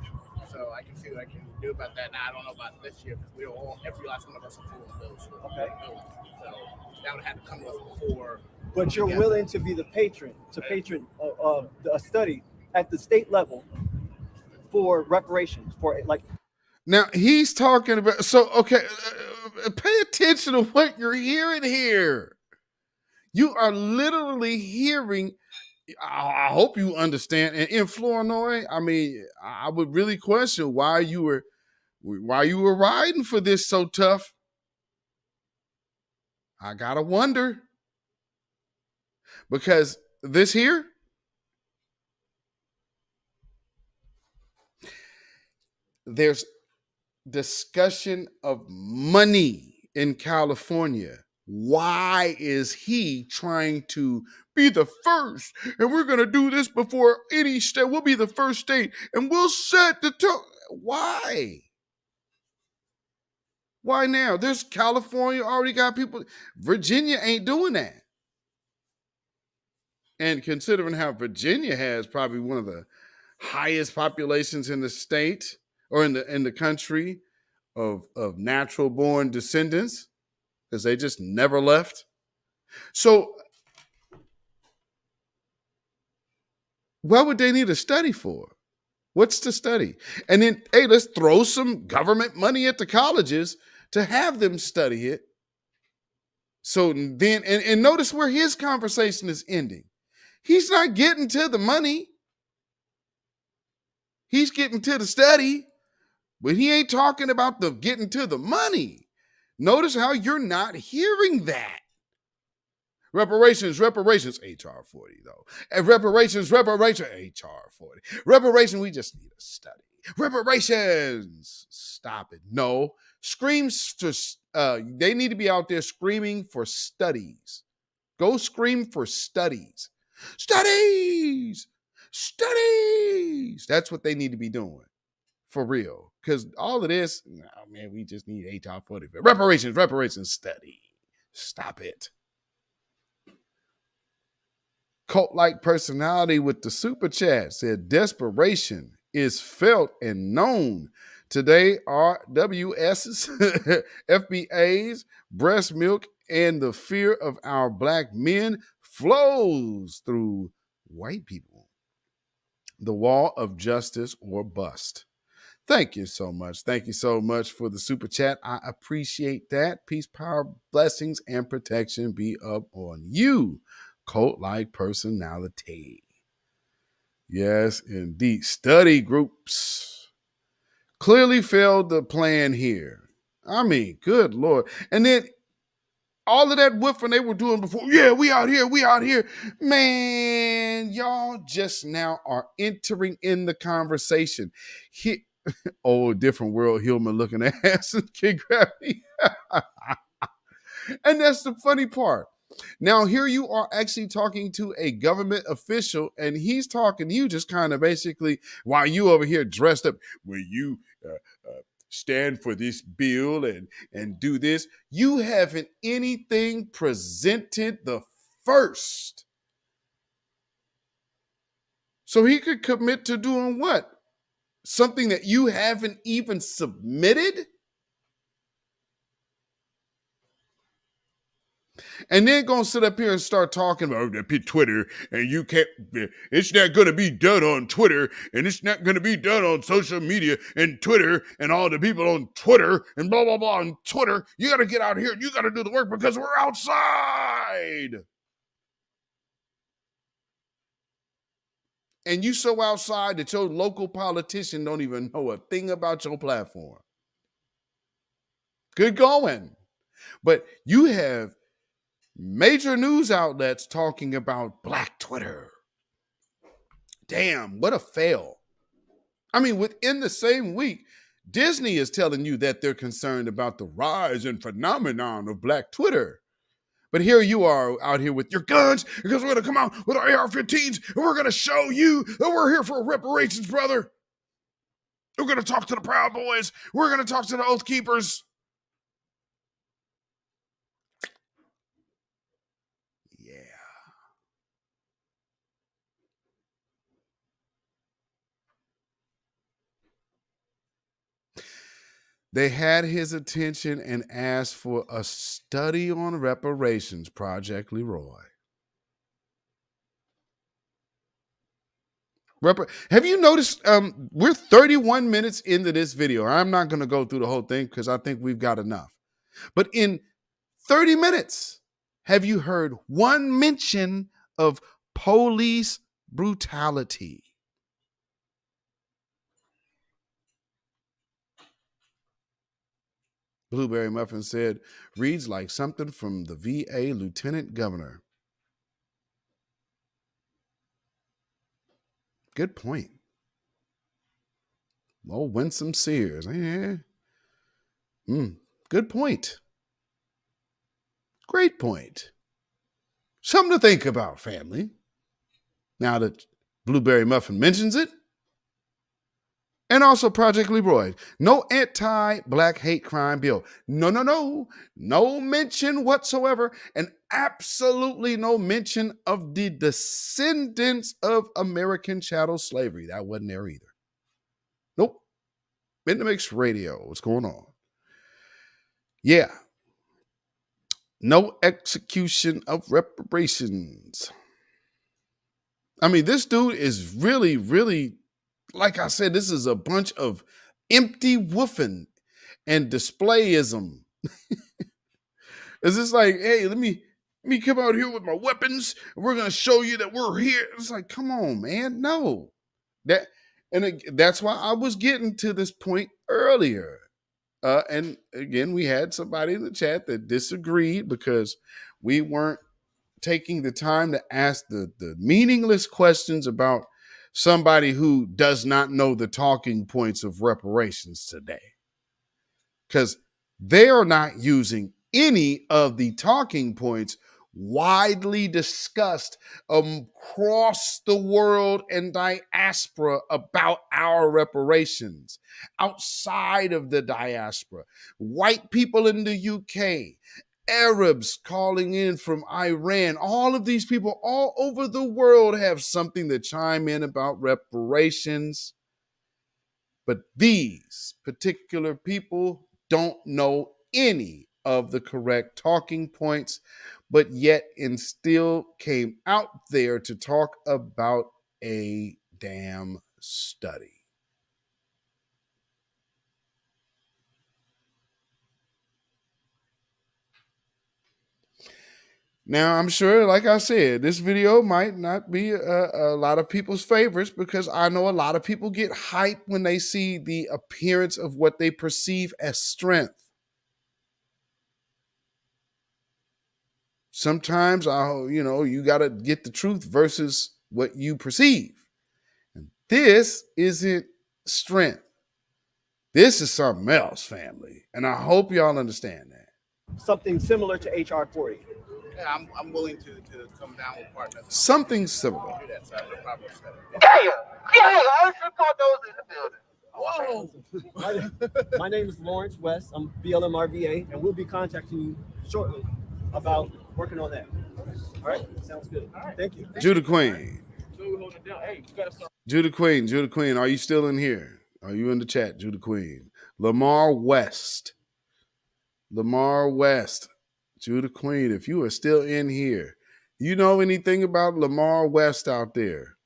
so I can see what I can do about that. Now I don't know about this year because every last one of us are full of bills. Okay. So that would have to come to us before. But you're willing to be the patron of a study at the state level for reparations for like. Now he's talking about, so okay, pay attention to what you're hearing here. You are literally hearing, I hope you understand. And in Flournoy, I mean, I would really question why you were riding for this so tough. I gotta wonder. Because this here, there's discussion of money in California. Why is he trying to be the first? And we're going to do this before any state. We'll be the first state and we'll set the tone. Why? Why now? There's California already got people. Virginia ain't doing that. And considering how Virginia has probably one of the highest populations in the state or in the country of natural born descendants, because they just never left. So what would they need a study for? What's to study? And then, hey, let's throw some government money at the colleges to have them study it. So then, and notice where his conversation is ending. He's not getting to the money. He's getting to the study, but he ain't talking about the getting to the money. Notice how you're not hearing that. Reparations, HR40 though. And reparations, HR40. Reparation, we just need a study. Reparations, stop it. No, they need to be out there screaming for studies. Go scream for studies. Studies! That's what they need to be doing. For real. Because all of this, man, we just need HR40. Reparations study. Stop it. Cult-like personality with the super chat said desperation is felt and known. Today, RWS's, FBA's, breast milk, and the fear of our black men flows through white people. The wall of justice or bust. Thank you so much. Thank you so much for the super chat. I appreciate that. Peace, power, blessings, and protection be up on you. Cult-like personality. Yes, indeed. Study groups clearly failed the plan here. I mean, good Lord. And then all of that woofing they were doing before, yeah, we out here. Man, y'all just now are entering in the conversation. Different world, Hillman looking ass can grab me. And that's the funny part. Now, here you are actually talking to a government official, and he's talking to you just kind of basically while you over here dressed up, will you stand for this bill and do this? You haven't anything presented the first. So he could commit to doing what? Something that you haven't even submitted? And then gonna sit up here and start talking about Twitter, and you can't, it's not gonna be done on Twitter, and it's not gonna be done on social media and Twitter and all the people on Twitter and blah, blah, blah on Twitter. You gotta get out here and you gotta do the work because we're outside. And you so outside that your local politician don't even know a thing about your platform. Good going. But you have major news outlets talking about Black Twitter. Damn, what a fail. I mean, within the same week, Disney is telling you that they're concerned about the rise and phenomenon of Black Twitter. But here you are out here with your guns because we're going to come out with our AR-15s and we're going to show you that we're here for reparations, brother. We're going to talk to the Proud Boys. We're going to talk to the Oath Keepers. Yeah. They had his attention and asked for a study on reparations, Project Leroy. Have you noticed we're 31 minutes into this video? I'm not going to go through the whole thing because I think we've got enough. But in 30 minutes, have you heard one mention of police brutality? Blueberry Muffin said, reads like something from the VA Lieutenant Governor. Good point. Oh, Winsome Sears. Yeah. Good point. Great point. Something to think about, family. Now that Blueberry Muffin mentions it. And also Project Leroy. No anti-Black hate crime bill. No. No mention whatsoever. And absolutely no mention of the descendants of American chattel slavery. That wasn't there either. Nope. In the Mix Radio. What's going on? Yeah. No execution of reparations. I mean, this dude is really, really, like I said, this is a bunch of empty woofing and displayism. It's just like, hey, let me come out here with my weapons. And we're gonna show you that we're here. It's like, come on, man, no. That's why I was getting to this point earlier. And again, we had somebody in the chat that disagreed because we weren't taking the time to ask the meaningless questions about somebody who does not know the talking points of reparations today. Because they are not using any of the talking points widely discussed across the world and diaspora about our reparations. Outside of the diaspora, white people in the UK, Arabs calling in from Iran, all of these people all over the world have something to chime in about reparations. But these particular people don't know any of the correct talking points, but yet and still came out there to talk about a damn study. Now, I'm sure, like I said, this video might not be a lot of people's favorites because I know a lot of people get hyped when they see the appearance of what they perceive as strength. Sometimes, you got to get the truth versus what you perceive. And this isn't strength. This is something else, family. And I hope y'all understand that. Something similar to HR40. Yeah, I'm willing to come down with partners. Something similar. Damn! I should call those in the building. Whoa! My name is Lawrence West. I'm BLMRVA, and we'll be contacting you shortly about working on that. All right? Sounds good. All right. Thank you. Judah Queen. Judah Queen, are you still in here? Are you in the chat, Judah Queen? Lamar West. Judah Queen, if you are still in here, you know anything about Lamar West out there?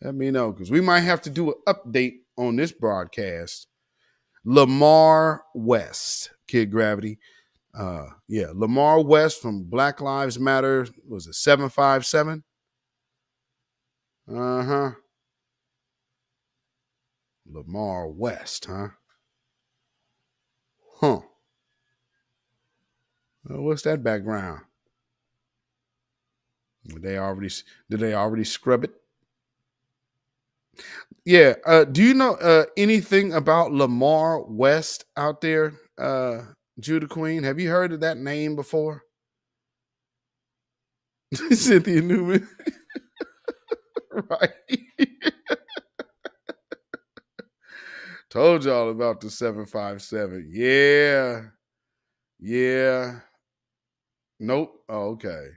Let me know, because we might have to do an update on this broadcast. Lamar West, Kid Gravity. Lamar West from Black Lives Matter, was it 757? Uh-huh. Lamar West, huh? Huh. Well, what's that background? Did they already scrub it? Yeah. Do you know anything about Lamar West out there, Judah Queen? Have you heard of that name before? Cynthia Newman. Right. Told y'all about the 757. Yeah. Yeah. Nope. Oh, okay.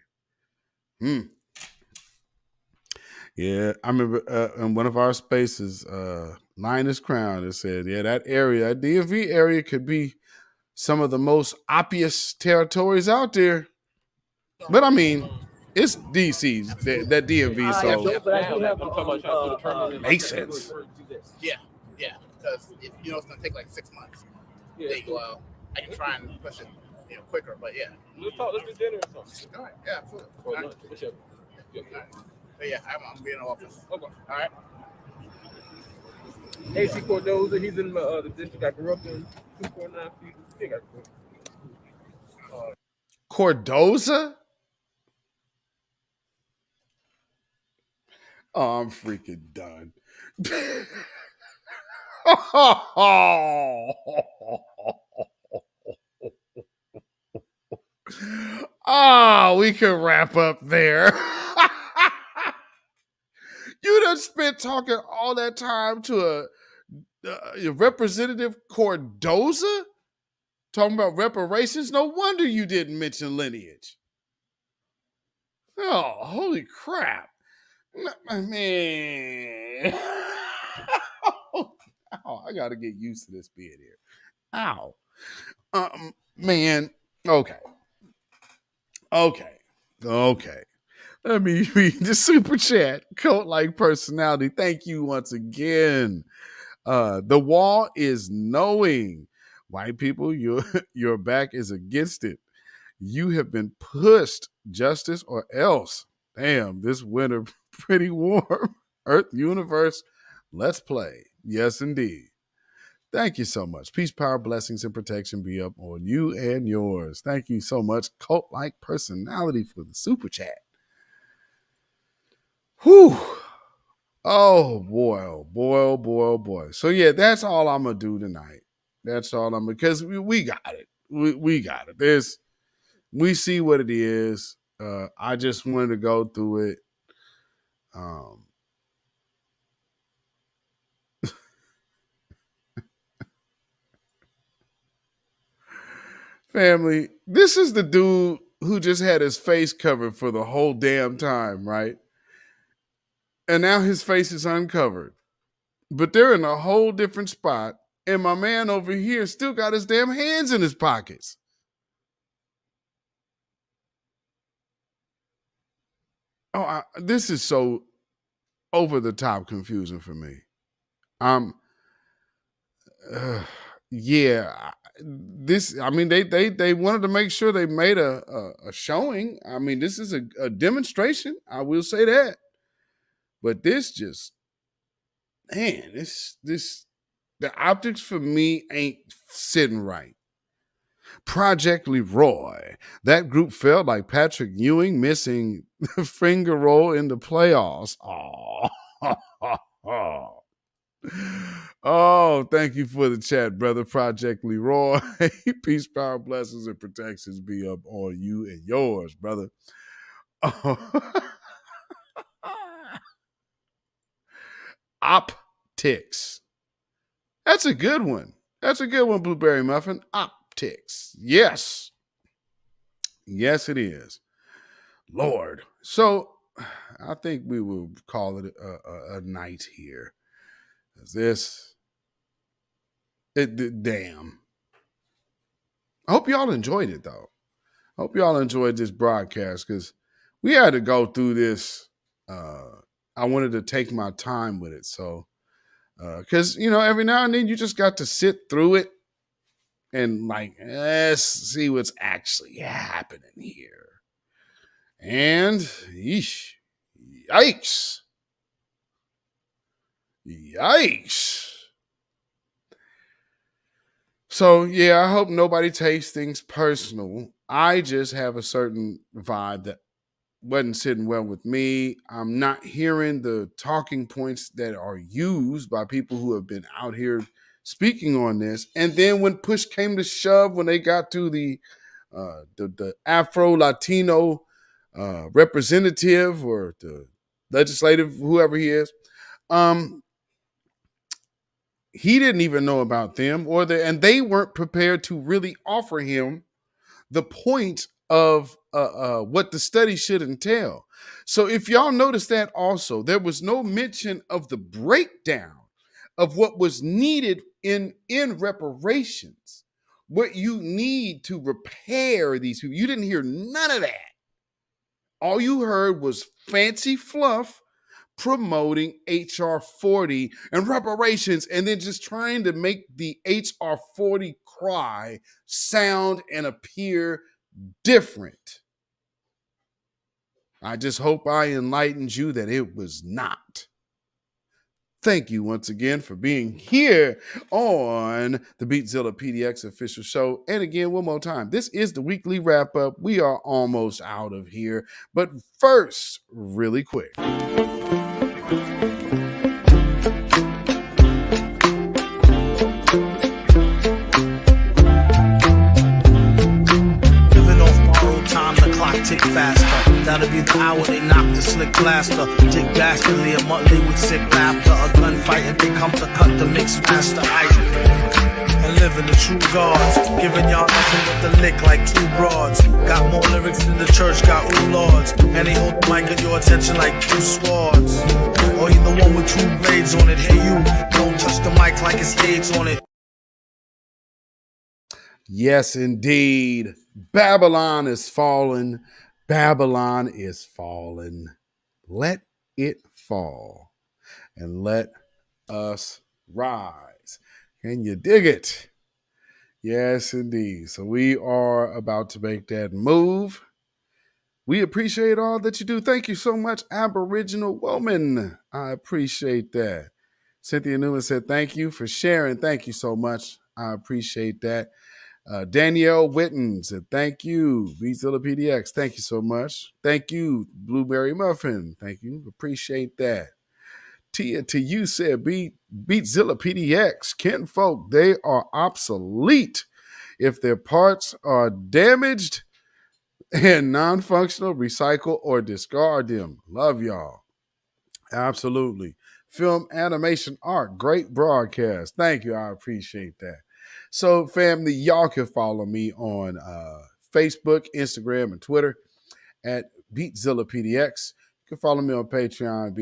Yeah. I remember in one of our spaces, Linus Crown, it said, yeah, that area, that DMV area could be some of the most obvious territories out there. But I mean, it's DC's that DMV, I so don't, but I do have I'm talking about trying to put a terminal in makes February sense. 1st. Do this. Yeah, yeah, because you know it's gonna take like 6 months. Yeah. They go out. I can try and push it, quicker, but yeah. Let's talk. Let's do dinner or something. All right, yeah, absolutely. Or All lunch, right. whichever. Yeah. All right. But yeah, I'm being in the office. Okay. All right. AC Cordoza, he's in the district I grew up in. 249 feet. I think I grew up. Cordoza? Oh, I'm freaking done. Oh, we can wrap up there. You done spent talking all that time to a Representative Cordoza talking about reparations. No wonder you didn't mention lineage. Oh, holy crap. Man. Oh, I got to get used to this being here. Ow. Man. Okay. Let me read the super chat. Cult like personality. Thank you once again. The wall is knowing. White people, your back is against it. You have been pushed, justice or else. Damn, this winter pretty warm. Earth, universe, let's play. Yes, indeed. Thank you so much. Peace, power, blessings, and protection be up on you and yours. Thank you so much, cult-like personality, for the super chat. Whew. Oh boy, oh boy, oh boy, oh boy. So yeah, that's all I'm gonna do tonight. That's all I'm because we got it. We got it. We see what it is. I just wanted to go through it. Family, this is the dude who just had his face covered for the whole damn time, right? And now his face is uncovered. But they're in a whole different spot. And my man over here still got his damn hands in his pockets. Oh, this is so over the top confusing for me. Yeah, this. I mean, they wanted to make sure they made a showing. I mean, this is a demonstration. I will say that. But this just, man, this the optics for me ain't sitting right. Project Leroy. That group felt like Patrick Ewing missing the finger roll in the playoffs. Oh, thank you for the chat, brother. Project Leroy. Peace, power, blessings, and protections be up on you and yours, brother. Optics. That's a good one. That's a good one, Blueberry Muffin. Optics. Yes. Yes, it is. Lord. So I think we will call it a night here. Damn. I hope y'all enjoyed it, though. I hope y'all enjoyed this broadcast because we had to go through this. I wanted to take my time with it. So, because, every now and then you just got to sit through it and let's see what's actually happening here. And, yikes. So, yeah, I hope nobody takes things personal. I just have a certain vibe that wasn't sitting well with me. I'm not hearing the talking points that are used by people who have been out here speaking on this. And then when push came to shove, when they got to the Afro Latino representative or the legislative, whoever he is, he didn't even know about them, and they weren't prepared to really offer him the point of what the study should entail. So if y'all notice that also, there was no mention of the breakdown of what was needed in reparations, what you need to repair these people. You didn't hear none of that. All you heard was fancy fluff promoting HR40 and reparations, and then just trying to make the HR40 cry sound and appear different. I just hope I enlightened you that it was not. Thank you once again for being here on the Beatzilla PDX official show. And again, one more time, this is the weekly wrap up. We are almost out of here. But first, really quick. Tick faster. That'll be the hour they knock the slick blaster. Dick dastardly, a monthly with sick laughter. A gunfight and they come to cut the mix faster. And living the true gods. Giving y'all nothing but the lick like two broads. Got more lyrics than the church got ooh lords. And they hold the mic at your attention like two swords. Or you the one with two blades on it. Hey you, don't touch the mic like it's AIDS on it. Yes, indeed. Babylon is fallen. Babylon is fallen. Let it fall and let us rise. Can you dig it? Yes, indeed. So we are about to make that move. We appreciate all that you do. Thank you so much, Aboriginal woman. I appreciate that. Cynthia Newman said, thank you for sharing. Thank you so much. I appreciate that. Danielle Witten said, thank you. Beatzilla PDX, thank you so much. Thank you, Blueberry Muffin. Thank you. Appreciate that. Tia to you said, Beatzilla PDX, kinfolk, they are obsolete. If their parts are damaged and non-functional, recycle or discard them. Love y'all. Absolutely. Film, animation, art, great broadcast. Thank you. I appreciate that. So, family, y'all can follow me on Facebook, Instagram, and Twitter at Beatzilla PDX. You can follow me on Patreon,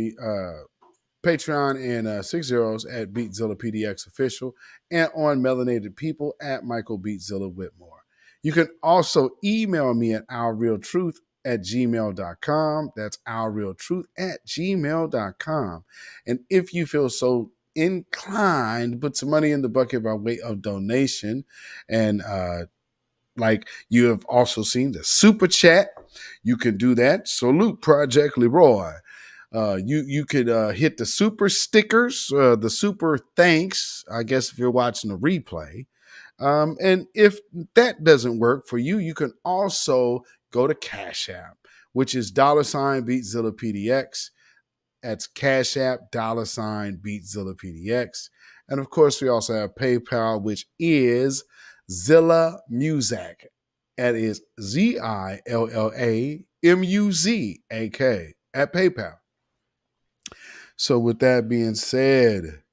Patreon and 6 zeros at Beatzilla PDX Official, and on Melanated People at Michael Beatzilla Whitmore. You can also email me at ourrealtruth@gmail.com. That's ourrealtruth@gmail.com. And if you feel so inclined, put some money in the bucket by way of donation. And like you have also seen the super chat, you can do that. Salute Project Leroy. You could hit the super stickers, the super thanks, I guess, if you're watching the replay. And if that doesn't work for you, you can also go to CashApp, which is $Beatzilla PDX. That's Cash App, $Beatzilla PDX. And of course, we also have PayPal, which is Zilla Music. That is ZILLAMUZAK at PayPal. So with that being said,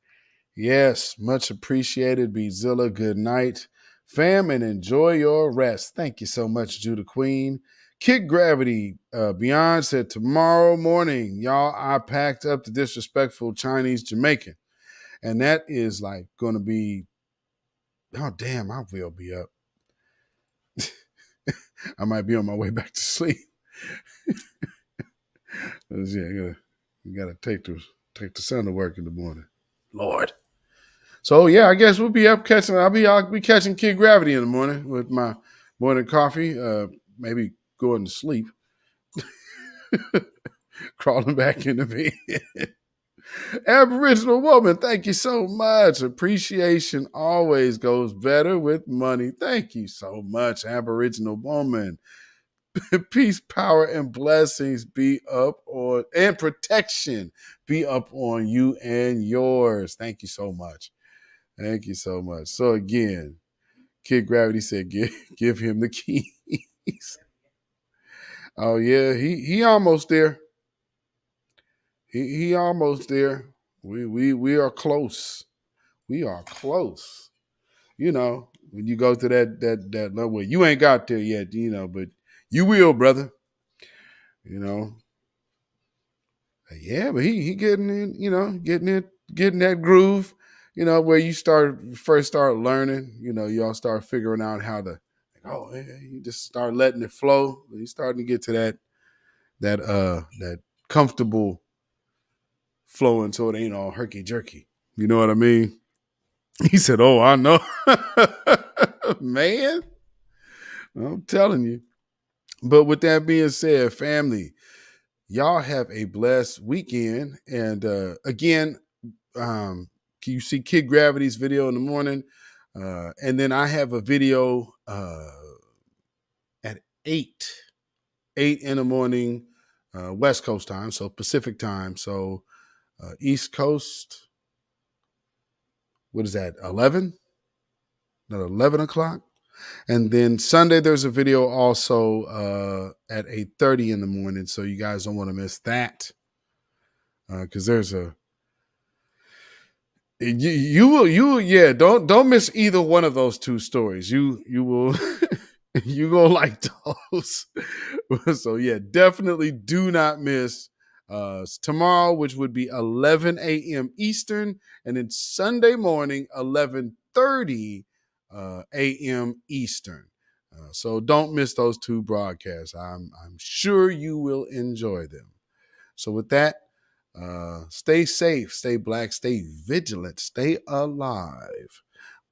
yes, much appreciated, Beatzilla. Good night, fam, and enjoy your rest. Thank you so much, Judah Queen. Kick Gravity, Beyond said, tomorrow morning, y'all, I packed up the disrespectful Chinese Jamaican. And that is like going to be, oh, damn, I will be up. I might be on my way back to sleep. Yeah, you gotta take the son to work in the morning. Lord. So yeah, I guess we'll be up catching. I'll be catching Kid Gravity in the morning with my morning coffee. Maybe going to sleep, crawling back into bed. Aboriginal woman, thank you so much. Appreciation always goes better with money. Thank you so much, Aboriginal woman. Peace, power, and blessings be up on, and protection be up on you and yours. Thank you so much. Thank you so much. So again, Kid Gravity said, give him the keys. Oh yeah, he almost there. He almost there. We are close. We are close. You know, when you go to that level, you ain't got there yet, you know, but you will, brother. You know. Yeah, but he getting in, you know, getting that groove, you know, where you first start learning, you know, y'all start figuring out how to, you just start letting it flow. You starting to get to that comfortable flowing so it ain't all herky jerky. You know what I mean? He said, "Oh, I know." Man, I'm telling you. But with that being said, family, y'all have a blessed weekend. And again, you see Kid Gravity's video in the morning. And then I have a video at 8 in the morning, West Coast time, so Pacific time. So East Coast, what is that, 11? Not 11 o'clock? And then Sunday, there's a video also at 8:30 in the morning. So you guys don't want to miss that. Because there's you will don't miss either one of those two stories. You will you gonna like those. So yeah, definitely do not miss tomorrow, which would be 11 a.m. Eastern, and then Sunday morning 11:30 a.m. Eastern. So don't miss those two broadcasts. I'm sure you will enjoy them. So with that, stay safe, stay black, stay vigilant, stay alive.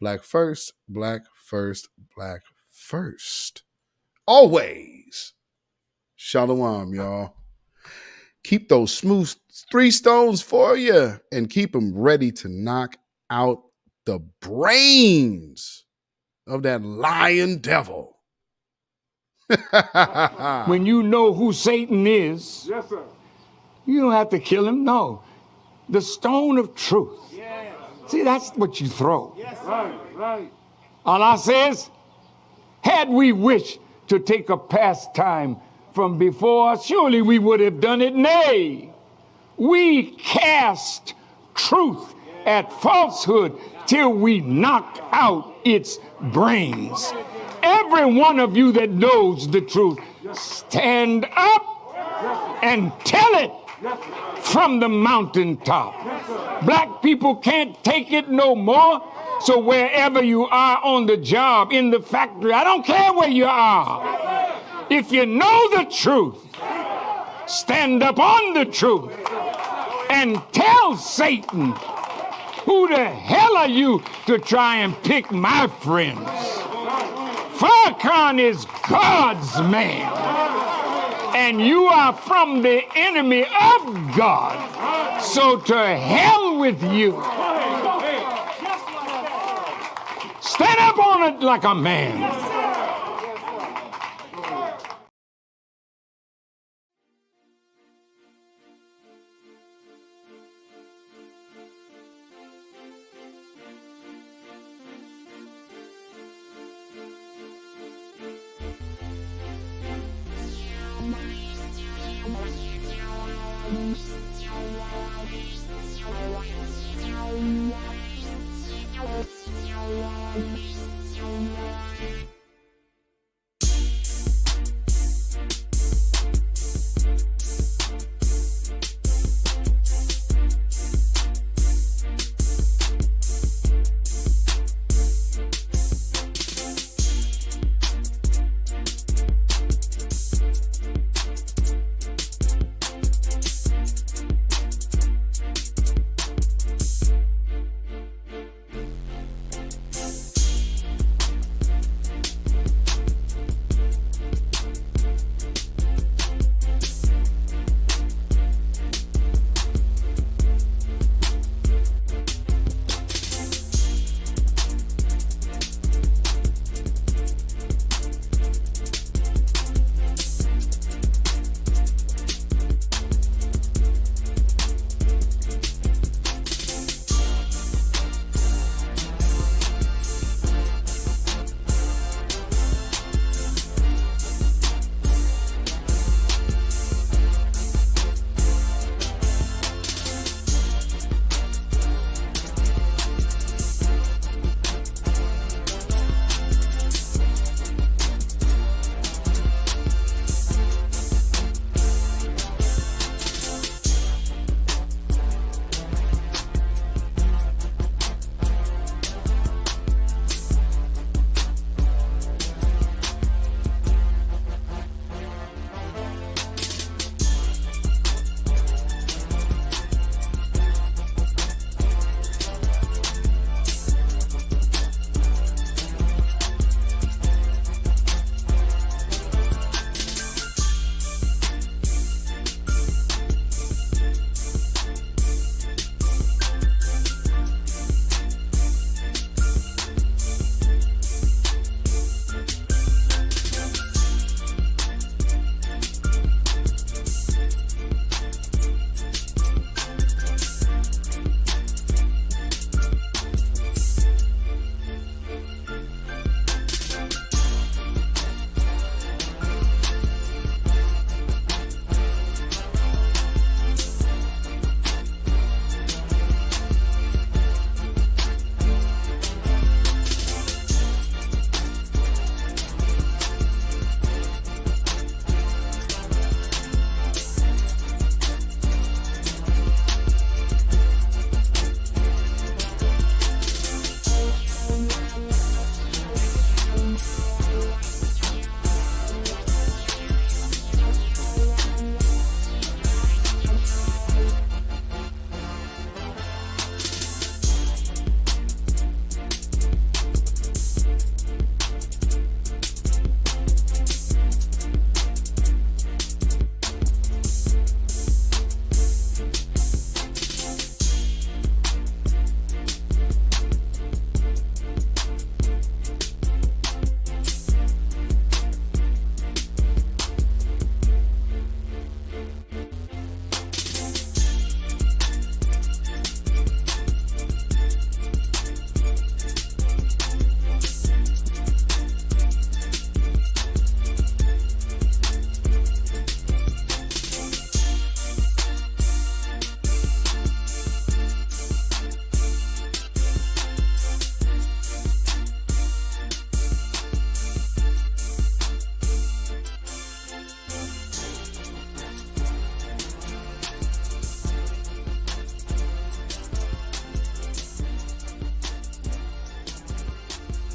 Black first, black first, black first. Always. Shalom, y'all. Keep those smooth 3 stones for you and keep them ready to knock out the brains of that lying devil. When you know who Satan is, yes, sir, you don't have to kill him. No. The stone of truth. Yeah. See, that's what you throw. Yes, right. Allah says, had we wished to take a pastime from before, surely we would have done it. Nay, we cast truth at falsehood till we knock out its brains. Every one of you that knows the truth, stand up and tell it from the mountaintop. Black people can't take it no more. So wherever you are on the job, in the factory, I don't care where you are. If you know the truth, stand up on the truth and tell Satan, who the hell are you to try and pick my friends? Farrakhan is God's man, and you are from the enemy of God. So to hell with you. Stand up on it like a man.